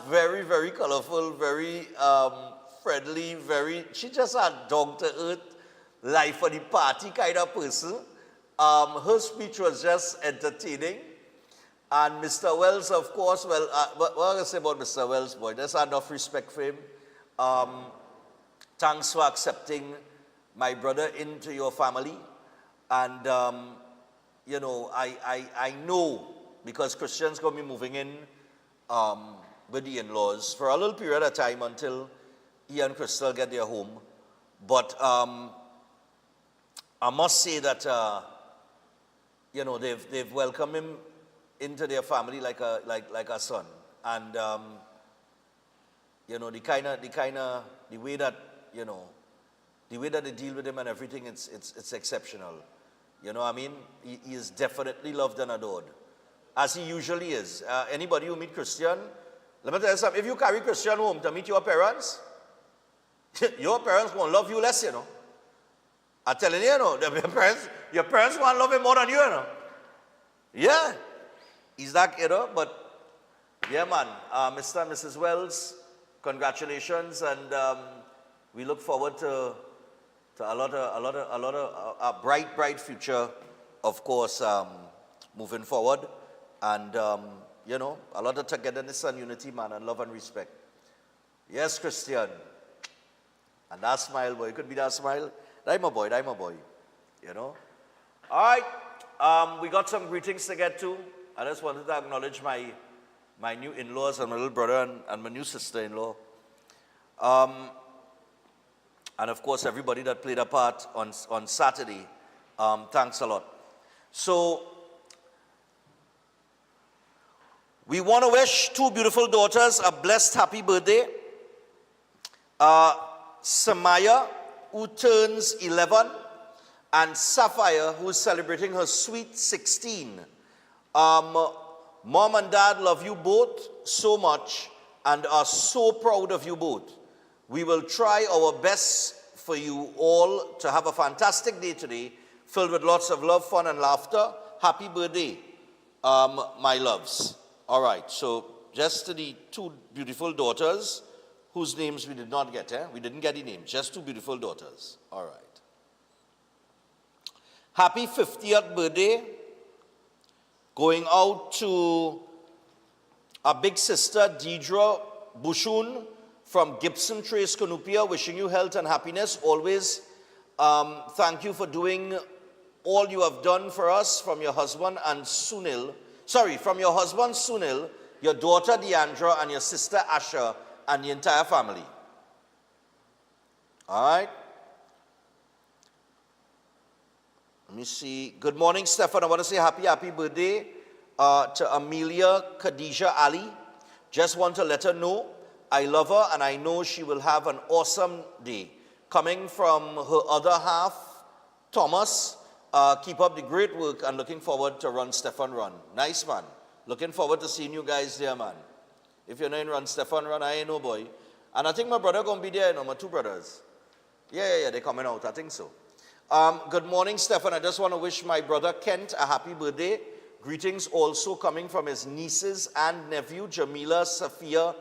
Very, very colorful, very friendly, she just a dog to earth, life for the party kind of person. Her speech was just entertaining. And Mr. Wells, of course, well, what am I going to say about Mr. Wells, boy? There's enough respect for him. Thanks for accepting my brother into your family. And, you know, I know, because Christian's going to be moving in with the in-laws for a little period of time until he and Crystal get their home. But I must say that, you know, they've welcomed him into their family like a son. And, you know, the way that, you know, the way that they deal with him and everything, it's exceptional. You know what I mean? He is definitely loved and adored, as he usually is. Anybody who meet Christian, let me tell you something, if you carry Christian home to meet your parents, your parents won't love you less, you know. I'm telling you, you know, your parents won't love him more than you, you know. Yeah. He's that, you know, but yeah, man, Mr. and Mrs. Wells, congratulations, and we look forward to a lot of bright future, of course, moving forward, and you know, a lot of togetherness and unity, man, and love and respect. Yes, Christian, and that smile, boy, it could be that smile. I'm a boy, you know. All right, we got some greetings to get to. I just wanted to acknowledge my new in-laws and my little brother and my new sister-in-law. And of course, everybody that played a part on Saturday. Thanks a lot. So, we want to wish two beautiful daughters a blessed happy birthday. Samaya, who turns 11, and Sapphire, who is celebrating her sweet 16. Mom and Dad love you both so much and are so proud of you both. We will try our best for you all to have a fantastic day today, filled with lots of love, fun, and laughter. Happy birthday, my loves. All right, so just to the two beautiful daughters, whose names we did not get, We didn't get the names, just two beautiful daughters. All right. Happy 50th birthday going out to our big sister, Deidre Bushun, from Gibson Trace, Canupia, wishing you health and happiness always. Thank you for doing all you have done for us from your husband and Sunil. Sorry, from your husband Sunil, your daughter Deandra, and your sister Asha, and the entire family. All right. Let me see. Good morning, Stefan. I want to say happy birthday to Amelia Khadija Ali. Just want to let her know I love her and I know she will have an awesome day. Coming from her other half, Thomas, keep up the great work and looking forward to Run Stefan Run. Nice, man. Looking forward to seeing you guys there, man. If you're not in Run Stefan Run, I ain't no boy. And I think my brother going to be there, you know, my two brothers. Yeah, they're coming out. I think so. Good morning, Stefan. I just want to wish my brother Kent a happy birthday. Greetings also coming from his nieces and nephew, Jamila, Safia,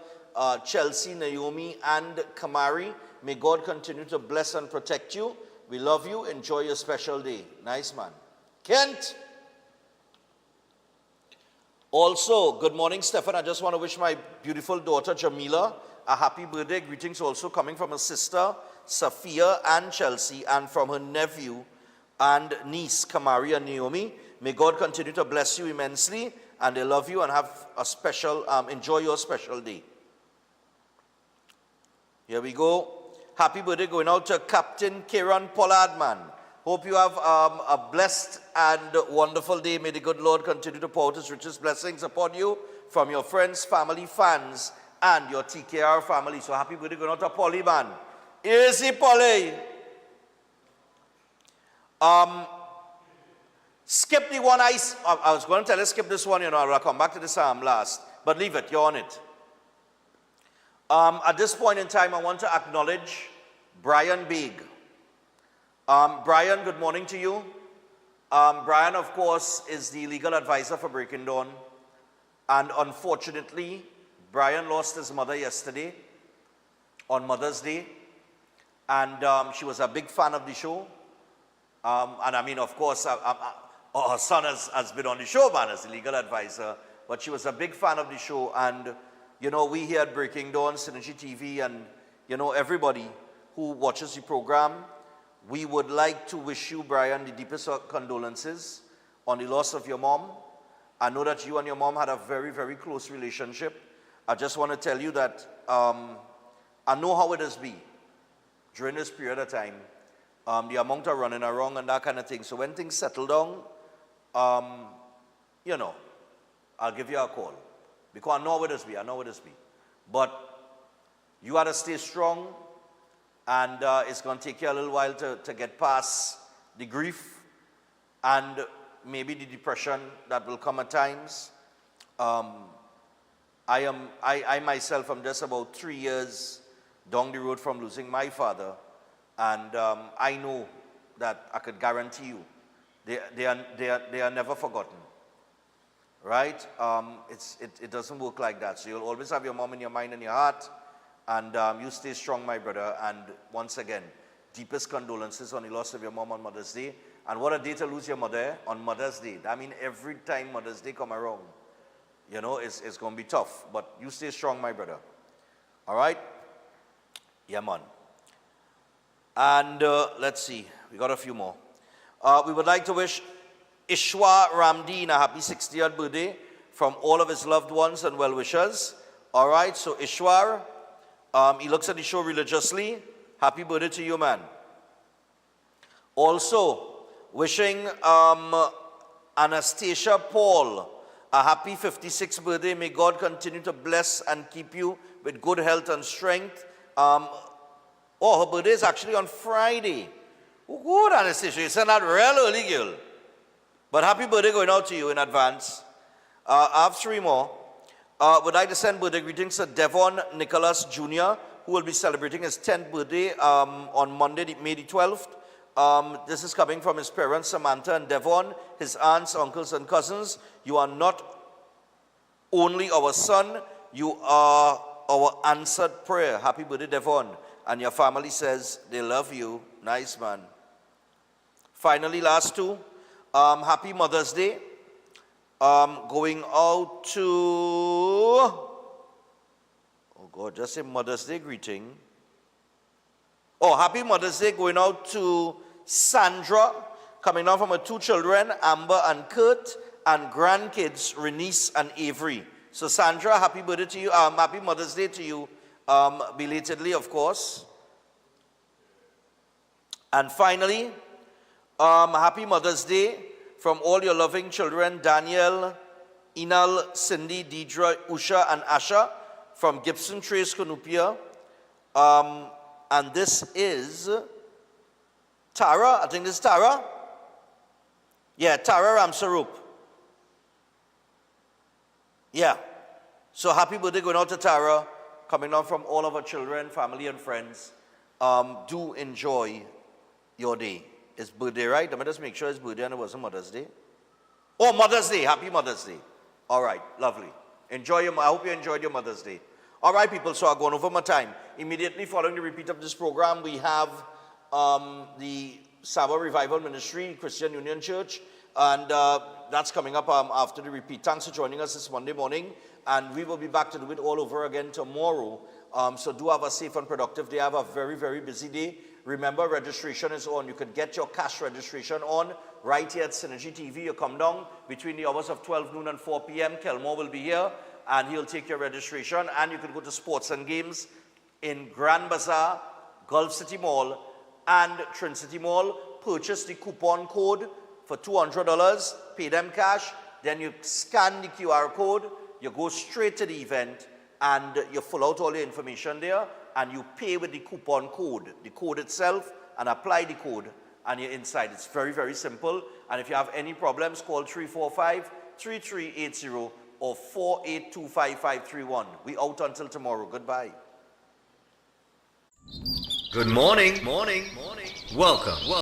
Chelsea, Naomi, and Kamari. May God continue to bless and protect you. We love you. Enjoy your special day. Nice man. Kent. Also, good morning, Stefan. I just want to wish my beautiful daughter, Jamila, a happy birthday. Greetings also coming from her sister, Sophia and Chelsea, and from her nephew and niece, Kamari and Naomi. May God continue to bless you immensely, and they love you, and have a special, enjoy your special day. Here we go. Happy birthday going out to Captain Kieran Pollard, man. Hope you have a blessed and wonderful day. May the good Lord continue to pour out his richest blessings upon you from your friends, family, fans, and your TKR family. So happy birthday going out to Polly, man. Easy, Polly. Skip the one I was going to tell you, skip this one, I'll come back to this last. But leave it, you're on it. At this point in time, I want to acknowledge Brian Big. Brian, good morning to you. Brian, of course, is the legal advisor for Breaking Dawn. And unfortunately, Brian lost his mother yesterday on Mother's Day. And she was a big fan of the show. And I mean, of course, her son has been on the show, man, as the legal advisor. But she was a big fan of the show. And, we here at Breaking Dawn, Synergy TV, and, everybody who watches the program, we would like to wish you, Brian, the deepest condolences on the loss of your mom. I know that you and your mom had a very, very close relationship. I just want to tell you that I know how it has been during this period of time, the amount of running around and that kind of thing. So when things settle down, I'll give you a call. Because I know how it has been, But you got to stay strong. And it's going to take you a little while to get past the grief and maybe the depression that will come at times. I myself am just about 3 years down the road from losing my father. And I know that I could guarantee you they are never forgotten. Right? It doesn't work like that. So you'll always have your mom in your mind and your heart. And you stay strong, my brother. And once again, deepest condolences on the loss of your mom on Mother's Day. And what a day to lose your mother on Mother's Day. I mean, every time Mother's Day come around, it's going to be tough. But you stay strong, my brother. All right? Yeah, man. And let's see. We got a few more. We would like to wish Ishwa Ramdeen a happy 60th birthday from all of his loved ones and well-wishers. All right? So, Ishwar, he looks at the show religiously. Happy birthday to you, man. Also, wishing Anastasia Paul a happy 56th birthday. May God continue to bless and keep you with good health and strength. Her birthday is actually on Friday. Good, Anastasia. You sent that real early, girl. But happy birthday going out to you in advance. I have 3 more. Would like to send birthday greetings to Devon Nicholas Jr., who will be celebrating his 10th birthday on Monday, May the 12th. This is coming from his parents, Samantha and Devon, his aunts, uncles, and cousins. You are not only our son, you are our answered prayer. Happy birthday, Devon. And your family says they love you. Nice, man. Finally, last 2. Happy Mother's Day. Going out to, just say Mother's Day greeting. Happy Mother's Day going out to Sandra, coming down from her 2 children, Amber and Kurt, and grandkids, Renice and Avery. So Sandra, happy birthday to you, happy Mother's Day to you, belatedly, of course. And finally, happy Mother's Day from all your loving children, Daniel, Inal, Cindy, Deidre, Usha, and Asha, from Gibson Trace, Konupia. And this is Tara. I think this is Tara. Yeah, Tara Ramsarup. Yeah. So happy birthday going out to Tara, coming down from all of our children, family, and friends. Do enjoy your day. It's birthday, right? Let me just make sure it's birthday and it wasn't Mother's Day. Oh, Mother's Day. Happy Mother's Day. All right. Lovely. I hope you enjoyed your Mother's Day. All right, people, so I've gone over my time. Immediately following the repeat of this program, we have the Sabbath Revival Ministry, Christian Union Church, and that's coming up after the repeat. Thanks for joining us this Monday morning, and we will be back to do it all over again tomorrow. So do have a safe and productive day. Have a very, very busy day. Remember, registration is on. You can get your cash registration on right here at Synergy TV. You come down between the hours of 12 noon and 4 p.m. Kelmore will be here, and he'll take your registration. And you can go to Sports and Games in Grand Bazaar, Gulf City Mall, and Trinity Mall. Purchase the coupon code for $200, pay them cash, then you scan the QR code, you go straight to the event, and you fill out all your information there, and you pay with the coupon code, the code itself, and apply the code, and you're inside. It's very, very simple. And if you have any problems, call 345-3380 or 4825531. We out until tomorrow. Goodbye. Good morning. Welcome